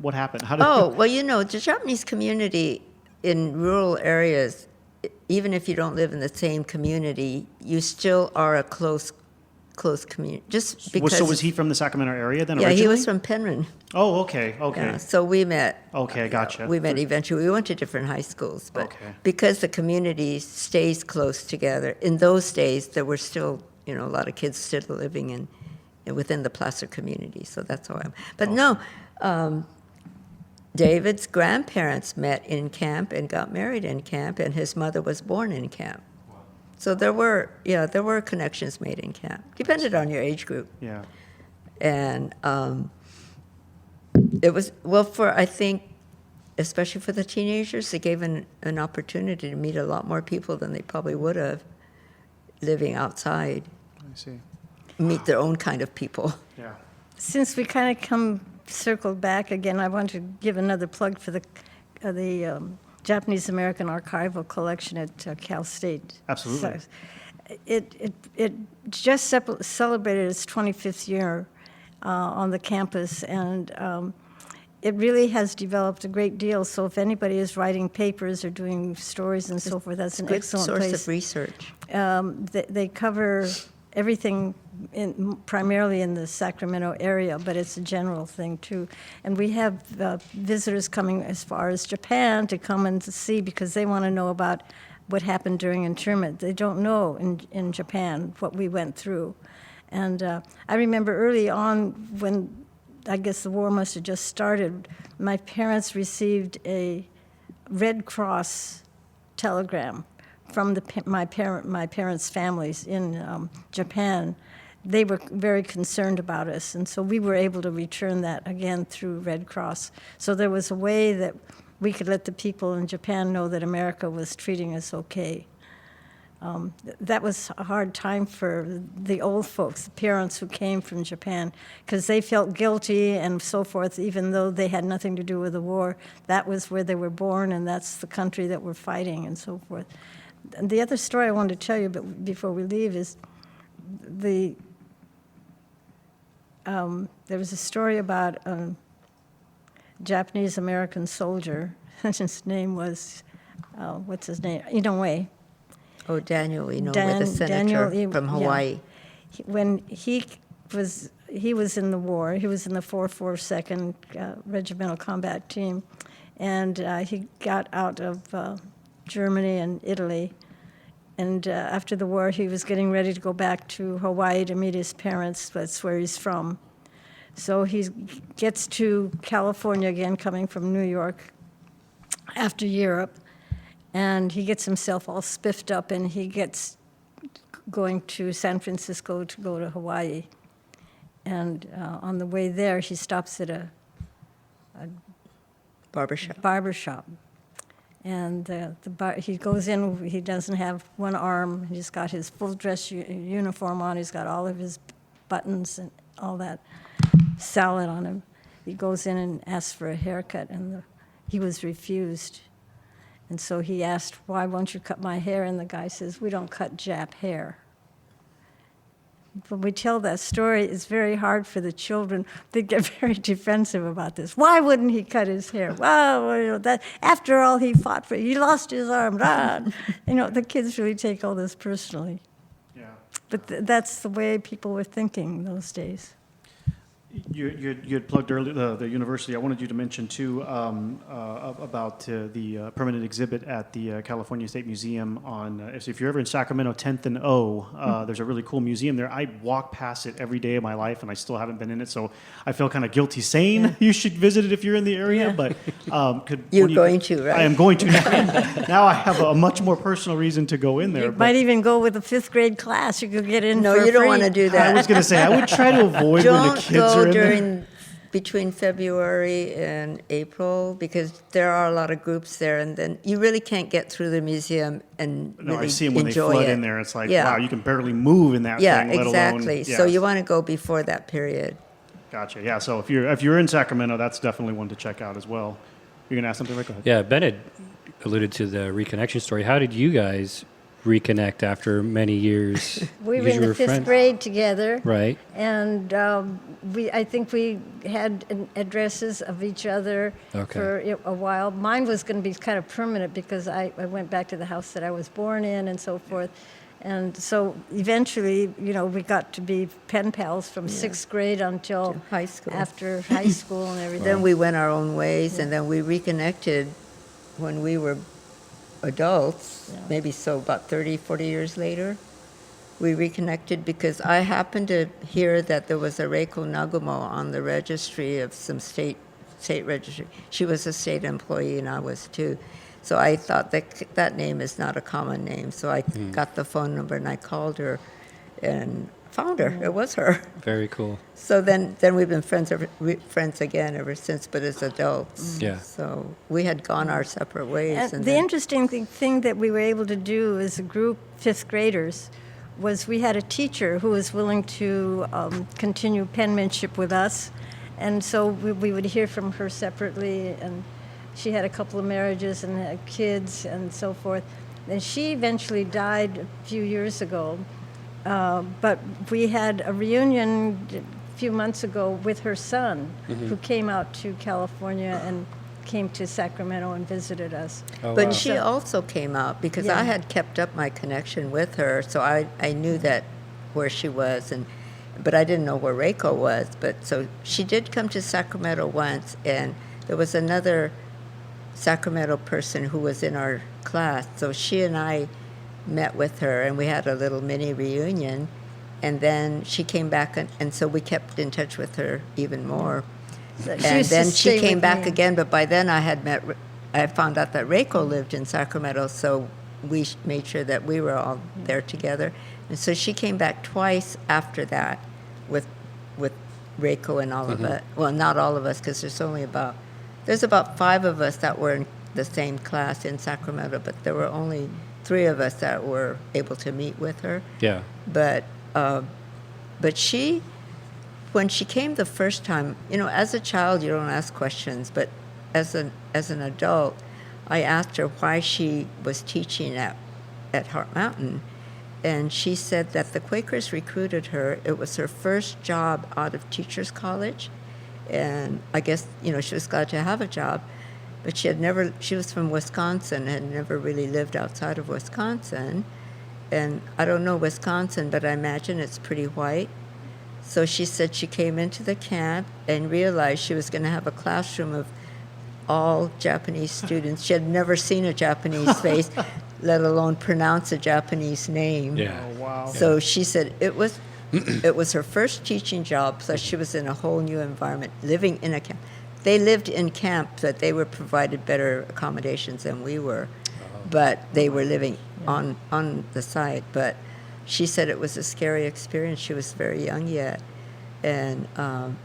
what happened? How did? Oh, well, the Japanese community in rural areas, even if you don't live in the same community, you still are a close community. Just because. So was he from the Sacramento area then? Yeah, originally? he was from Penryn. Oh, okay. Yeah, so we met. Okay, gotcha. We met eventually. We went to different high schools, but Okay. because the community stays close together, in those days there were still, a lot of kids still living within the Placer community. So that's how I'm. But no, David's grandparents met in camp and got married in camp, and his mother was born in camp. So there were connections made in camp. Depended on your age group. Yeah. And it was, I think, especially for the teenagers, it gave an opportunity to meet a lot more people than they probably would have living outside, I see. meet their own kind of people. Yeah. Since we kind of circled back again, I want to give another plug for the Japanese American Archival Collection at Cal State. Absolutely. So it just celebrated its 25th year on the campus, and it really has developed a great deal. So if anybody is writing papers or doing stories and so forth, that's an Good excellent source place. of research. They cover everything primarily in the Sacramento area, but it's a general thing too. And we have visitors coming as far as Japan to come and to see because they want to know about what happened during internment. They don't know in Japan what we went through. And I remember early on when I guess the war must have just started, my parents received a Red Cross telegram from my parents' families in Japan. They were very concerned about us, and so we were able to return that again through Red Cross. So there was a way that we could let the people in Japan know that America was treating us okay. That was a hard time for the old folks, the parents who came from Japan, because they felt guilty and so forth, even though they had nothing to do with the war. That was where they were born, and that's the country that we're fighting and so forth. And the other story I wanted to tell you but before we leave is there was a story about a Japanese-American soldier. His name was, what's his name? Inoue. Oh, Daniel, the senator from Hawaii. Yeah. When he was in the war, he was in the 442nd Regimental Combat Team, and he got out of Germany and Italy. And after the war, he was getting ready to go back to Hawaii to meet his parents. That's where he's from. So he gets to California again, coming from New York after Europe. And he gets himself all spiffed up, and he gets going to San Francisco to go to Hawaii. And on the way there, he stops at a barber shop. And he goes in, he doesn't have one arm, he's got his full dress uniform on, he's got all of his buttons and all that salad on him. He goes in and asks for a haircut, and he was refused. And so he asked, "Why won't you cut my hair?" And the guy says, "We don't cut Jap hair." When we tell that story, it's very hard for the children. They get very defensive about this. Why wouldn't he cut his hair? Well, that after all he fought for, he lost his arm. The kids really take all this personally. Yeah. But that's the way people were thinking those days. You had plugged earlier the university. I wanted you to mention too about the permanent exhibit at the California State Museum on. If you're ever in Sacramento, 10th and O, there's a really cool museum there. I walk past it every day of my life, and I still haven't been in it, so I feel kind of guilty saying you should visit it if you're in the area. Yeah. But You're going to, right? I am going to now. Now I have a much more personal reason to go in there. You might even go with a 5th grade class. You could get in. No, for you don't free. want to do that. I was going to say I would try to avoid when the Don't kids are go in there. between February and April, because there are a lot of groups there, and then you really can't get through the museum and No, really I see them when they enjoy flood it. in there. It's like, Yeah. wow, you can barely move in that Yeah, thing, let exactly. alone. So yes. you want to go before that period. Gotcha. Yeah. So if you're in Sacramento, that's definitely one to check out as well. You're gonna ask something, Rick? Go ahead. Yeah, Ben had alluded to the reconnection story. How did you guys reconnect after many years? We were Because in you the 5th friends. grade together. Right. And I think we had addresses of each other Okay. for a while. Mine was going to be kind of permanent because I went back to the house that I was born in and so forth. And so eventually, we got to be pen pals from 6th grade until To high school. after high school and everything. Then we went our own ways, and then we reconnected when we were adults, maybe so about 30, 40 years later. We reconnected because I happened to hear that there was a Reiko Nagumo on the registry of some state registry. She was a state employee, and I was too. So I thought that name is not a common name. So I got the phone number, and I called her and found her. It was her. Very cool. So then we've been friends again ever since, but as adults. Yeah. So we had gone our separate ways. And the interesting thing that we were able to do as a group, 5th graders, was we had a teacher who was willing to continue penmanship with us. And so we would hear from her separately. And she had a couple of marriages and had kids and so forth. And she eventually died a few years ago. But we had a reunion a few months ago with her son, who came out to California and came to Sacramento and visited us. Oh, But wow. she also came out because Yeah. I had kept up my connection with her, so I knew that where she was, but I didn't know where Reiko was. But so she did come to Sacramento once, and there was another Sacramento person who was in our class. So she and I met with her, and we had a little mini reunion, and then she came back, and so we kept in touch with her even more. She And used to then stay she came with back me. again, but by then I found out that Reiko lived in Sacramento, so we made sure that we were all there together. And so she came back twice after that with Reiko and all of us. Well, not all of us, because there's about 5 of us that were in the same class in Sacramento, but there were only 3 of us that were able to meet with her. Yeah. But she, when she came the first time, as a child you don't ask questions, but as an adult, I asked her why she was teaching at Heart Mountain, and she said that the Quakers recruited her. It was her first job out of teachers college, and I guess she was glad to have a job, but she was from Wisconsin, had never really lived outside of Wisconsin. And I don't know Wisconsin, but I imagine it's pretty white. So she said she came into the camp and realized she was going to have a classroom of all Japanese students. She had never seen a Japanese face, let alone pronounce a Japanese name. Yeah. Oh, wow. So she said it was her first teaching job, plus she was in a whole new environment, living in a camp. They lived in camp, but they were provided better accommodations than we were. But they were living on the site. But she said it was a scary experience. She was very young yet, and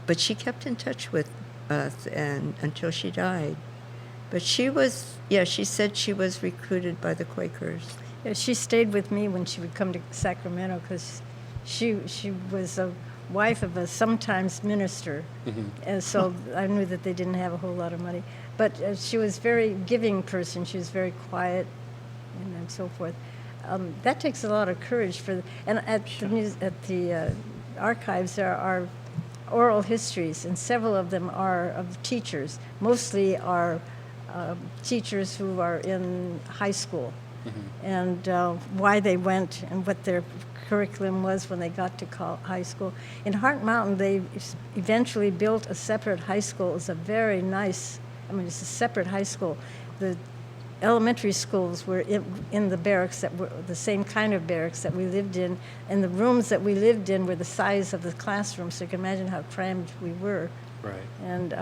but she kept in touch with us and until she died. But she was, yeah, she said she was recruited by the Quakers. Yeah, she stayed with me when she would come to Sacramento because she was a wife of a sometimes minister, and so I knew that they didn't have a whole lot of money. But she was a very giving person. She was very quiet, and so forth. That takes a lot of courage and at the archives there are oral histories, and several of them are of teachers. Mostly are teachers who are in high school, and why they went and what their curriculum was when they got to high school. In Heart Mountain, they eventually built a separate high school. It's a very nice, it's a separate high school. The elementary schools were in the barracks that were the same kind of barracks that we lived in, and the rooms that we lived in were the size of the classroom, so you can imagine how crammed we were. Right. And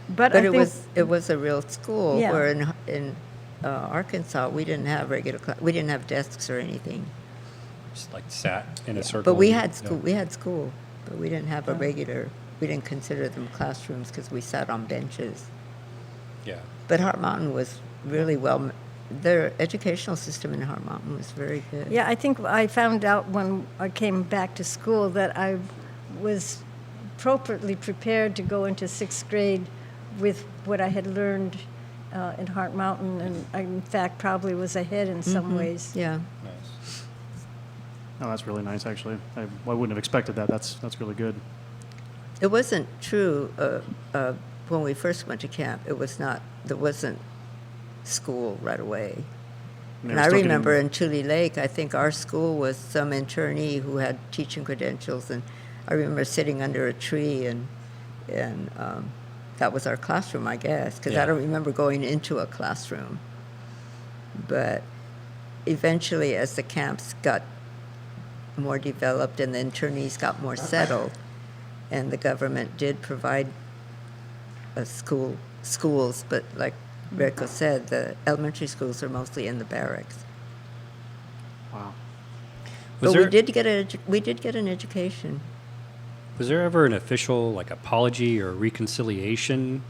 But it was a real school. Yeah. Where in Arkansas we didn't have we didn't have desks or anything. Just like sat in a circle. But we had school. We had school, but we didn't have a regular. We didn't consider them classrooms because we sat on benches. Yeah. But Heart Mountain was really well. Their educational system in Heart Mountain was very good. yeah, I think I found out when I came back to school that I was appropriately prepared to go into sixth grade with what I had learned in Heart Mountain, and I, in fact, probably was ahead in some ways. Yeah. Nice. Oh, that's really nice, actually. I wouldn't have expected that. That's really good. It wasn't true when we first went to camp. There wasn't school right away. And I remember in Tule Lake, I think our school was some internee who had teaching credentials, and I remember sitting under a tree, and that was our classroom, I guess, because I don't remember going into a classroom. But eventually, as the camps got more developed and the internees got more settled, and the government did provide schools, but like Rico said, the elementary schools are mostly in the barracks. Wow. But we did get an education. Was there ever an official like apology or reconciliation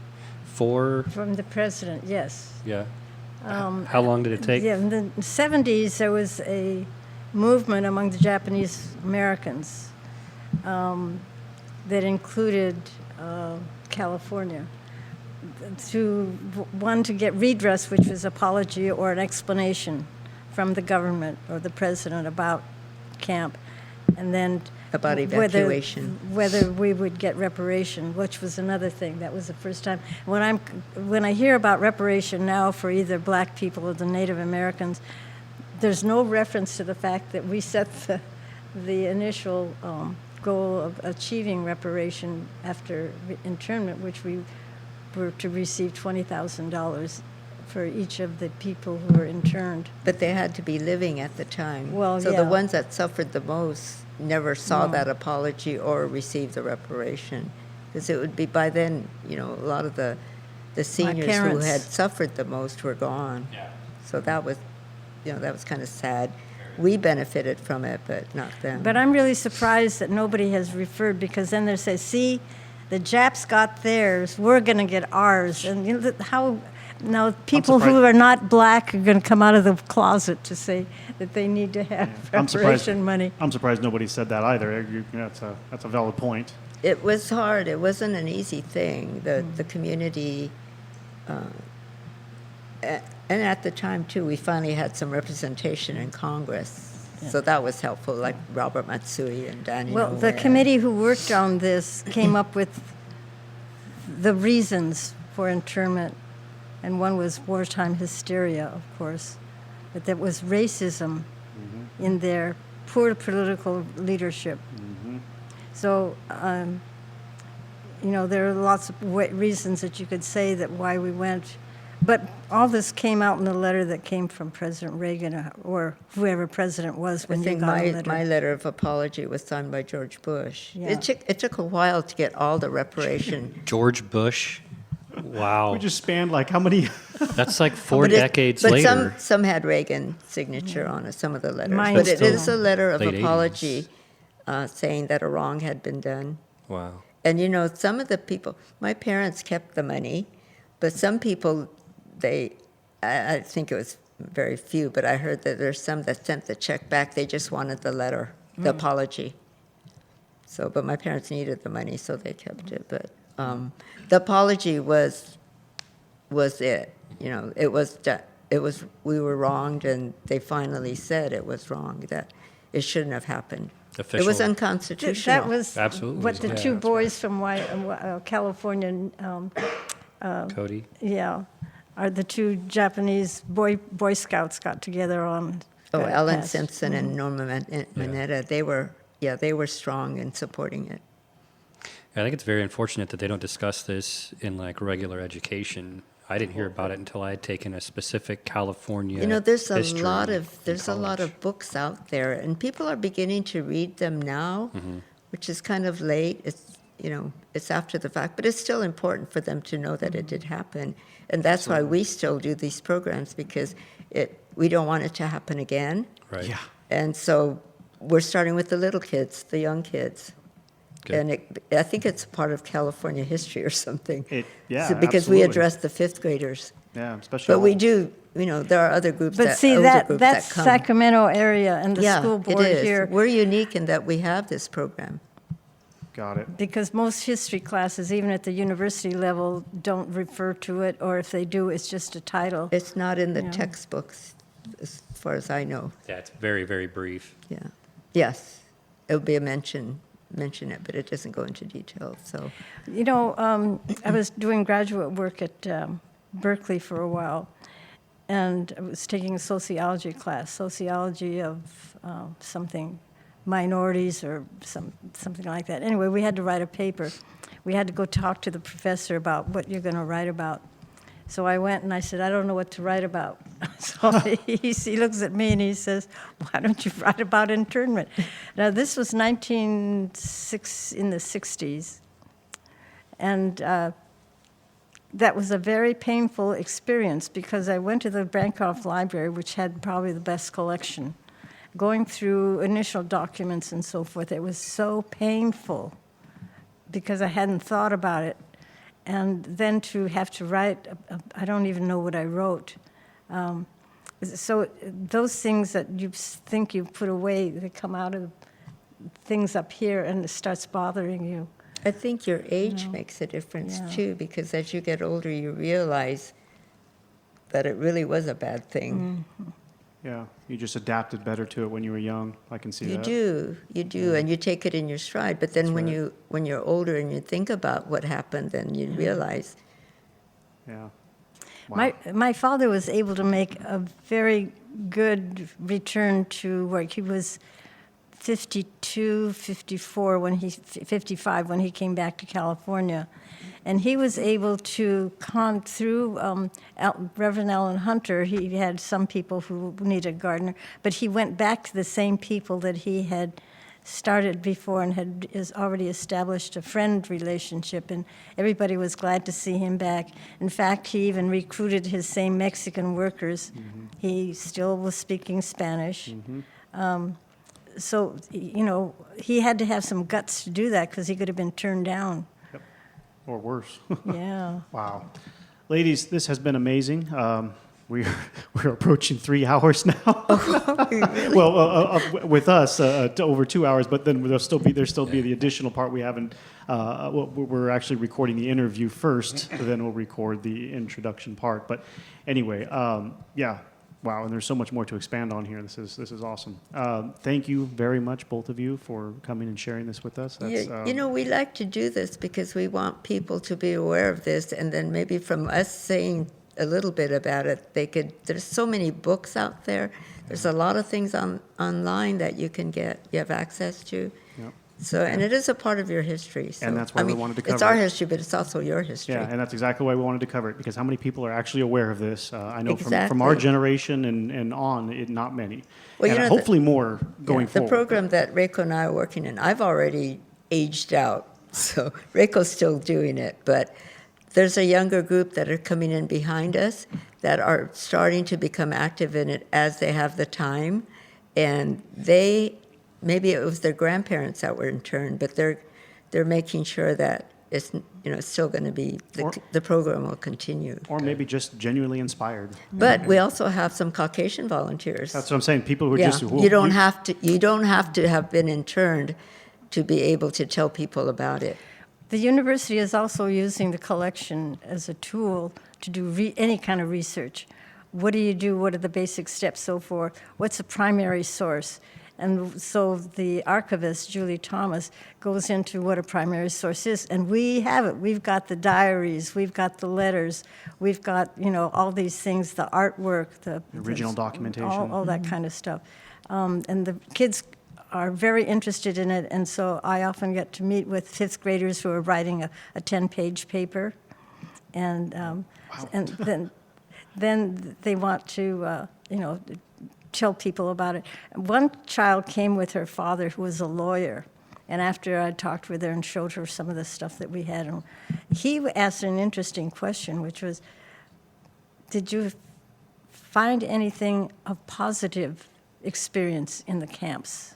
for? From the president, yes. Yeah. How long did it take? Yeah, in the 70s, there was a movement among the Japanese Americans that included California to get redress, which was apology or an explanation from the government or the president about camp, and then About evacuation. whether we would get reparation, which was another thing. That was the first time. When I hear about reparation now for either black people or the Native Americans, there's no reference to the fact that we set the initial goal of achieving reparation after internment, which we were to receive $20,000 for each of the people who were interned. But they had to be living at the time. Well, so yeah. the ones that suffered the most never saw that apology or received the reparation. Because it would be by then, a lot of the seniors who parents. had suffered the most were gone. Yeah. So that was kind of sad. We benefited from it, but not them. But I'm really surprised that nobody has referred, because then they say, see, the Japs got theirs, we're going to get ours. And how now people who are not black are going to come out of the closet to say that they need to have reparation money. I'm surprised nobody said that either. That's a valid point. It was hard. It wasn't an easy thing. The community, and at the time too, we finally had some representation in Congress, so that was helpful. Like Robert Matsui and Daniel. Well, the committee who worked on this came up with the reasons for internment, and one was wartime hysteria, of course, but there was racism in their poor political leadership. So, there are lots of reasons that you could say that why we went. But all this came out in the letter that came from President Reagan or whoever president was when I think you got a letter. my letter of apology was signed by George Bush. Yeah. It took a while to get all the reparation. George Bush. Wow. We just spanned like how many? That's like 4 But decades but later. some had Reagan signature on it, some of the letters. Mine But it still- is a letter of Late 80s. apology saying that a wrong had been done. Wow. And you know, some of the people, my parents kept the money, but some people, I think it was very few, but I heard that there's some that sent the check back. They just wanted the letter, the apology. So, but my parents needed the money, so they kept it. But the apology was it. You know, it was we were wronged, and they finally said it was wrong, that it shouldn't have happened. It was Official. unconstitutional. That was Absolutely. what the Yeah, two that's boys from California, Cody. are the two Japanese Boy Scouts got together on. Oh, that Ellen passed. Simpson and Norma Mineta, they were strong in supporting it. I think it's very unfortunate that they don't discuss this in like regular education. I didn't hear about it until I had taken a specific California. You know, there's a history lot in of college. books out there, and people are beginning to read them now, Mm-hmm. which is kind of late. It's after the fact, but it's still important for them to know that it did happen, and that's why we still do these programs, because we don't want it to happen again, Right. Yeah. and so we're starting with the little kids, the young kids. Good. And I think it's part of California history or something. Yeah, because we absolutely. address the fifth graders. Yeah, especially. But we do, there are other groups But see, older groups that's that come. Sacramento area and the Yeah, school it board is. here. We're unique in that we have this program. Got it. Because most history classes, even at the university level, don't refer to it, or if they do, it's just a title. It's not in the Yeah. textbooks, as far as I know. Yeah, it's very, very brief. Yeah. Yes, it would be a mention it, but it doesn't go into detail, so. You know, I was doing graduate work at Berkeley for a while, and I was taking a sociology class, sociology of something, minorities or something like that. Anyway, we had to write a paper. We had to go talk to the professor about what you're going to write about. So I went and I said, I don't know what to write about. So he looks at me and he says, why don't you write about internment? Now, this was in the 60s. And that was a very painful experience because I went to the Bancroft Library, which had probably the best collection. Going through initial documents and so forth, it was so painful because I hadn't thought about it. And then to have to write, I don't even know what I wrote. So those things that you think you put away, they come out of things up here and it starts bothering you. I think your age makes a difference Yeah. too, because as you get older, you realize that it really was a bad thing. Yeah, you just adapted better to it when you were young. I can see You that. do, and you take it in your stride. But then That's when right. when you're older and you think about what happened, then you realize. Yeah. Wow. My father was able to make a very good return to work. He was 52, 54 55 when he came back to California. And he was able to, through Reverend Allen Hunter, he had some people who needed a gardener, but he went back to the same people that he had started before and is already established a friend relationship, and everybody was glad to see him back. In fact, he even recruited his same Mexican workers. Mm-hmm. He still was speaking Spanish. Mm-hmm. So, he had to have some guts to do that because he could have been turned down. Or worse. Yeah. Wow. Ladies, this has been amazing. We're approaching 3 hours now. Well, with us, to over 2 hours, but then there'll still be the additional part we haven't. We're actually recording the interview first, then we'll record the introduction part. But anyway, yeah. Wow, and there's so much more to expand on here. This is awesome. Thank you very much, both of you, for coming and sharing this with us. That's, We like to do this because we want people to be aware of this, and then maybe from us saying a little bit about it, there's so many books out there. There's a lot of things online that you have access to. Yep. So, and it is a part of your history. So, And that's why we wanted to It's cover our it. history, but it's also your history. Yeah, and that's exactly why we wanted to cover it, because how many people are actually aware of this? I know from Exactly. our generation and on, not many. Well, and hopefully more going The forward. program that Reiko and I are working in, I've already aged out, so Reiko's still doing it, but there's a younger group that are coming in behind us that are starting to become active in it as they have the time. And maybe it was their grandparents that were interned, but they're making sure that it's still going to be, the program will continue. Or maybe just genuinely inspired. But we also have some Caucasian volunteers. That's what I'm saying. People who Yeah, just you don't have to have been interned to be able to tell people about it. The university is also using the collection as a tool to do any kind of research. What do you do? What are the basic steps? So forth. What's the primary source? And so the archivist, Julie Thomas, goes into what a primary source is. And we have it. We've got the diaries. We've got the letters. We've got, all these things, the artwork, the original documentation. All that kind of stuff. And the kids are very interested in it. And so I often get to meet with fifth graders who are writing a 10-page paper. And, and then they want to, tell people about it. One child came with her father, who was a lawyer, and after I talked with her and showed her some of the stuff that we had, and he asked an interesting question, which was, did you find anything of positive experience in the camps?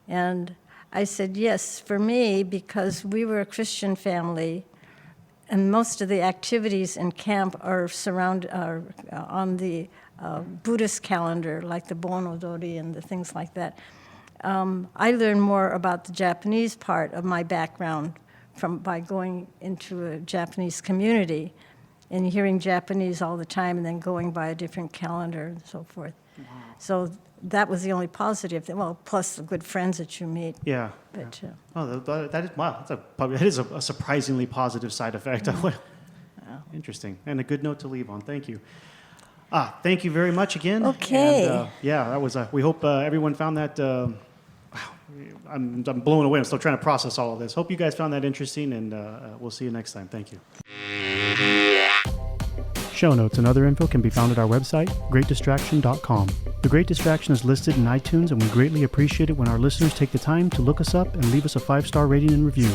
And I said, yes, for me, because we were a Christian family, and most of the activities in camp are on the Buddhist calendar, like the Bon-Odori and the things like that. I learned more about the Japanese part of my background by going into a Japanese community and hearing Japanese all the time and then going by a different calendar and so forth. Wow. So that was the only positive thing. Well, plus the good friends that you meet. Yeah. But, yeah. Oh, that is, wow, that is a surprisingly positive side effect. Mm-hmm. Interesting. And a good note to leave on. Thank you. Thank you very much again. Okay. And, that was. We hope everyone found that. Wow, I'm blown away. I'm still trying to process all of this. Hope you guys found that interesting, and we'll see you next time. Thank you. Show notes and other info can be found at our website, greatdistraction.com. The Great Distraction is listed in iTunes, and we greatly appreciate it when our listeners take the time to look us up and leave us a 5-star rating and review.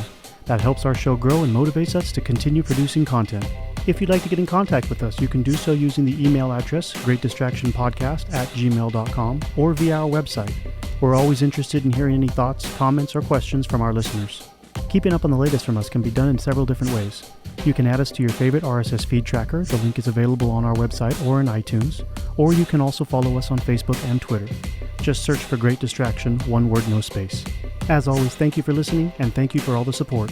That helps our show grow and motivates us to continue producing content. If you'd like to get in contact with us, you can do so using the email address, greatdistractionpodcast@gmail.com, or via our website. We're always interested in hearing any thoughts, comments, or questions from our listeners. Keeping up on the latest from us can be done in several different ways. You can add us to your favorite RSS feed tracker. The link is available on our website or in iTunes. Or you can also follow us on Facebook and Twitter. Just search for Great Distraction, one word, no space. As always, thank you for listening, and thank you for all the support.